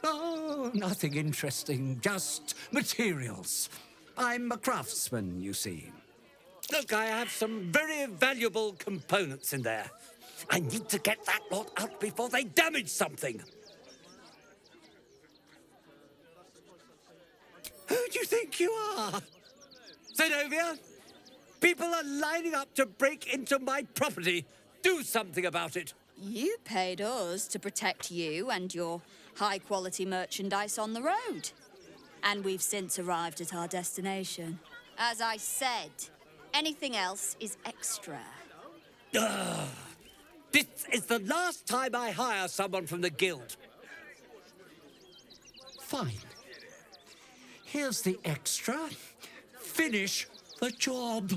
Speaker 22: Oh, nothing interesting, just materials. I'm a craftsman, you see. Look, I have some very valuable components in there. I need to get that lot out before they damage something. Who do you think you are? Zenobia? People are lining up to break into my property. Do something about it.
Speaker 23: You paid us to protect you and your high-quality merchandise on the road. And we've since arrived at our destination. As I said, anything else is extra.
Speaker 22: This is the last time I hire someone from the guild. Fine. Here's the extra. Finish the job.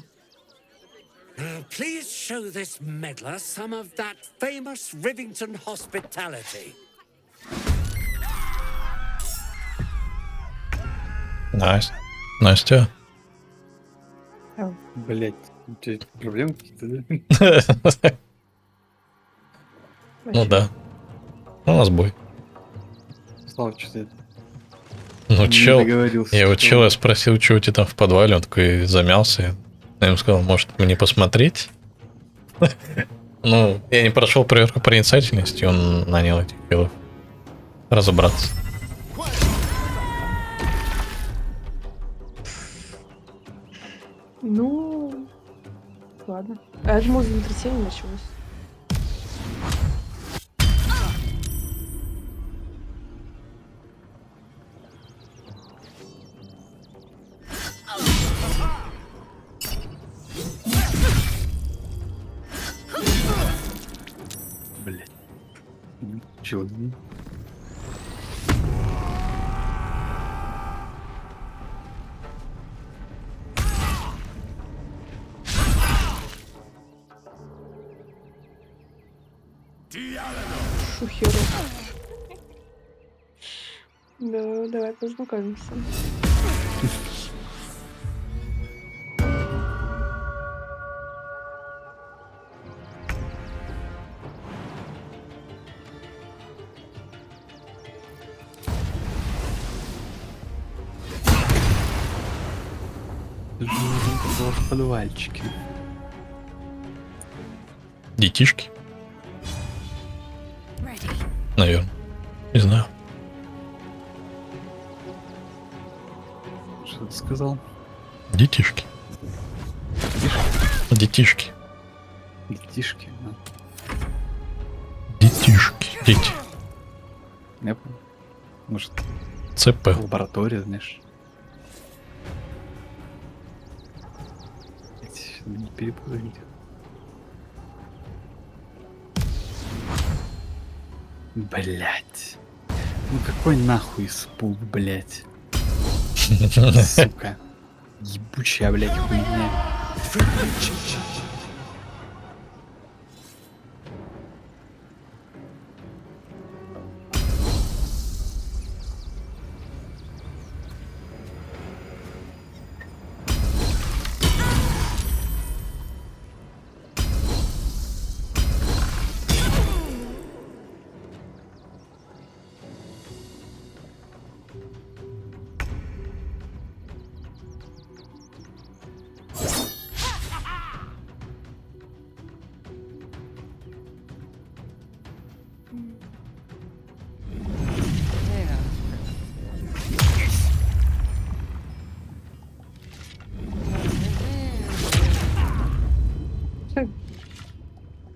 Speaker 22: Now, please show this meddler some of that famous Rivington hospitality.
Speaker 1: Nice. Настя.
Speaker 9: Блять, у тебя проблемы какие-то, да?
Speaker 1: Ну да. У нас бой.
Speaker 9: Слава, что ты...
Speaker 1: Ну, чел, я у
Speaker 9: что
Speaker 1: чела спросил, что у тебя там в подвале, он такой замялся. Я ему сказал, может, мне посмотреть? Ну, я не прошел проверку проницательности, он нанял этих челов разобраться.
Speaker 2: Ну, ладно. А я думал, землетрясение началось.
Speaker 9: Блять. Чего?
Speaker 2: Шухеры. Да, давай познакомимся.
Speaker 9: В подвальчике.
Speaker 1: Детишки? Наверное. Не знаю.
Speaker 9: Что ты сказал?
Speaker 1: Детишки. Детишки.
Speaker 9: Детишки, да.
Speaker 1: Детишки. Дети.
Speaker 9: Я понял. Может,
Speaker 1: ЦП.
Speaker 9: лаборатория, знаешь. Не перепутайте. Блять. Ну какой нахуй испуг, блять. Сука. Ебучая, блять, хуйня.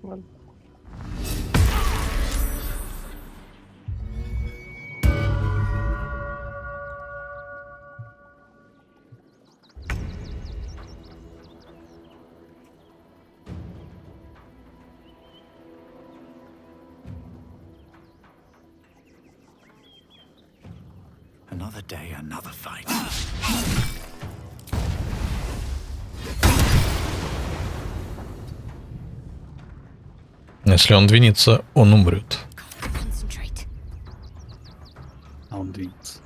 Speaker 2: Ладно.
Speaker 13: Another day, another fight.
Speaker 1: Если он двинется, он умрет.
Speaker 9: А он двинется.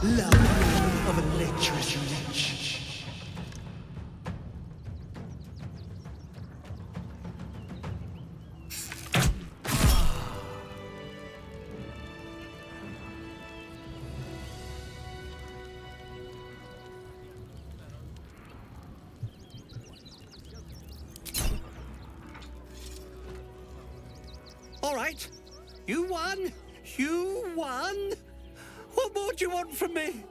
Speaker 22: Love. of a lecherous wretch. All right, you won. You won. What more do you want from me?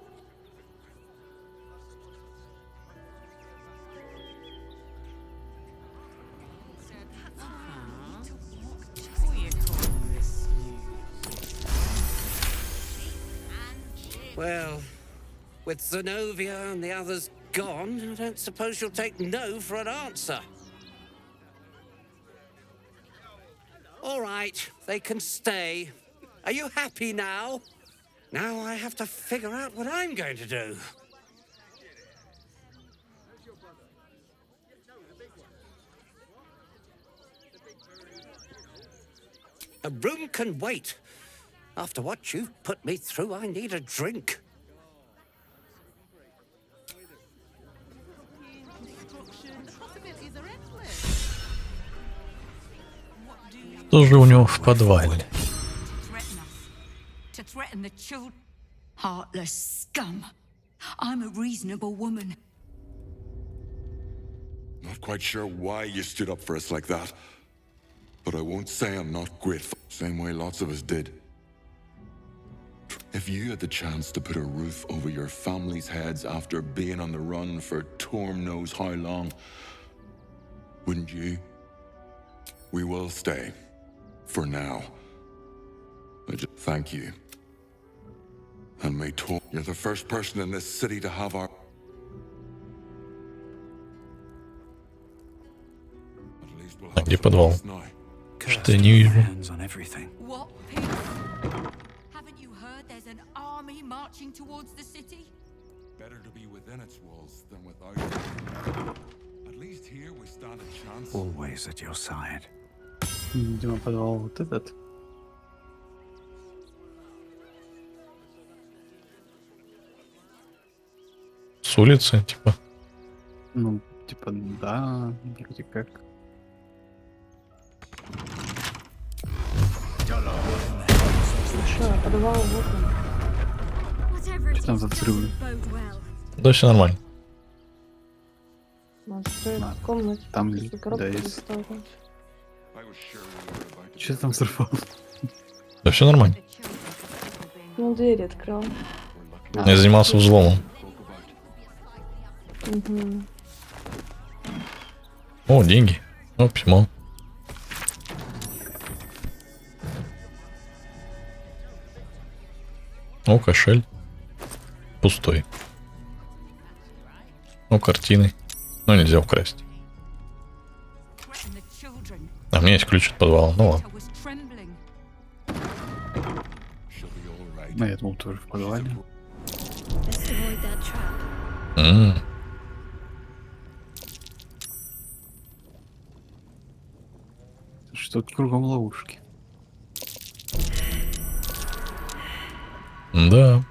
Speaker 22: Well, with Zenobia and the others gone, I don't suppose you'll take no for an answer. All right, they can stay. Are you happy now? Now I have to figure out what I'm going to do. A room can wait. After what you've put me through, I need a drink.
Speaker 1: Что же у него в подвале?
Speaker 14: To threaten the children. Heartless scum. I'm a reasonable woman.
Speaker 4: Not quite sure why you stood up for us like that. But I won't say I'm not grateful. Same way lots of us did. If you had the chance to put a roof over your family's heads after being on the run for Torm knows how long, wouldn't you? We will stay. For now. I just thank you. And may Torm, you're the first person in this city to have our...
Speaker 1: А где подвал? Что я не вижу.
Speaker 14: What? Haven't you heard there's an army marching towards the city?
Speaker 4: Better to be within its walls than without it. At least here we stand a chance.
Speaker 13: Always at your side.
Speaker 9: Видимо, подвал вот этот.
Speaker 1: С улицы, типа?
Speaker 9: Ну, типа, да, вроде как.
Speaker 2: Что, подвал вот он.
Speaker 9: Что там за взрывы?
Speaker 1: Да, все нормально.
Speaker 2: Может, в комнате.
Speaker 9: Там,
Speaker 2: просто коробку
Speaker 9: да, есть.
Speaker 2: доставать.
Speaker 9: Что там взорвал?
Speaker 1: Да все нормально.
Speaker 2: Ну, дверь открыл.
Speaker 1: Я занимался взломом.
Speaker 2: Угу.
Speaker 1: О, деньги. О, письмо. О, кошель. Пустой. О, картины. Ну, нельзя украсть. А у меня есть ключ от подвала. Ну ладно.
Speaker 9: Ну, я думал, тоже в подвале. Что-то кругом ловушки.
Speaker 1: Да.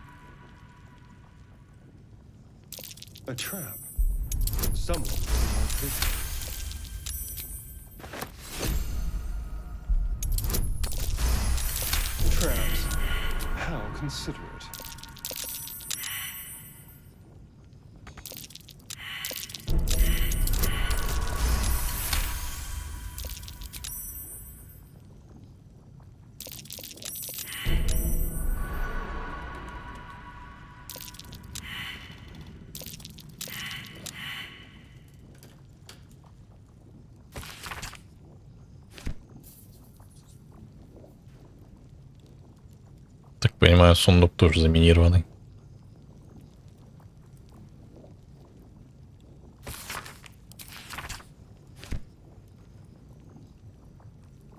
Speaker 18: A trap. Someone traps. How considerate.
Speaker 1: Так понимаю, сундук тоже заминированный.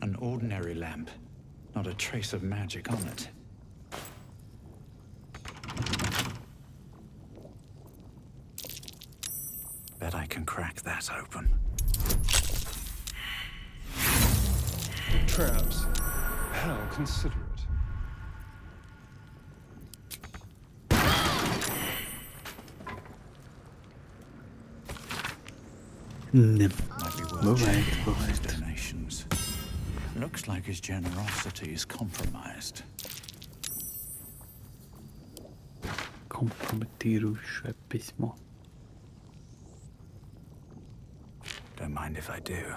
Speaker 13: An ordinary lamp, not a trace of magic on it. Bet I can crack that open.
Speaker 18: Traps. How considerate.
Speaker 9: Бывает, бывает.
Speaker 13: Donations. Looks like his generosity is compromised.
Speaker 9: Компрометирующее письмо.
Speaker 13: Don't mind if I do.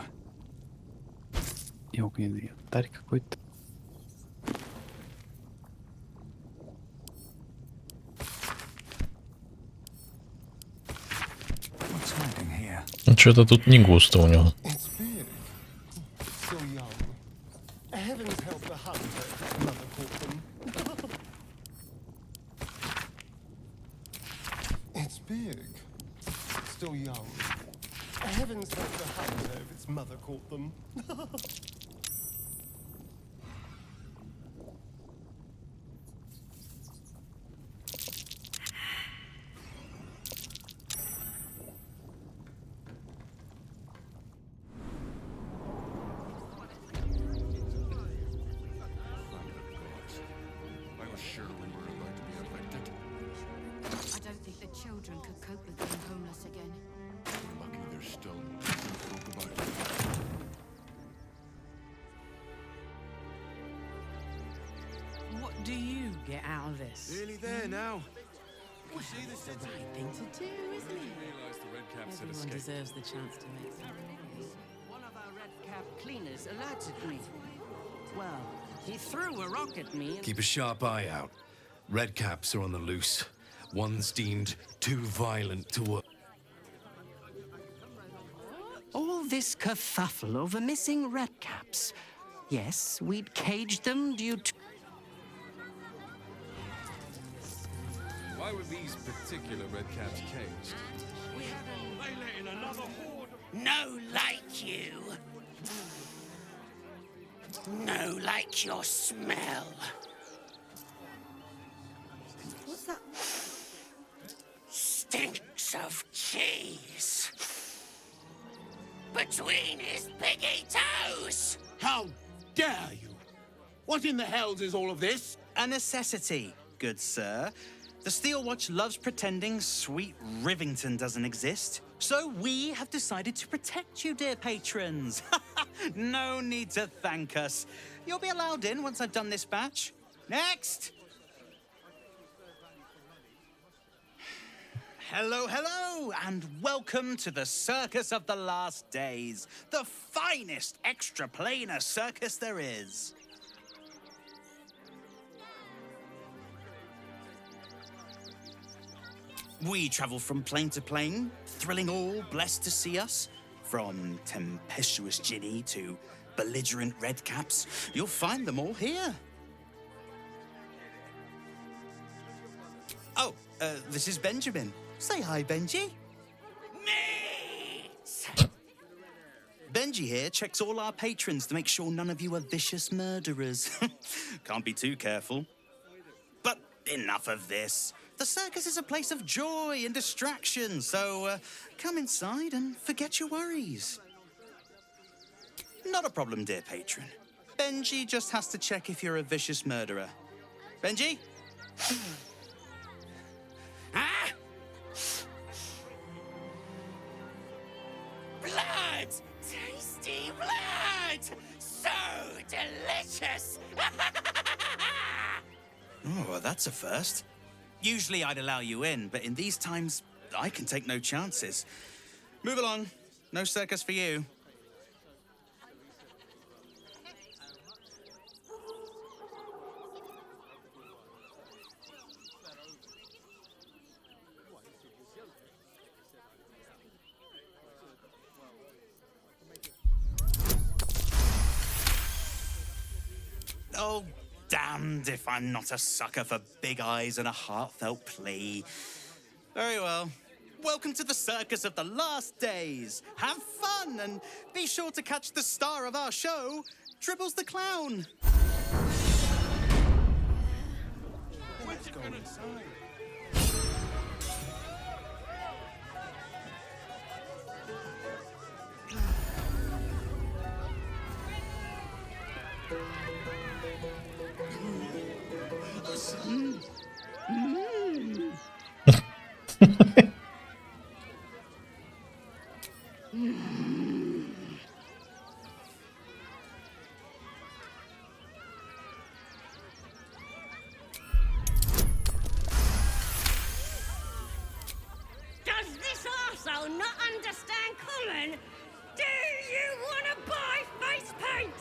Speaker 9: И огненный алтарь какой-то.
Speaker 13: What's hiding here?
Speaker 1: Что-то тут не густо у него.
Speaker 18: It's big. Still young. Heavens help the hunter, Mother caught them. It's big. Still young. Heavens help the hunter if its mother caught them.
Speaker 15: I was sure we were about to be affected.
Speaker 6: I don't think the children could cope with being homeless again.
Speaker 15: We're lucky there's still decent folk about.
Speaker 17: What do you get out of this?
Speaker 8: Nearly there now.
Speaker 17: Well, it's the right thing to do, isn't it?
Speaker 8: Realised the red caps had
Speaker 17: Everyone
Speaker 8: escaped.
Speaker 17: deserves the chance to make something. One of our red cap cleaners alerted me. Well, he threw a rock at me and...
Speaker 8: Keep a sharp eye out. Red caps are on the loose. One's deemed too violent to work.
Speaker 17: All this kerfuffle over missing red caps. Yes, we'd caged them due to...
Speaker 8: Why were these particular red caps caged?
Speaker 15: They let in another horde.
Speaker 17: No like you. No like your smell.
Speaker 11: What's that?
Speaker 17: Stinks of cheese. Between his piggy toes.
Speaker 22: How dare you? What in the hells is all of this?
Speaker 19: A necessity, good sir. The Steel Watch loves pretending sweet Rivington doesn't exist. So we have decided to protect you, dear patrons. No need to thank us. You'll be allowed in once I've done this batch. Next! Hello, hello, and welcome to the Circus of the Last Days, the finest extra-planar circus there is. We travel from plane to plane, thrilling all blessed to see us. From tempestuous Ginny to belligerent redcaps, you'll find them all here. Oh, this is Benjamin. Say hi, Benji. Benji here checks all our patrons to make sure none of you are vicious murderers. Can't be too careful. But enough of this. The circus is a place of joy and distraction, so come inside and forget your worries. Not a problem, dear patron. Benji just has to check if you're a vicious murderer. Benji? Ah! Blood! Tasty blood! So delicious! Oh, that's a first. Usually I'd allow you in, but in these times, I can take no chances. Move along. No circus for you. Oh, damned if I'm not a sucker for big eyes and a heartfelt plea. Very well. Welcome to the Circus of the Last Days. Have fun and be sure to catch the star of our show, Dribbles the Clown.
Speaker 15: Let's go inside.
Speaker 11: stolen? Do you want to buy face paint?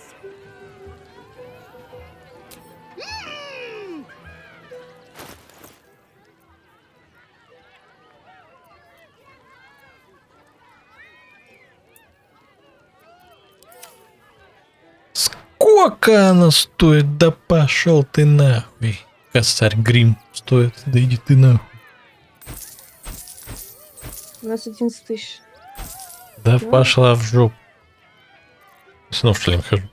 Speaker 1: Сколько она стоит? Да пошел ты нахуй. Косарь грим стоит. Да иди ты нахуй.
Speaker 2: У нас 11 тысяч.
Speaker 1: Да пошла в жопу. Снова в шлем хожу.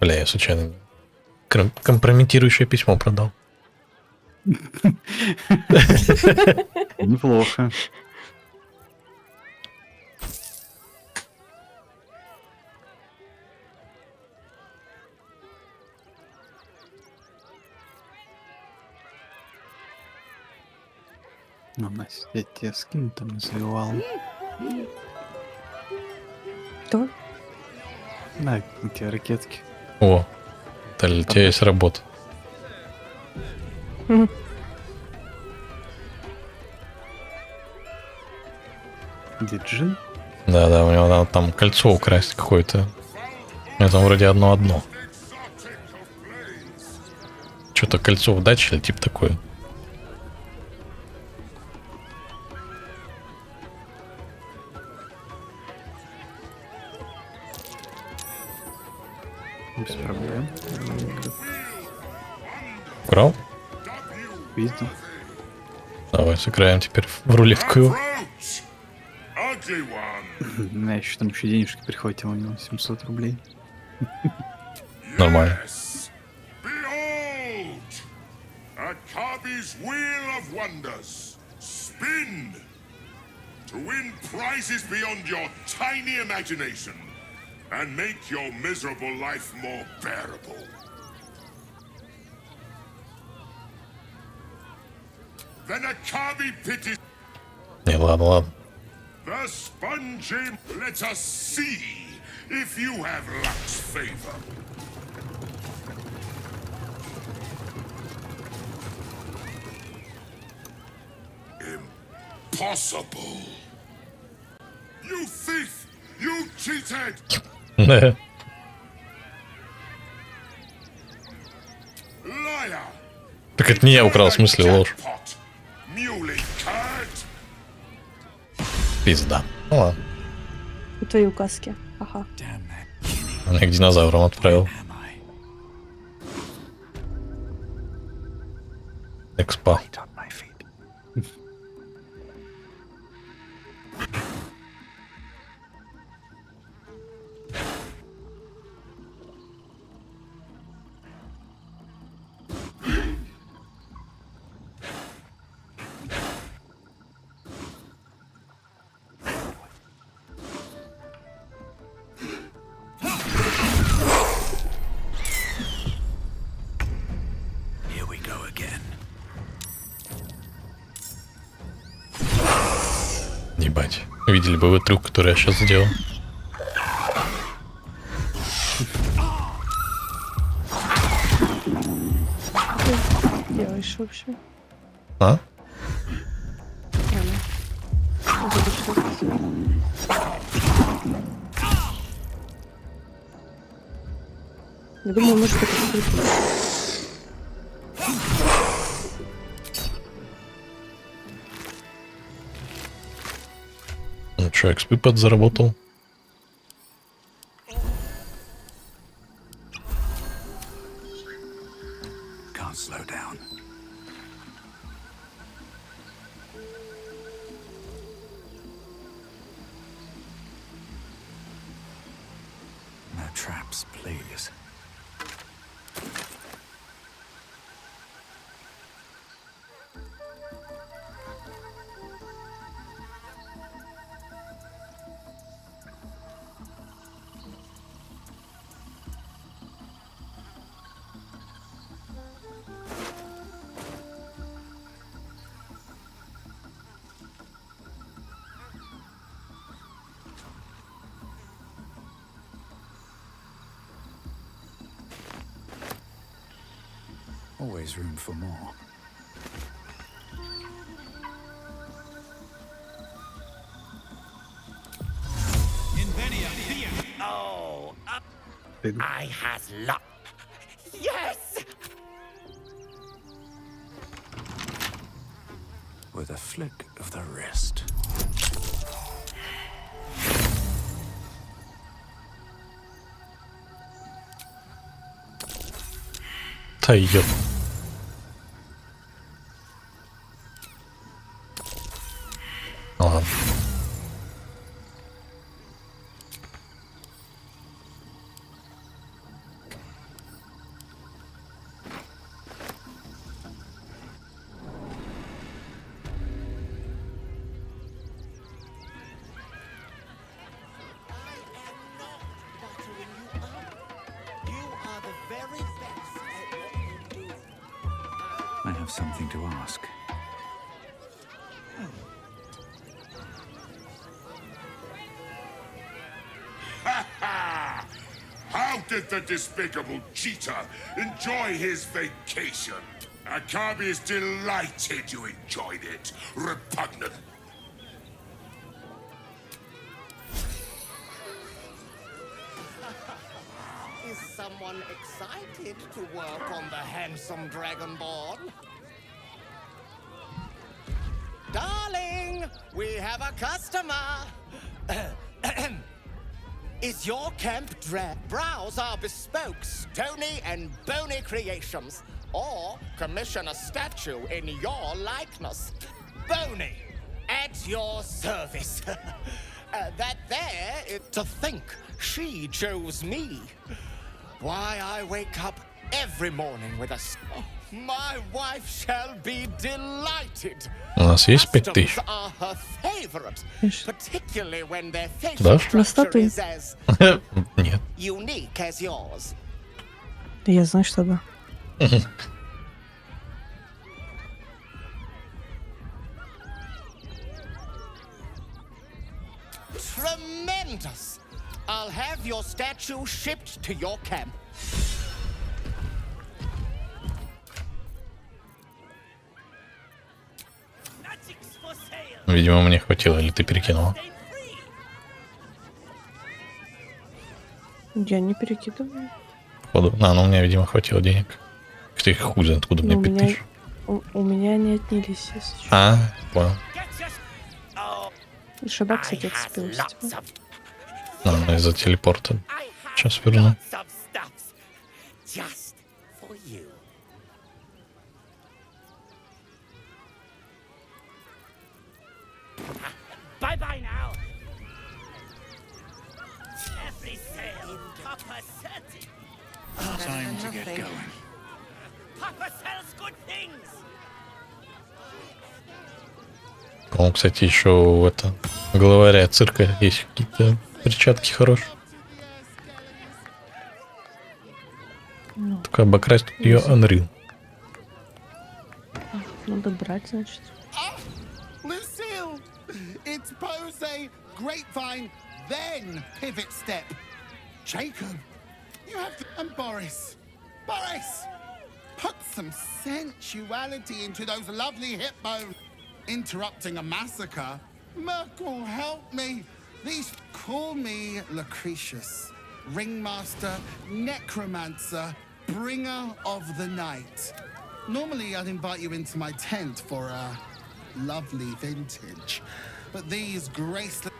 Speaker 1: Бля, я случайно компрометирующее письмо продал.
Speaker 9: Неплохо. Ну, Настя, я тебе скину там развивал.
Speaker 2: Кто?
Speaker 9: На, у тебя ракетки.
Speaker 1: О, у тебя есть работа.
Speaker 9: Диджин?
Speaker 1: Да, у него надо там кольцо украсть какое-то. У меня там вроде одно. Что-то кольцо удачи или типа такое.
Speaker 9: Без проблем.
Speaker 1: Украл?
Speaker 9: Видел.
Speaker 1: Давай сыграем теперь в рулетку.
Speaker 9: Я еще там еще денежки прихватил у него 700 рублей.
Speaker 1: Нормально.
Speaker 7: Akabi's wheel of wonders. Spin to win prizes beyond your tiny imagination and make your miserable life more bearable. Then Akabi pities
Speaker 1: Не, ладно.
Speaker 7: the spongy. Let us see if you have luck's favor. Impossible. You thief! You cheated! Liar!
Speaker 1: Так это не я украл, в смысле ложь.
Speaker 7: Muley card!
Speaker 1: Пизда. Ну ладно.
Speaker 2: И твои указки. Ага.
Speaker 1: Он их к динозаврам отправил. Экспа. Ебать. Видели бы вы трюк, который я сейчас сделал.
Speaker 2: Что ты делаешь вообще?
Speaker 1: А?
Speaker 2: Я думаю, может это прикольно.
Speaker 1: Ну что, XP подзаработал?
Speaker 13: Can't slow down. No traps, please. Always room for more.
Speaker 17: Oh, I has luck. Yes!
Speaker 13: With a flick of the wrist.
Speaker 1: Да ёп. Ладно.
Speaker 13: I have something to ask.
Speaker 7: How did the despicable cheater enjoy his vacation? Akabi is delighted you enjoyed it. Repugnant.
Speaker 17: Is someone excited to work on the handsome dragonborn? Darling, we have a customer. Is your camp browse our bespoke, stony and bony creations, or commission a statue in your likeness? Bony, at your service. That there, to think she chose me. Why, I wake up every morning with a... My wife shall be delighted.
Speaker 1: У нас есть 5000.
Speaker 17: Are her favorite, particularly when their facial
Speaker 1: Да?
Speaker 17: structure is as
Speaker 1: Нет.
Speaker 17: unique as yours.
Speaker 2: Я знаю, что да.
Speaker 17: Tremendous! I'll have your statue shipped to your camp.
Speaker 1: Видимо, мне хватило, или ты перекинула?
Speaker 2: Я не перекидываю.
Speaker 1: Походу. Ну у меня, видимо, хватило денег. Ты хуй знает, откуда мне 5000.
Speaker 2: У меня не отнялись, если честно.
Speaker 1: А, понял.
Speaker 2: Шиба, кстати, отцепилась.
Speaker 1: Ладно, из-за телепорта. Сейчас верну.
Speaker 17: Just for you. Bye-bye now. Every sale, Papa said.
Speaker 13: Time to get going.
Speaker 17: Papa sells good things.
Speaker 1: По-моему, кстати, еще у это главаря цирка есть какие-то перчатки хорошие. Только обокрасть ее Unreal.
Speaker 2: Надо брать, значит.
Speaker 3: Lucille! It's pose, grapevine, then pivot step. Jacob, you have to... And Boris. Boris! Put some sensuality into those lovely hip bones. Interrupting a massacre? Merkel, help me. These call me Lucretius. Ringmaster, necromancer, bringer of the night. Normally I'd invite you into my tent for a lovely vintage, but these graceless...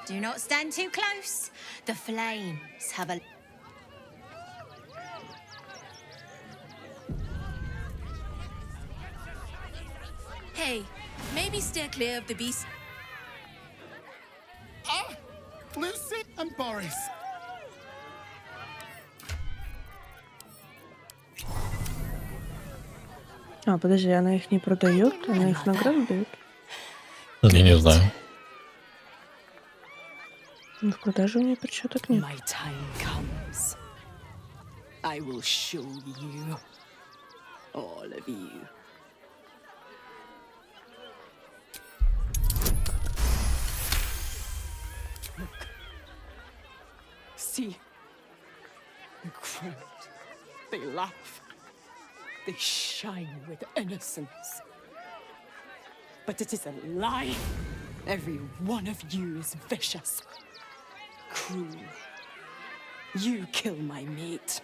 Speaker 10: Do not stand too close. The flames have a...
Speaker 21: Hey, maybe steer clear of the beast.
Speaker 3: Ah! Lucy and Boris.
Speaker 2: А, подожди, она их не продает, она их награду дает.
Speaker 1: Я не знаю.
Speaker 2: В продаже у нее перчаток нет.
Speaker 5: My time comes. I will show you. All of you.
Speaker 11: Look. See. The crowd. They laugh. They shine with innocence. But it is a lie. Every one of you is vicious. Cruel. You kill my mate.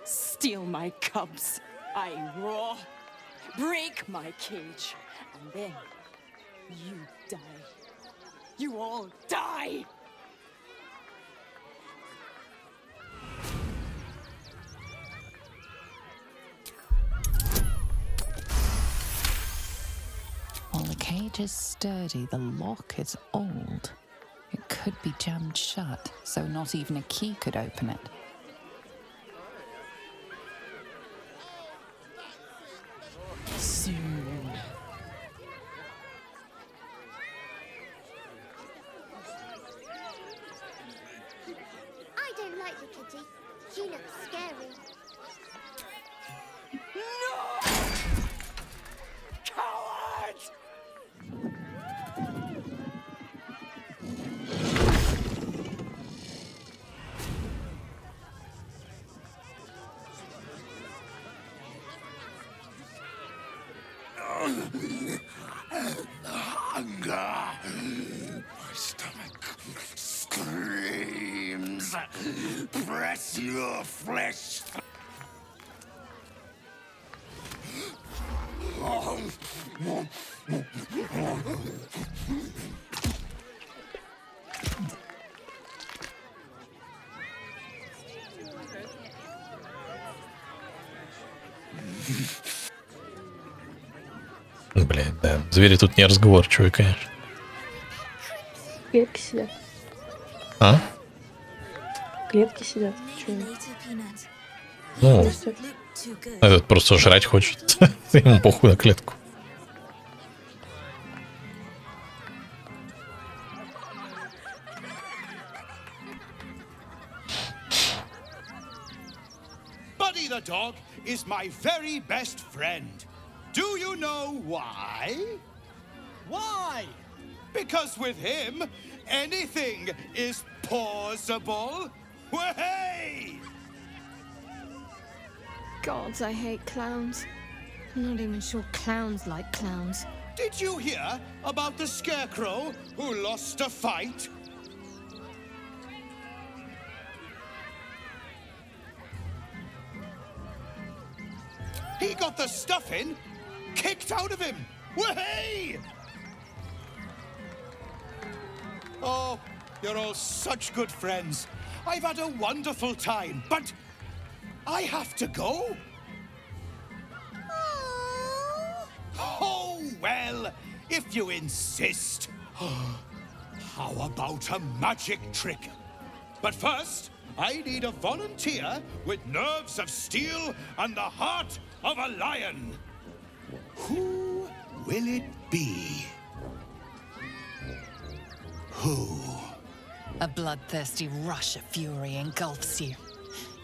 Speaker 11: Steal my cubs. I roar. Break my cage. And then you die. You all die!
Speaker 5: While the cage is sturdy, the lock is old. It could be jammed shut, so not even a key could open it.
Speaker 11: Soon.
Speaker 10: I don't like the kitty. She looks scary.
Speaker 11: No! Coward!
Speaker 3: Hunger. My stomach screams. Press your flesh.
Speaker 1: Блин, да. Звери тут неразговорчивые, конечно.
Speaker 2: Клетки сидят.
Speaker 1: А?
Speaker 2: Клетки сидят. Чё?
Speaker 1: Ну, этот просто жрать хочет. Ему похуй на клетку.
Speaker 12: Buddy the dog is my very best friend. Do you know why? Why? Because with him, anything is possible. Way!
Speaker 11: God, I hate clowns. I'm not even sure clowns like clowns.
Speaker 12: Did you hear about the scarecrow who lost a fight? He got the stuffing kicked out of him. Way! Oh, you're all such good friends. I've had a wonderful time, but I have to go. Oh, well, if you insist. How about a magic trick? But first, I need a volunteer with nerves of steel and the heart of a lion. Who will it be? Who?
Speaker 5: A bloodthirsty rush of fury engulfs you.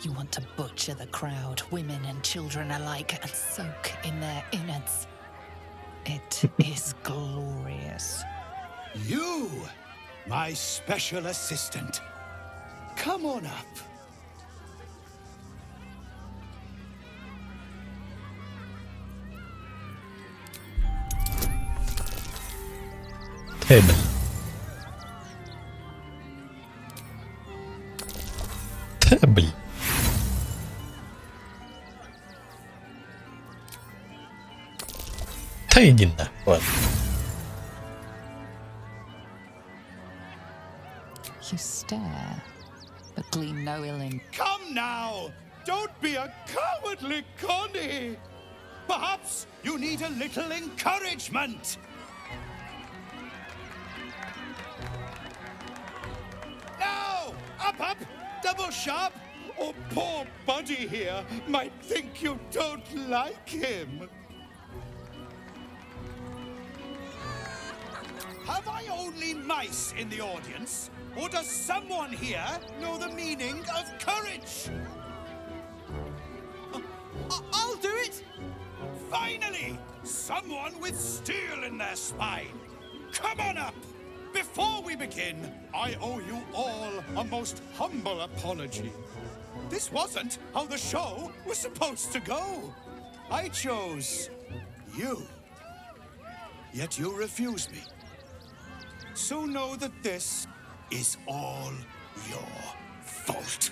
Speaker 5: You want to butcher the crowd, women and children alike, and soak in their innards. It is glorious.
Speaker 12: You, my special assistant. Come on up.
Speaker 1: Темный. Блин. Да иди на, ладно.
Speaker 5: You stare, but glean no ill in.
Speaker 12: Come now! Don't be a cowardly Connie! Perhaps you need a little encouragement! Now! Up! Double sharp! Or poor Buddy here might think you don't like him. Have I only mice in the audience? Or does someone here know the meaning of courage? I'll do it! Finally! Someone with steel in their spine! Come on up! Before Before we begin, I owe you all a most humble apology. This wasn't how the show was supposed to go. I chose you. Yet you refuse me. So know that this is all your fault.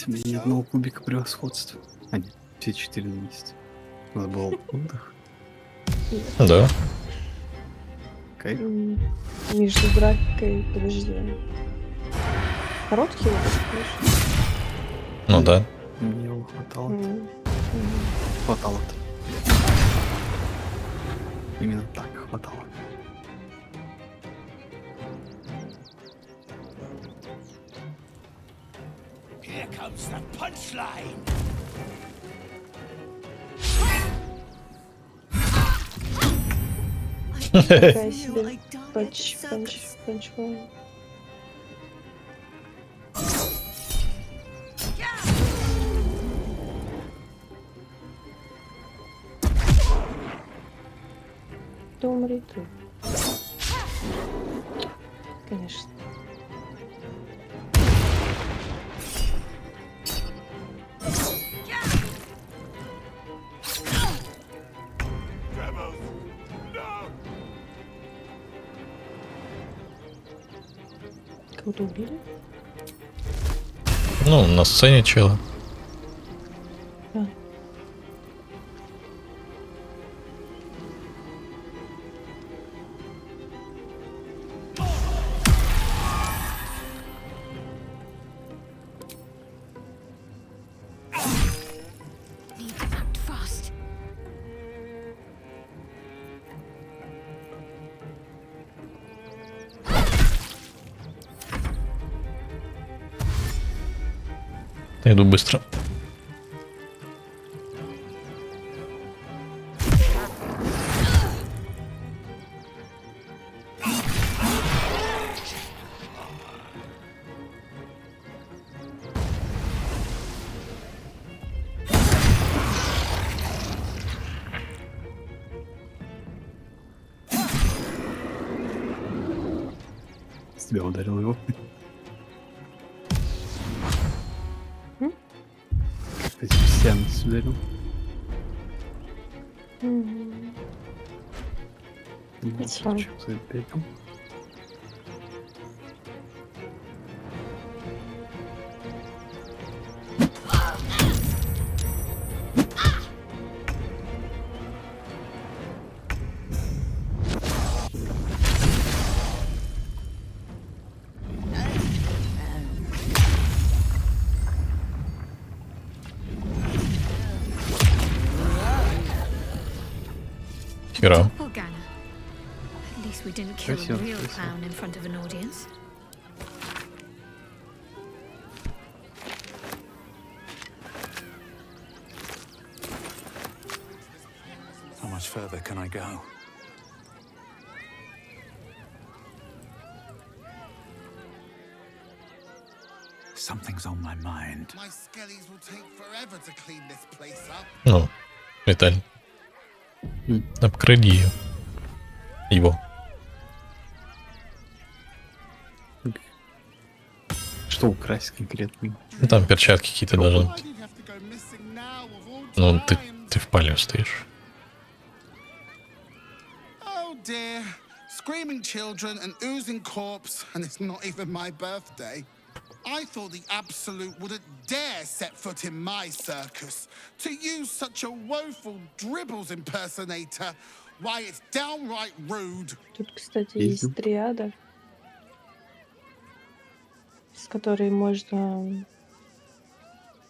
Speaker 9: Ни одного кубика превосходства. А нет, все 4 на месте. Надо было отдых.
Speaker 1: Да.
Speaker 9: Кайф.
Speaker 2: Между дракой, подожди. Короткий вот этот,
Speaker 1: Ну да.
Speaker 9: Мне его хватало. Хватало-то. Именно так хватало.
Speaker 12: Here comes the punchline.
Speaker 2: Такая себе панчлайн. Да умри ты. Конечно. Кого-то убили?
Speaker 1: Ну, на сцене чела.
Speaker 2: Да.
Speaker 1: Я иду быстро.
Speaker 9: С тебя ударил его. Как-то сеанс ударил.
Speaker 2: It's fine.
Speaker 1: Игра.
Speaker 10: At least we didn't kill a real clown in front of an audience.
Speaker 13: How much further can I go? Something's on my mind.
Speaker 3: My skellies will take forever to clean this place up.
Speaker 1: Ну, Виталь. Обкради ее. Его.
Speaker 9: Что украсть конкретно?
Speaker 1: Ну, там перчатки какие-то должны быть. Ну, ты в пале стоишь.
Speaker 3: Oh dear. Screaming children, an oozing corpse, and it's not even my birthday. I thought the Absolute wouldn't dare set foot in my circus. To use such a woeful dribbles impersonator, why, it's downright rude.
Speaker 2: Тут, кстати, есть триада. с которой можно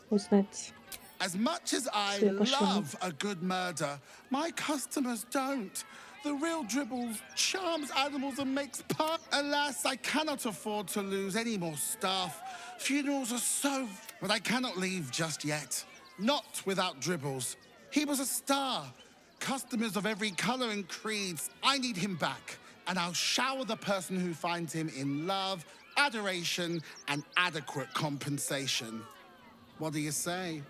Speaker 2: узнать
Speaker 3: As much as I
Speaker 2: все пошлые.
Speaker 3: love a good murder, my customers don't. The real dribbles charms animals and makes part. Alas, I cannot afford to lose any more staff. Funerals are so... But I cannot leave just yet. Not without dribbles. He was a star. Customers of every color and creed. I need him back. And I'll shower the person who finds him in love, adoration, and adequate compensation. What do you say?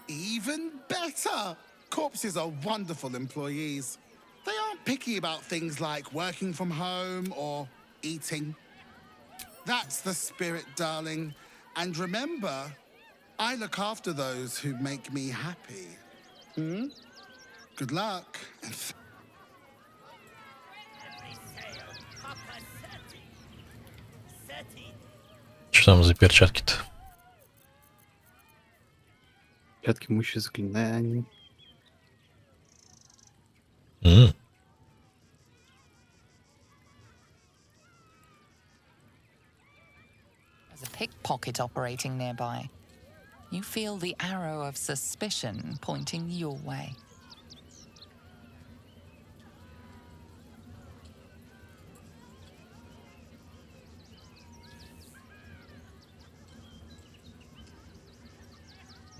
Speaker 3: Even better! Corpses are wonderful employees. They aren't picky about things like working from home or eating. That's the spirit, darling. And remember, I look after those who make me happy. Hmm? Good luck.
Speaker 1: Что там за перчатки-то?
Speaker 9: Перчатки мощи заклинаний.
Speaker 1: М.
Speaker 16: There's a pickpocket operating nearby. You feel the arrow of suspicion pointing your way.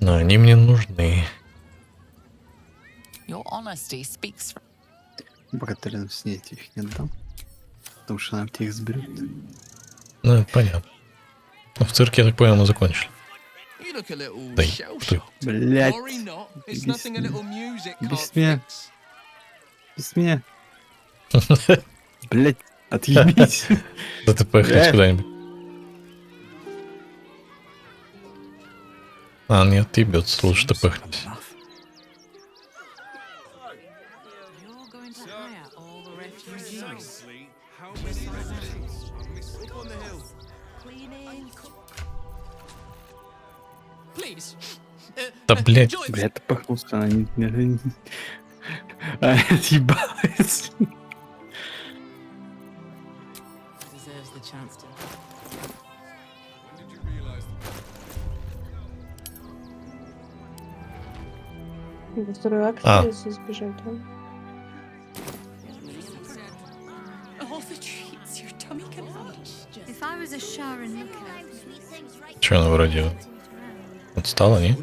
Speaker 1: Но они мне нужны.
Speaker 16: Your honesty speaks for...
Speaker 9: Богатырям снять их не отдам. Потому что она их заберет.
Speaker 1: Ну, это понятно. Но в цирке, я так понял, мы закончили. Да, кто?
Speaker 9: Блять. Без меня. Без меня. Блять, отъебись.
Speaker 1: Да ты поехали куда-нибудь. А, нет, ты ебется, лучше ты пыхнись. Да, блядь.
Speaker 9: Блядь, ты пыхнулся, она не... А, отъебалась.
Speaker 2: Во второй акции избежать, да?
Speaker 1: Че она вроде отстала, не?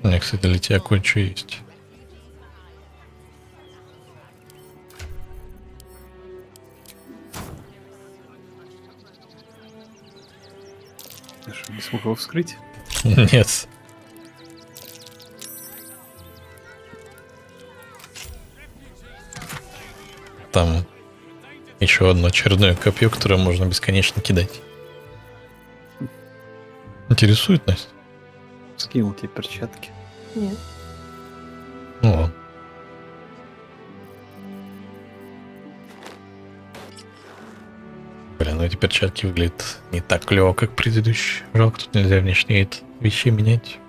Speaker 1: У меня, кстати, для тебя кое-что есть.
Speaker 9: Я что, не смог его вскрыть?
Speaker 1: Нет. Там еще одно очередное копье, которое можно бесконечно кидать. Интересует, Настя?
Speaker 9: Скинул тебе перчатки.
Speaker 2: Нет.
Speaker 1: Ну ладно. Блин, ну эти перчатки выглядят не так клево, как предыдущие. Жалко, тут нельзя внешние вид вещей менять.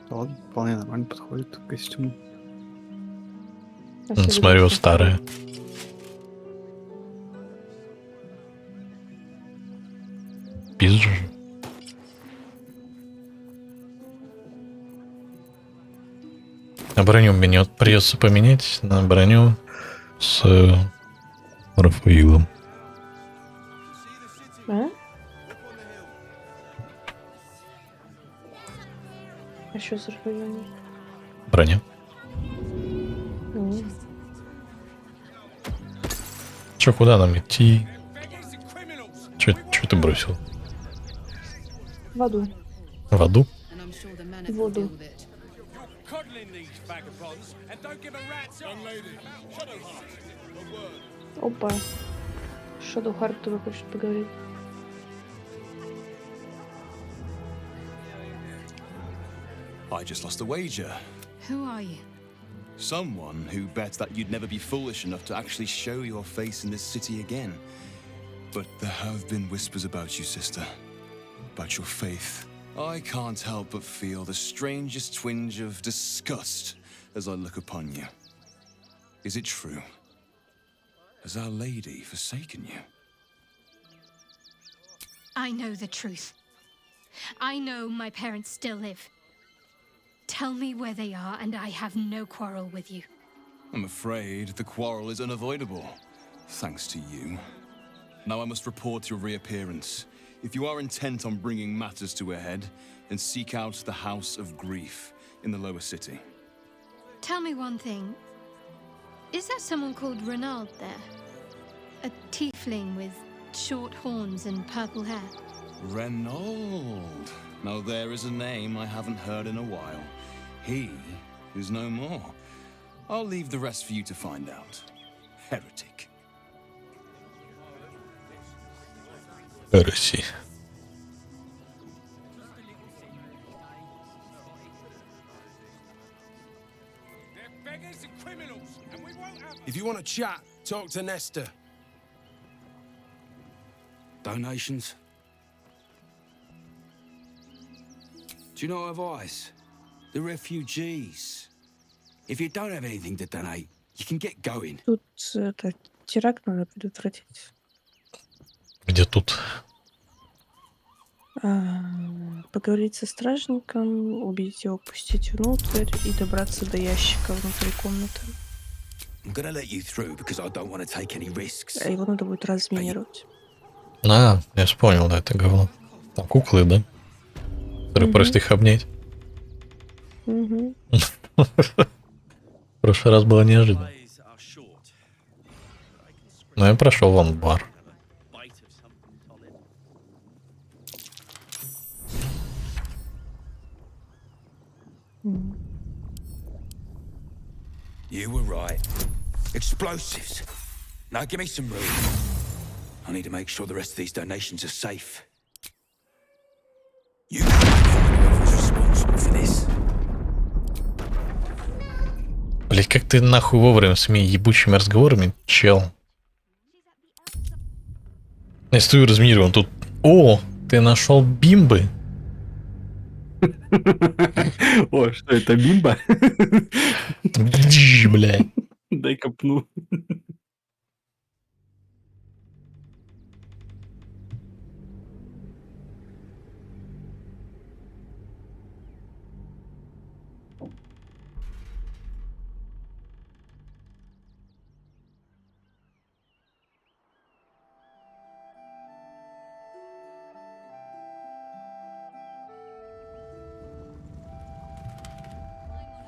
Speaker 9: Да ладно, вполне нормально подходит к костюму.
Speaker 1: Ну, смотрю, старая. Пизжу. А броню мне вот придется поменять на броню с Рафаилом.
Speaker 2: А? А что с Рафаилом?
Speaker 1: Броня. Чё, куда нам идти? Чё ты бросил?
Speaker 2: В аду.
Speaker 1: В аду?
Speaker 2: В воду. Опа. Шадоухард тоже хочет поговорить.
Speaker 20: I just lost a wager.
Speaker 10: Who are you?
Speaker 20: Someone who bet that you'd never be foolish enough to actually show your face in this city again. But there have been whispers about you, sister. About your faith I can't help but feel the strangest twinge of disgust as I look upon you. Is it true? Has Our Lady forsaken you?
Speaker 4: I know the truth. I know my parents still live. Tell me where they are, and I have no quarrel with you.
Speaker 20: I'm afraid the quarrel is unavoidable, thanks to you. Now I must report your reappearance. If you are intent on bringing matters to a head, then seek out the House of Grief in the lower city.
Speaker 4: Tell me one thing. Is there someone called Renald there? A tiefling with short horns and purple hair?
Speaker 20: Renald. Now there is a name I haven't heard in a while. He is no more. I'll leave the rest for you to find out. Heretic.
Speaker 1: Heresy.
Speaker 14: If you want to chat, talk to Nestor.
Speaker 13: Donations? Do you know advice? The refugees. If you don't have anything to donate, you can get going.
Speaker 2: Тут это теракт надо предотвратить.
Speaker 1: Где тут?
Speaker 2: Поговорить со стражником, убить его, пустить внутрь и добраться до ящика внутри комнаты.
Speaker 13: I'm gonna let you through because I don't want to take any risks.
Speaker 2: А его надо будет разминировать.
Speaker 1: А, я вспомнил, да, это говно. Там куклы, да? Которые просят их обнять. В прошлый раз было неожиданно. Но я прошел в амбар.
Speaker 13: You were right. Explosives. Now give me some room. I need to make sure the rest of these donations are safe. You find whoever's responsible for this.
Speaker 1: Блять, как ты нахуй вовремя с моими ебучими разговорами, чел? Я стою разминирован тут. О, ты нашел бимбы?
Speaker 9: О, что это, бимба?
Speaker 1: Блядь.
Speaker 9: Дай копну.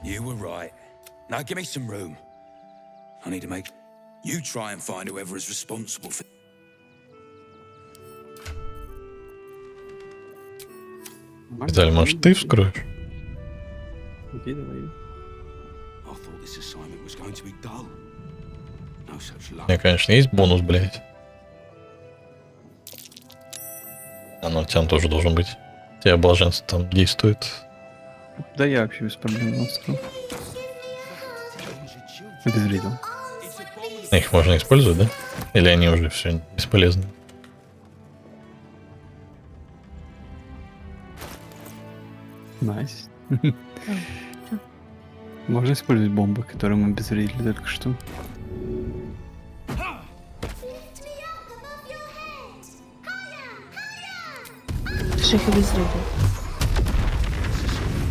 Speaker 13: You were right. Now give me some room. I need to make... You try and find whoever is responsible for...
Speaker 1: Виталий, может, ты вскроешь?
Speaker 9: Окей, давай.
Speaker 13: I thought this assignment was going to be dull. No such luck.
Speaker 1: У меня, конечно, есть бонус, блядь. Оно у тебя тоже должен быть. У тебя блаженство там действует.
Speaker 9: Да я вообще без проблем настроил. Обезвредил.
Speaker 1: Их можно использовать, да? Или они уже все бесполезны?
Speaker 9: Найс. Можно использовать бомбы, которые мы обезвредили только что.
Speaker 2: Ты же их обезвредил.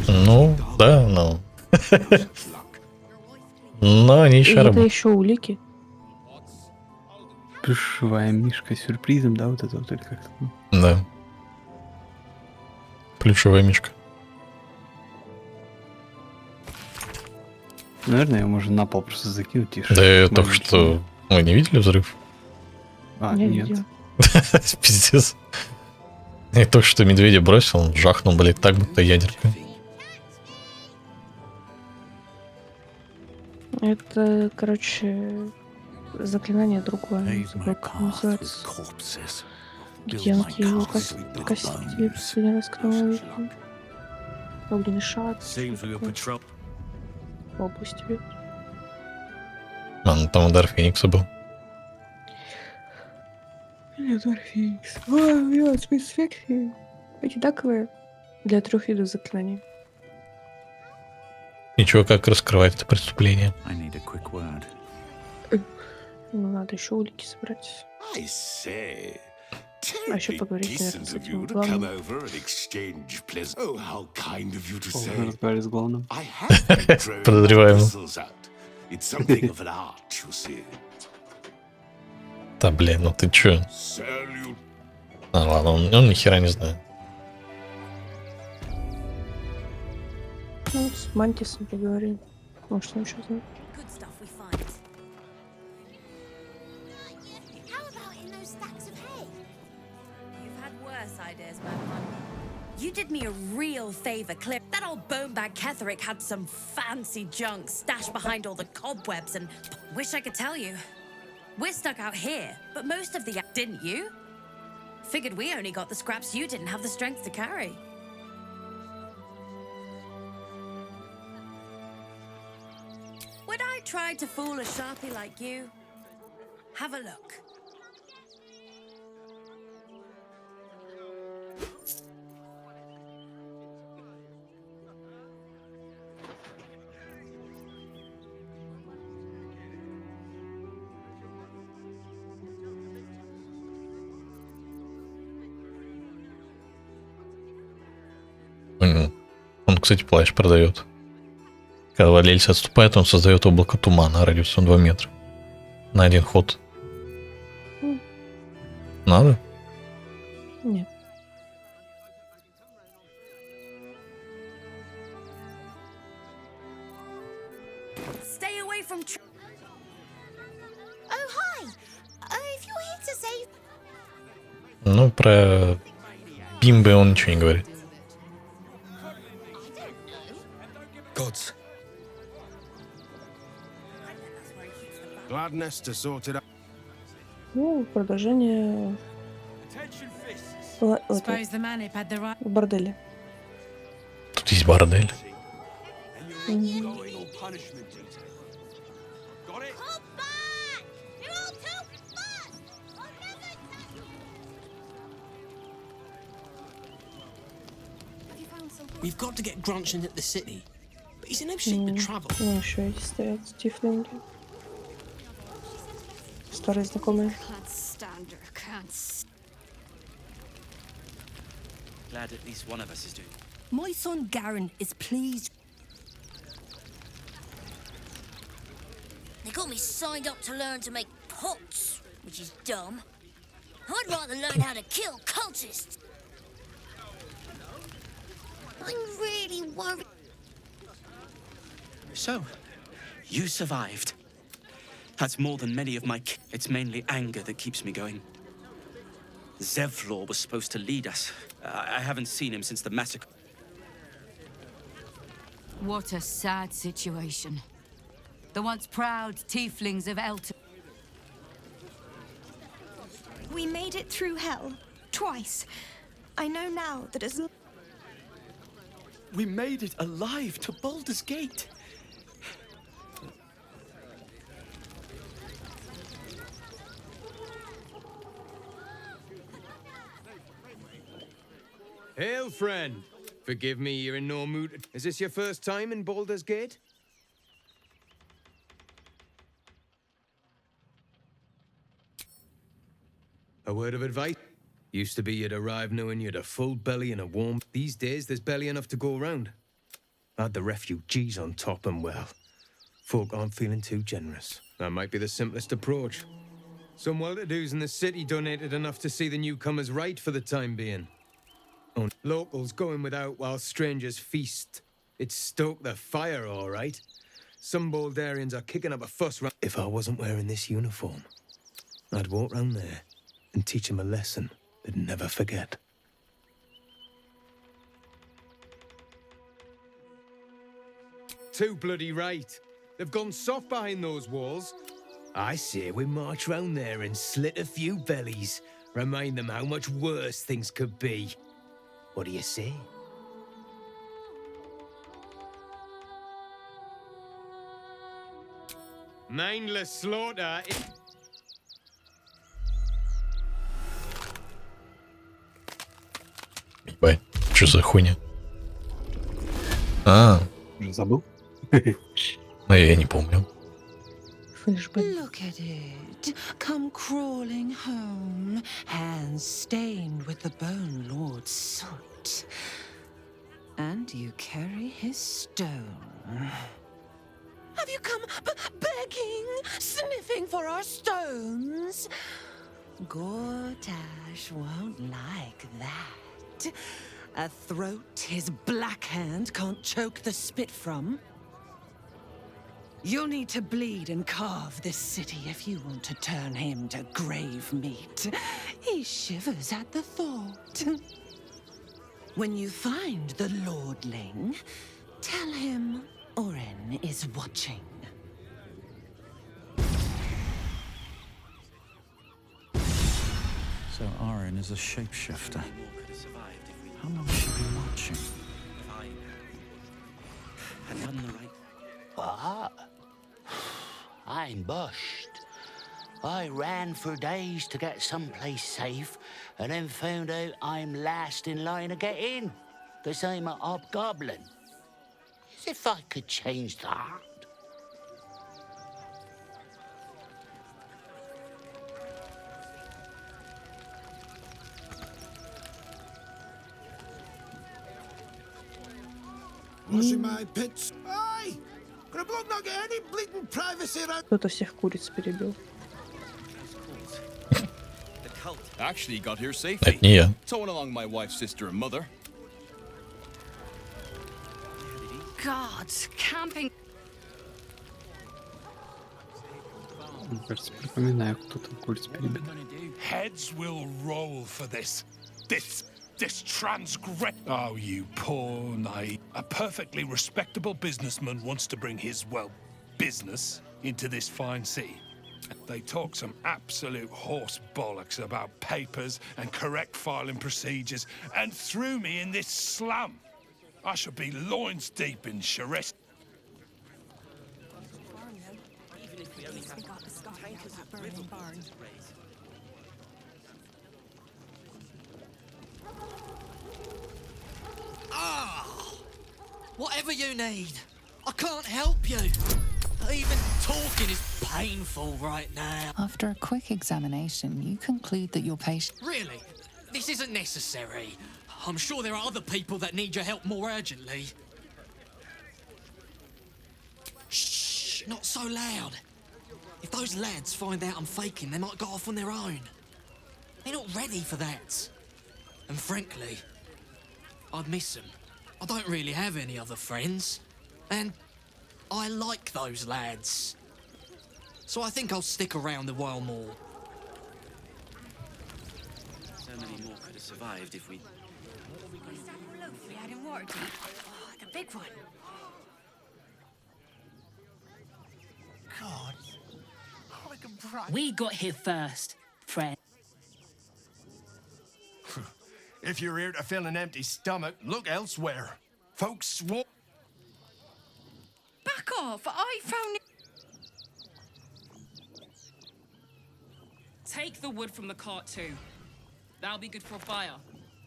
Speaker 1: Ну, да, но... Но они еще
Speaker 2: это
Speaker 1: работают.
Speaker 2: еще улики.
Speaker 9: Плюшевая мишка с сюрпризом, да, вот это вот, или как-то.
Speaker 1: Да. Плюшевая мишка.
Speaker 9: Наверное, ее можно на пол просто закинуть и...
Speaker 1: Да я только что... Вы не видели взрыв?
Speaker 9: А,
Speaker 2: Я
Speaker 9: нет.
Speaker 2: видела.
Speaker 1: Пиздец. Я только что медведя бросил, он жахнул, блядь, так, будто ядерка.
Speaker 2: Это, короче, заклинание другое. Забыл, как называется. Генки его костили последний раз, когда мы видели. Огненный шаг. В области бьет.
Speaker 1: А, ну там удар Феникса был.
Speaker 2: Или удар Феникса. Ой, блядь, спецэффекты. Одинаковые. Для 3 видов заклинаний.
Speaker 1: Ничего, как раскрывать это преступление.
Speaker 2: Ну, надо еще улики собрать. А еще поговорить, наверное, с этим главным.
Speaker 9: Разговаривать с главным.
Speaker 1: Подозреваемым. Да, блин, ну ты чё? А, ладно, он ни хера не знает.
Speaker 2: Ну, с Мантисом поговорим. Может, он еще знает.
Speaker 10: You did me a real favor, Clip. That old bonebag Ketherick had some fancy junk stashed behind all the cobwebs and... Wish I could tell you. We're stuck out here, but most of the... Didn't you? Figured we only got the scraps you didn't have the strength to carry. Would I try to fool a sharpie like you? Have a look.
Speaker 1: Он, кстати, плащ продает. Когда владельцы отступают, он создает облако тумана радиусом 2 метра. На 1 ход. Надо?
Speaker 2: Нет.
Speaker 10: Stay away from... Oh, hi. If you're here to save...
Speaker 1: Ну, про бимбы он ничего не говорит.
Speaker 14: Gods. Gladness to sort it out.
Speaker 2: Ну, продолжение в борделе.
Speaker 1: Тут есть бордель.
Speaker 6: We've got to get Grunchin at the city. But he's in no shape to travel.
Speaker 2: Ну, еще эти стоят тифлинги. Старые знакомые.
Speaker 6: Glad at least one of us is doing.
Speaker 10: My son Garen is pleased. They got me signed up to learn to make pots, which is dumb. I'd rather learn how to kill cultists. I'm really worried.
Speaker 6: So, you survived. That's more than many of my... It's mainly anger that keeps me going. Zevlor was supposed to lead us. I haven't seen him since the massacre.
Speaker 18: What a sad situation. The once proud tieflings of Elton.
Speaker 23: We made it through hell. Twice. I know now that as...
Speaker 6: We made it alive to Baldur's Gate.
Speaker 24: Hail, friend. Forgive me, you're in no mood. Is this your first time in Baldur's Gate? A word of advice. Used to be you'd arrive knowing you'd a full belly and a warm... These days, there's barely enough to go around. Add the refugees on top and, well, folk aren't feeling too generous. That might be the simplest approach. Some well-to-dos in the city donated enough to see the newcomers right for the time being. Locals going without while strangers feast. It stoked the fire, all right. Some Baldurians are kicking up a fuss. If I wasn't wearing this uniform, I'd walk round there and teach them a lesson they'd never forget. Too bloody right. They've gone soft behind those walls. I say we march round there and slit a few bellies. Remind them how much worse things could be. What do you say? Mindless slaughter.
Speaker 1: Ебать, что за хуйня? А,
Speaker 9: Уже забыл?
Speaker 1: ну я не помню.
Speaker 5: Look at it. Come crawling home, hands stained with the Bone Lord's soot. And you carry his stone. Have you come begging, sniffing for our stones? Gortash won't like that. A throat his black hand can't choke the spit from. You'll need to bleed and carve this city if you want to turn him to grave meat. He shivers at the thought. When you find the Lordling, tell him Oren is watching.
Speaker 8: So Oren is a shapeshifter. How long has she been watching?
Speaker 15: What? I'm bushed. I ran for days to get someplace safe, and then found out I'm last in line to get in, because I'm a hobgoblin. As if I could change that.
Speaker 14: Washing my pits. Aye! Could a bloke not get any bleeding privacy around?
Speaker 2: Кто-то всех куриц перебил.
Speaker 20: Actually got here
Speaker 1: Это
Speaker 20: safely.
Speaker 1: не я.
Speaker 20: Towing along my wife's sister and mother.
Speaker 18: Gods, camping.
Speaker 9: Мне кажется, припоминаю, кто там куриц перебил.
Speaker 12: Heads will roll for this. This transgress. Oh, you poor naive. A perfectly respectable businessman wants to bring his, well, business into this fine city. They talk some absolute horse bollocks about papers and correct filing procedures and threw me in this slum. I should be loins deep in charest.
Speaker 19: Whatever you need, I can't help you. Even talking is painful right now.
Speaker 16: After a quick examination, you conclude that your patient...
Speaker 19: Really? This isn't necessary. I'm sure there are other people that need your help more urgently. Shh, not so loud. If those lads find out I'm faking, they might go off on their own. They're not ready for that. And frankly, I'd miss them. I don't really have any other friends. And I like those lads. So I think I'll stick around a while more.
Speaker 6: So many more could have survived if we...
Speaker 10: Was that loaf we had in Waterdeep? Oh, the big one.
Speaker 3: God.
Speaker 22: We got here first, friend.
Speaker 14: If you're here to fill an empty stomach, look elsewhere. Folks swore.
Speaker 10: Back off! I found it.
Speaker 22: Take the wood from the cart too. That'll be good for a fire,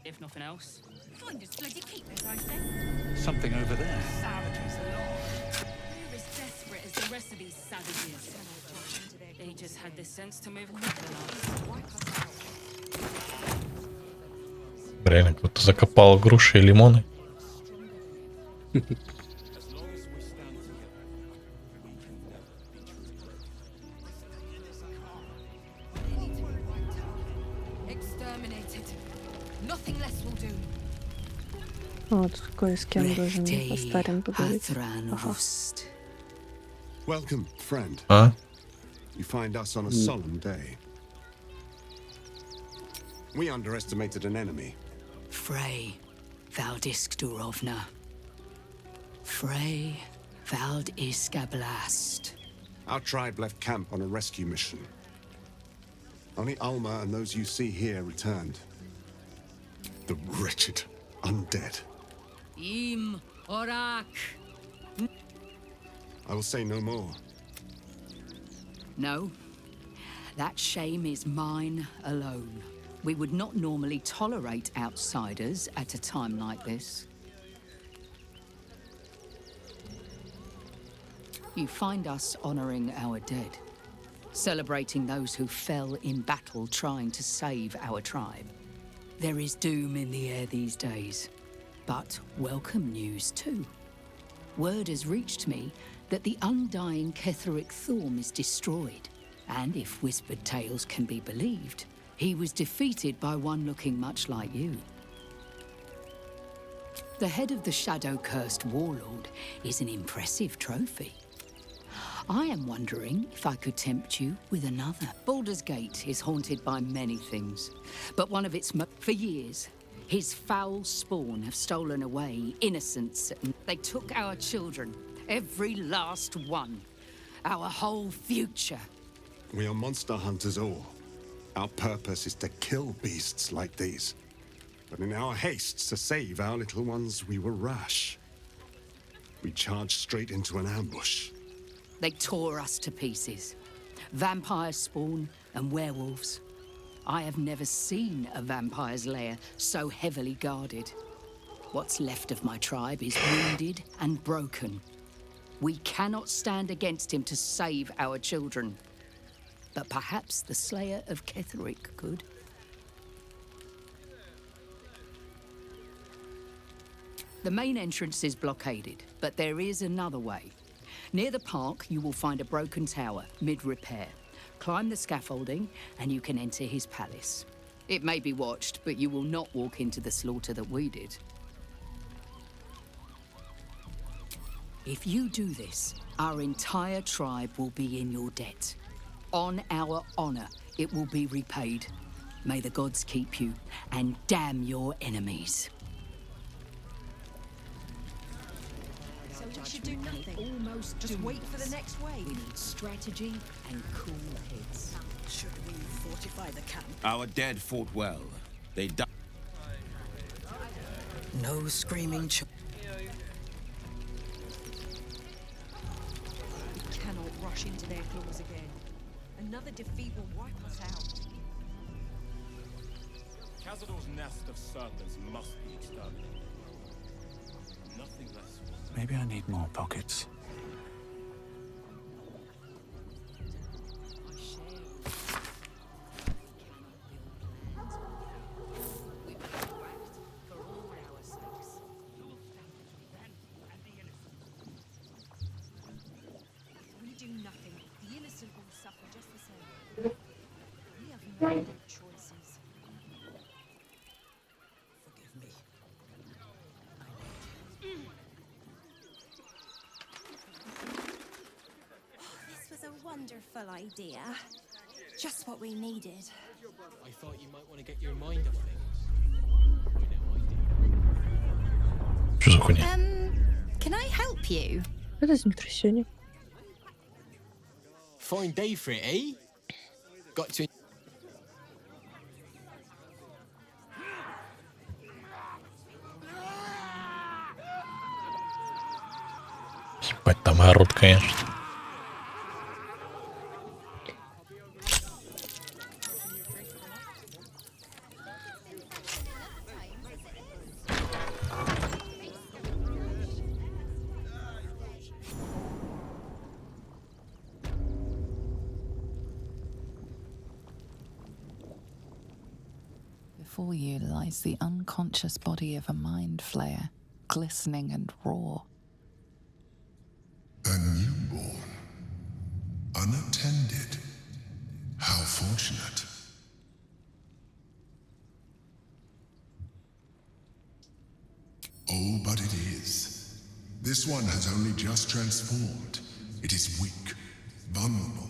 Speaker 22: if nothing else.
Speaker 10: Find us bloody keepers, I say.
Speaker 8: Something over there.
Speaker 10: Savages alone. We're as desperate as the rest of these savages.
Speaker 22: They just had the sense to move quicker than us.
Speaker 1: Реально, кто-то закопал груши и лимоны.
Speaker 11: Exterminated. Nothing less will do.
Speaker 2: Вот кое с кем должен Астарин поговорить. Ага.
Speaker 7: Welcome, friend.
Speaker 1: А?
Speaker 7: You find us on a solemn day. We underestimated an enemy.
Speaker 18: Frey, Valdisk Durovna. Frey, Valdiskablast.
Speaker 7: Our tribe left camp on a rescue mission. Only Alma and those you see here returned. The wretched undead.
Speaker 18: Im Orak.
Speaker 7: I will say no more.
Speaker 18: No, that shame is mine alone. We would not normally tolerate outsiders at a time like this. You find us honoring our dead, celebrating those who fell in battle trying to save our tribe. There is doom in the air these days, but welcome news too. Word has reached me that the undying Ketheric Thorm is destroyed, and if whispered tales can be believed, he was defeated by one looking much like you. The head of the shadow-cursed warlord is an impressive trophy. I am wondering if I could tempt you with another. Baldur's Gate is haunted by many things, but one of its for years, his foul spawn have stolen away innocents. They took our children, every last one, our whole future.
Speaker 4: We are monster hunters all. Our purpose is to kill beasts like these. But in our haste to save our little ones, we were rash. We charged straight into an ambush.
Speaker 18: They tore us to pieces. Vampire spawn and werewolves. I have never seen a vampire's lair so heavily guarded. What's left of my tribe is wounded and broken. We cannot stand against him to save our children. But perhaps the Slayer of Ketheric could. The main entrance is blockaded, but there is another way. Near the park, you will find a broken tower, mid-repair. Climb the scaffolding, and you can enter his palace. It may be watched, but you will not walk into the slaughter that we did. If you do this, our entire tribe will be in your debt. On our honor, it will be repaid. May the gods keep you, and damn your enemies.
Speaker 23: So we should do nothing. Just wait for the next wave.
Speaker 18: We need strategy and cool heads.
Speaker 13: Should we fortify the camp?
Speaker 12: Our dead fought well. They died.
Speaker 13: No screaming
Speaker 23: We cannot rush into their claws again. Another defeat will wipe us out.
Speaker 17: Cazador's nest of serpents must be exterminated. Nothing less.
Speaker 8: Maybe I need more pockets.
Speaker 23: We do nothing. The innocent will suffer just the same. We have no good choices.
Speaker 13: Forgive me.
Speaker 23: This was a wonderful idea. Just what we needed.
Speaker 19: I thought you might want to get your mind off things.
Speaker 1: Что за хуйня?
Speaker 23: Can I help you?
Speaker 2: Это землетрясение.
Speaker 19: Fine day for it, eh? Got to.
Speaker 1: Ебать, там орут, конечно.
Speaker 16: Before you lies the unconscious body of a mind flayer, glistening and raw.
Speaker 7: A newborn. Unattended. How fortunate. Oh, but it is. This one has only just transformed. It is weak, vulnerable.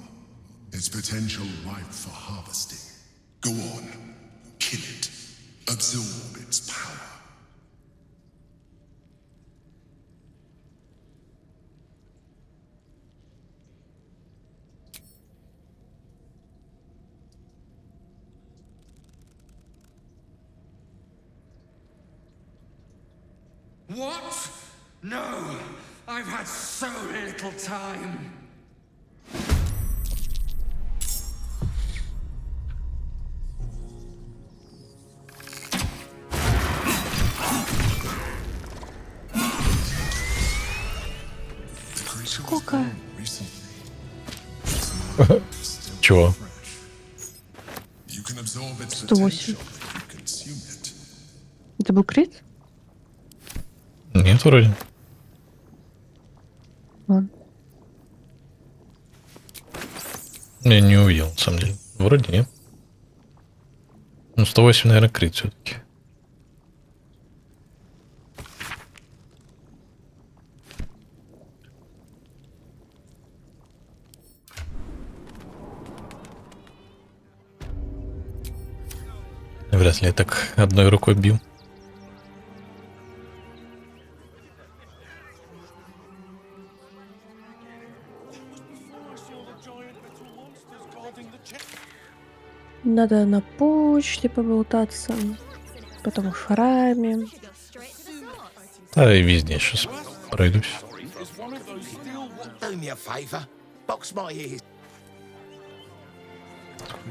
Speaker 7: Its potential ripe for harvesting. Go on. Kill it. Absorb its power.
Speaker 21: What? No! I've had so little time!
Speaker 2: Сколько?
Speaker 1: Чего?
Speaker 2: 108. Это был крит?
Speaker 1: Нет, вроде.
Speaker 2: Ладно.
Speaker 1: Я не увидел, на самом деле. Вроде нет. Ну, 108, наверное, крит все-таки. Вряд ли я так одной рукой бил.
Speaker 2: Надо на почте поболтаться, потом в храме.
Speaker 1: Да и везде сейчас пройдусь.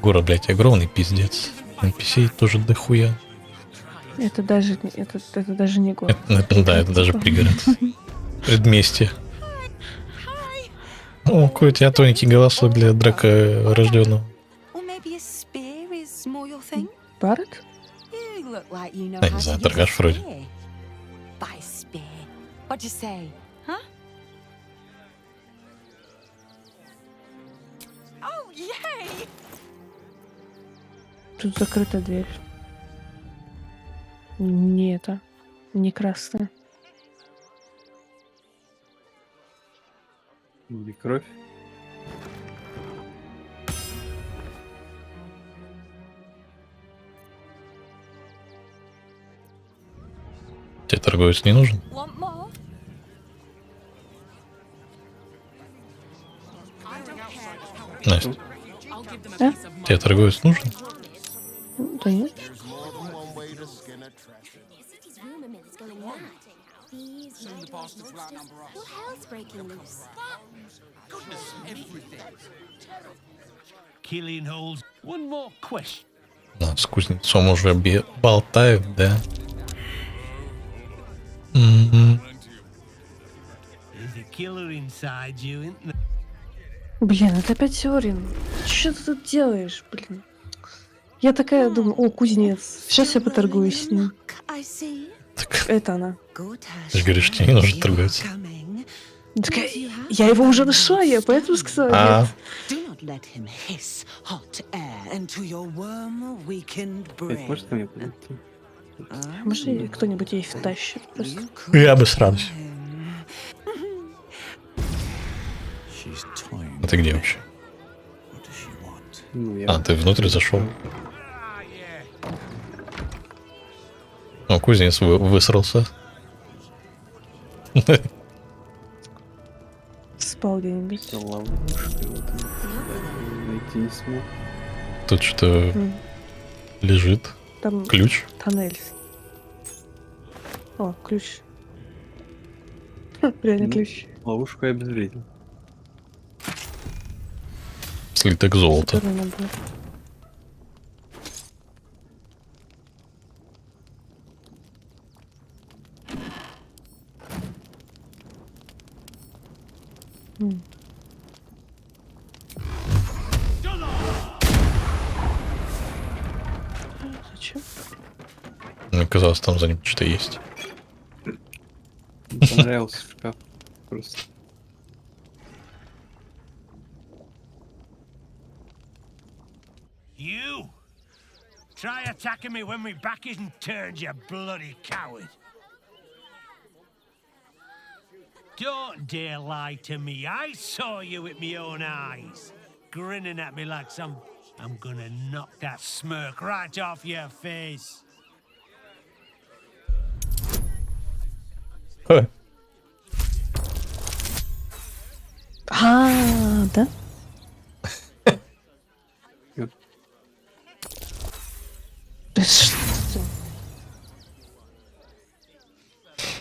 Speaker 1: Город, блядь, огромный пиздец. NPC тоже дохуя.
Speaker 2: Это даже не город.
Speaker 1: Это даже пригород. Предместье. О, какой у тебя тоненький голосок для драка рожденного.
Speaker 2: Барретт?
Speaker 1: А, не знаю, торгаш вроде.
Speaker 2: Тут закрыта дверь. Не это. Не красная.
Speaker 9: Или кровь.
Speaker 1: Тебе торговец не нужен? Настя.
Speaker 2: А?
Speaker 1: Тебе торговец нужен?
Speaker 2: Да нет.
Speaker 1: Да, с кузнецом уже болтают, да?
Speaker 2: Блин, это опять Сёрин. Что ты тут делаешь, блин? Я такая думаю, о, кузнец. Сейчас я поторгуюсь с ним. Это она.
Speaker 1: Ты же говоришь, тебе не нужно торговаться.
Speaker 2: Такая, я его уже нашла, я поэтому сказала нет.
Speaker 9: Можешь ко мне подойти?
Speaker 2: Может, кто-нибудь ей втащит просто.
Speaker 1: Я бы сразу. А ты где вообще? А, ты внутрь зашел. О, кузнец высрался.
Speaker 2: Спал где-нибудь.
Speaker 9: Найти не смог.
Speaker 1: Тут что лежит?
Speaker 2: Там
Speaker 1: ключ.
Speaker 2: Тоннель. О, ключ. Реально ключ.
Speaker 9: Ловушку я обезвредил.
Speaker 1: Слиток золота.
Speaker 2: Зачем?
Speaker 1: Мне казалось, там за ним что-то есть.
Speaker 9: Мне понравился шкаф. Просто.
Speaker 5: You? Try attacking me when my back isn't turned, you bloody coward. Don't dare lie to me. I saw you with my own eyes. Grinning at me like some... I'm gonna knock that smirk right off your face.
Speaker 2: Да?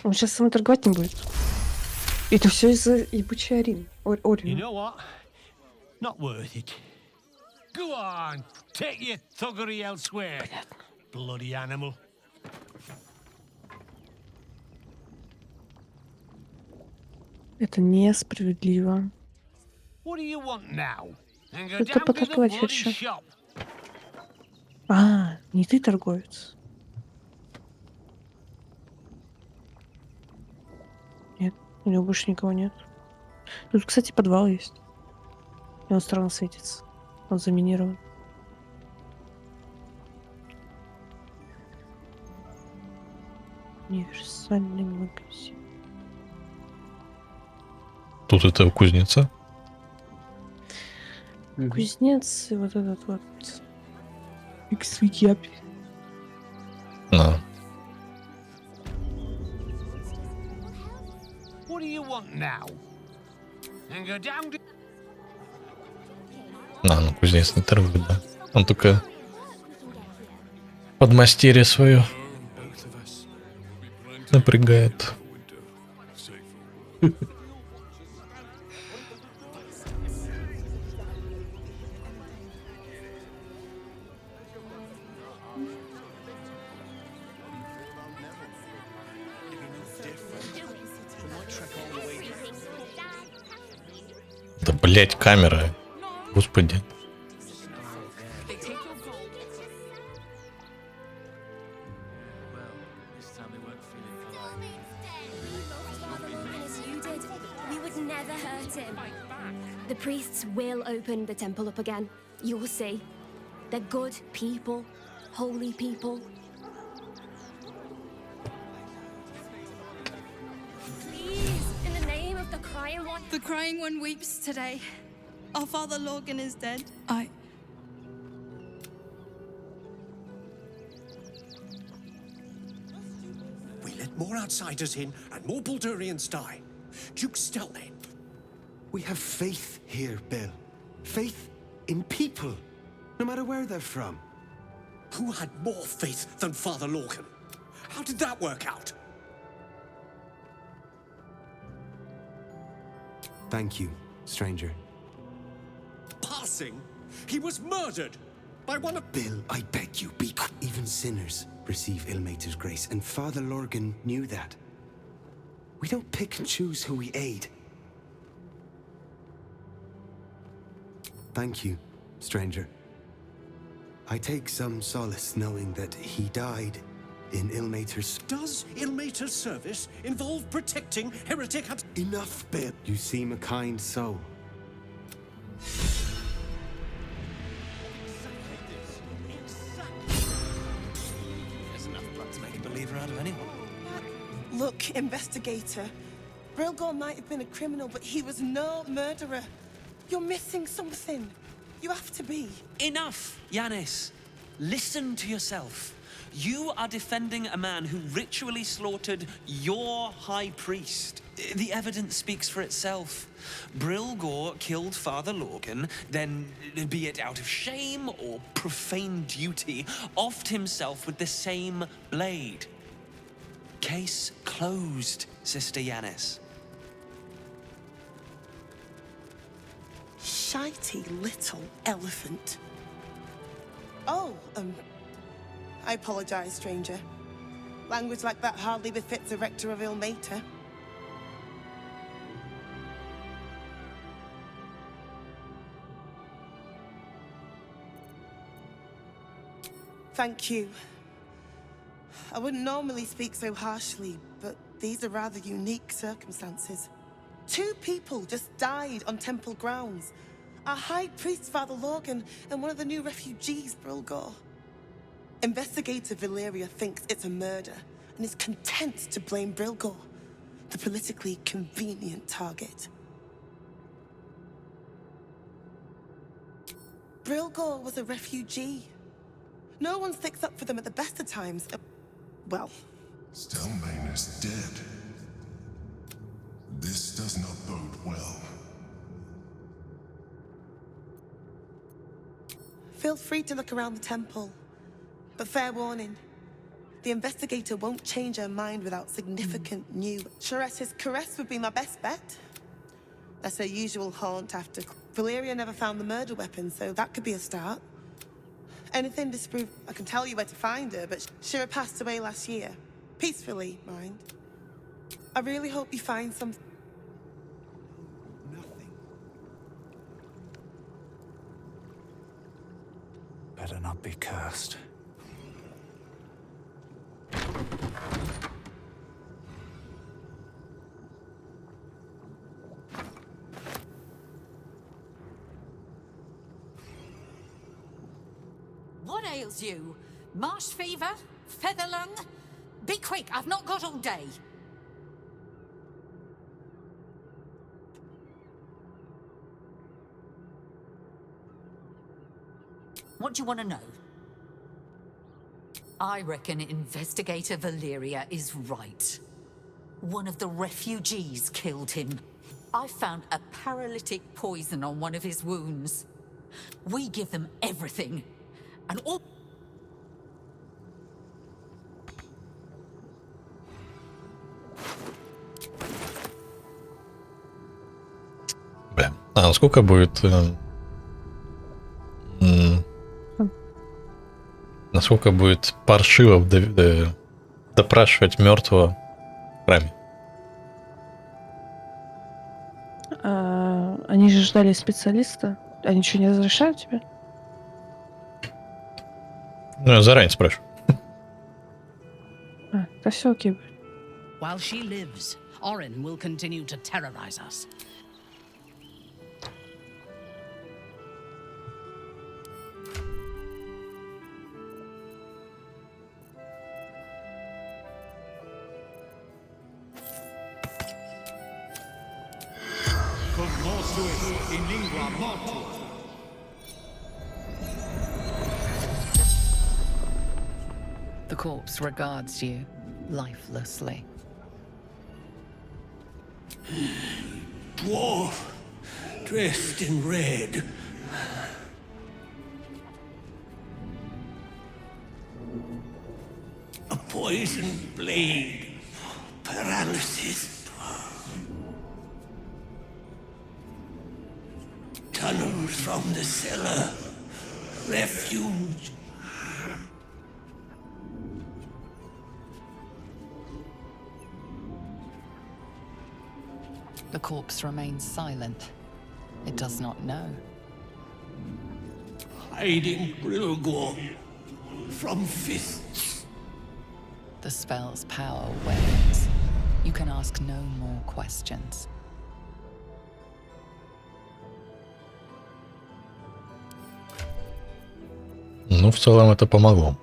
Speaker 2: Он сейчас со мной торговать не будет. Это все из-за ебучей Арин.
Speaker 5: You know what? Not worth it. Go on, take your thuggery elsewhere. Bloody animal.
Speaker 2: Это несправедливо.
Speaker 5: What do you want now?
Speaker 2: Это поторговать хочу. А, не ты торговец. Нет, у него больше никого нет. Тут, кстати, подвал есть. И он странно светится. Он заминирован. Универсальный магазин.
Speaker 1: Тут это кузница.
Speaker 2: Кузнец и вот этот вот. Икс-викиапи.
Speaker 1: На.
Speaker 5: What do you want now? And go down to...
Speaker 1: Ну кузнец не торгует, да. Он только подмастерье свое напрягает. Да, блять, камера. Господи.
Speaker 6: The priests will open the temple up again. You'll see. They're good people, holy people. Please, in the name of the crying one.
Speaker 15: The crying one weeps today. Our father Lorgan is dead.
Speaker 12: We let more outsiders in and more Baldurians die. Duke Stelnane.
Speaker 20: We have faith here, Bill. Faith in people, no matter where they're from.
Speaker 12: Who had more faith than Father Lorgan? How did that work out?
Speaker 20: Thank you, stranger.
Speaker 12: Passing? He was murdered by one of...
Speaker 20: Bill, I beg you, be quiet. Even sinners receive Ilmater's grace, and Father Lorgan knew that. We don't pick and choose who we aid. Thank you, stranger. I take some solace knowing that he died in Ilmater's...
Speaker 12: Does Ilmater's service involve protecting heretic...
Speaker 20: Enough, Bill. You seem a kind soul.
Speaker 12: There's enough blood to make a believer out of anyone.
Speaker 24: Look, investigator. Brilgor might have been a criminal, but he was no murderer. You're missing something. You have to be.
Speaker 25: Enough, Yanis. Listen to yourself. You are defending a man who ritually slaughtered your high priest. The evidence speaks for itself. Brilgor killed Father Lorgan, then, be it out of shame or profane duty, offed himself with the same blade. Case closed, Sister Yanis.
Speaker 24: Shitey little elephant. Oh, I apologize, stranger. Language like that hardly befits a rector of Ilmater. Thank you. I wouldn't normally speak so harshly, but these are rather unique circumstances. 2 people just died on temple grounds. Our high priest, Father Lorgan, and one of the new refugees, Brilgor. Investigator Valeria thinks it's a murder and is content to blame Brilgor, the politically convenient target. Brilgor was a refugee. No one sticks up for them at the best of times. Well...
Speaker 7: Stelnane is dead. This does not bode well.
Speaker 24: Feel free to look around the temple. But fair warning, the investigator won't change her mind without significant new... Charette's caress would be my best bet. That's her usual haunt after... Valeria never found the murder weapon, so that could be a start. Anything to disprove... I can tell you where to find her, but Shira passed away last year. Peacefully, mind. I really hope you find some...
Speaker 8: better not be cursed.
Speaker 18: What ails you? Marsh fever? Feather lung? Be quick, I've not got all day. What do you want to know? I reckon Investigator Valeria is right. One of the refugees killed him. I found a paralytic poison on one of his wounds. We give them everything. And all...
Speaker 1: Бля, а сколько будет... насколько будет паршиво допрашивать мертвого в храме?
Speaker 2: Они же ждали специалиста. Они что, не разрешают тебе?
Speaker 1: Ну, я заранее спрашиваю.
Speaker 2: Да все окей будет.
Speaker 13: While she lives, Orin will continue to terrorize us.
Speaker 12: in lingua mortuum.
Speaker 16: The corpse regards you lifelessly.
Speaker 5: Dwarf, dressed in red. A poisoned blade. Paralysis. Tunnels from the cellar. Refuge.
Speaker 16: The corpse remains silent. It does not know.
Speaker 5: Hiding Brilgor from fists.
Speaker 16: The spell's power wanes. You can ask no more questions.
Speaker 1: Ну, в целом это помогло.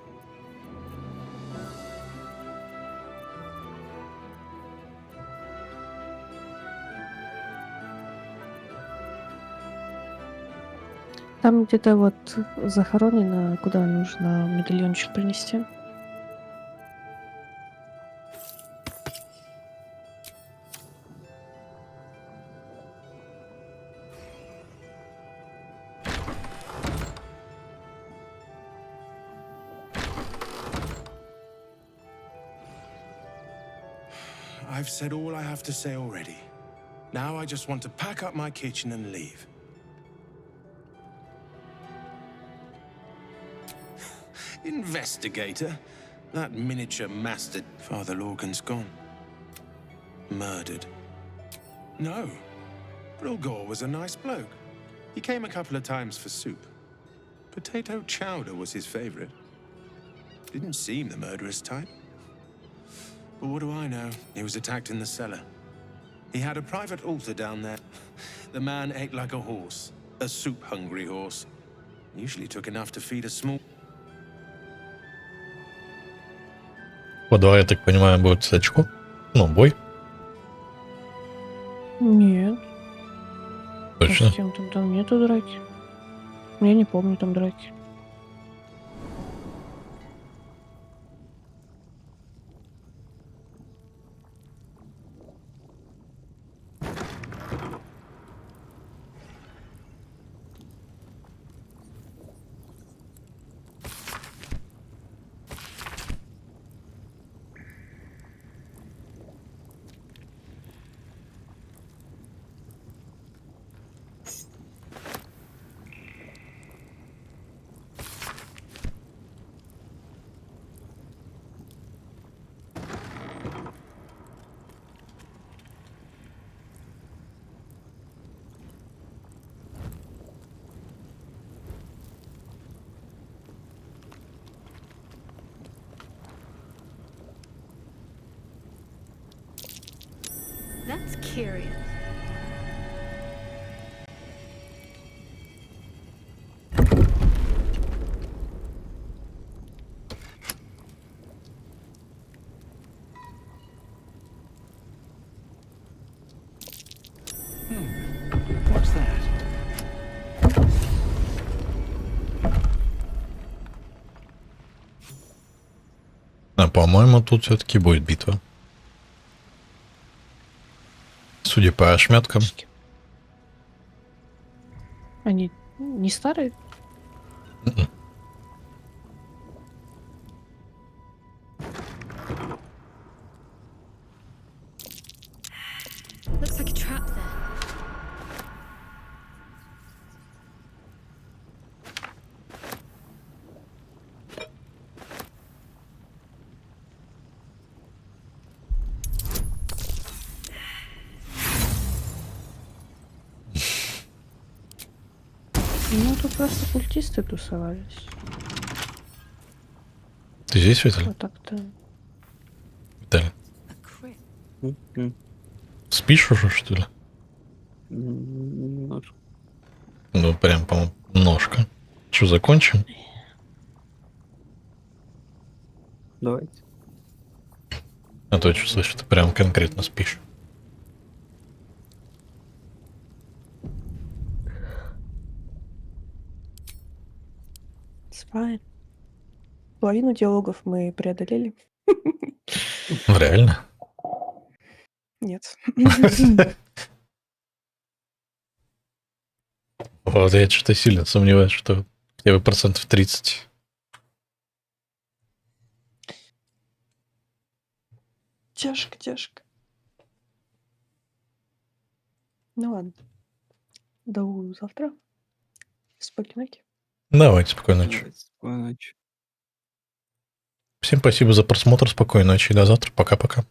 Speaker 2: Там где-то вот захоронено, куда нужно медальончик принести.
Speaker 21: I've said all I have to say already. Now I just want to pack up my kitchen and leave. Investigator? That miniature master. Father Lorgan's gone. Murdered. No. Brilgor was a nice bloke. He came a couple of times for soup. Potato chowder was his favorite. Didn't seem the murderous type. But what do I know? He was attacked in the cellar. He had a private altar down there. The man ate like a horse. A soup-hungry horse. Usually took enough to feed a small...
Speaker 1: По 2, я так понимаю, будет с очко. Ну, бой.
Speaker 2: Нет.
Speaker 1: Точно?
Speaker 2: А с кем там нету драки. Я не помню там драки.
Speaker 6: curious.
Speaker 8: What's that?
Speaker 1: А, по-моему, тут все-таки будет битва. Судя по ошметкам.
Speaker 2: Они не старые?
Speaker 6: Looks like a trap there.
Speaker 2: Ну, тут просто культисты тусовались.
Speaker 1: Ты здесь, Виталий?
Speaker 2: Вот так-то.
Speaker 1: Виталий. Спишь уже, что ли?
Speaker 9: Немножко.
Speaker 1: Ну, прям, по-моему, ножка. Что, закончим?
Speaker 9: Давайте.
Speaker 1: А то я чувствую, что ты прям конкретно спишь.
Speaker 2: Спаем. Половину диалогов мы преодолели.
Speaker 1: Реально?
Speaker 2: Нет.
Speaker 1: Вот я что-то сильно сомневаюсь, что хотя бы 30%.
Speaker 2: Тяжко, тяжко. Ну ладно. До завтра. Спокойной ночи.
Speaker 1: Давайте, спокойной ночи.
Speaker 9: Спокойной ночи.
Speaker 1: Всем спасибо за просмотр, спокойной ночи и до завтра. Пока-пока.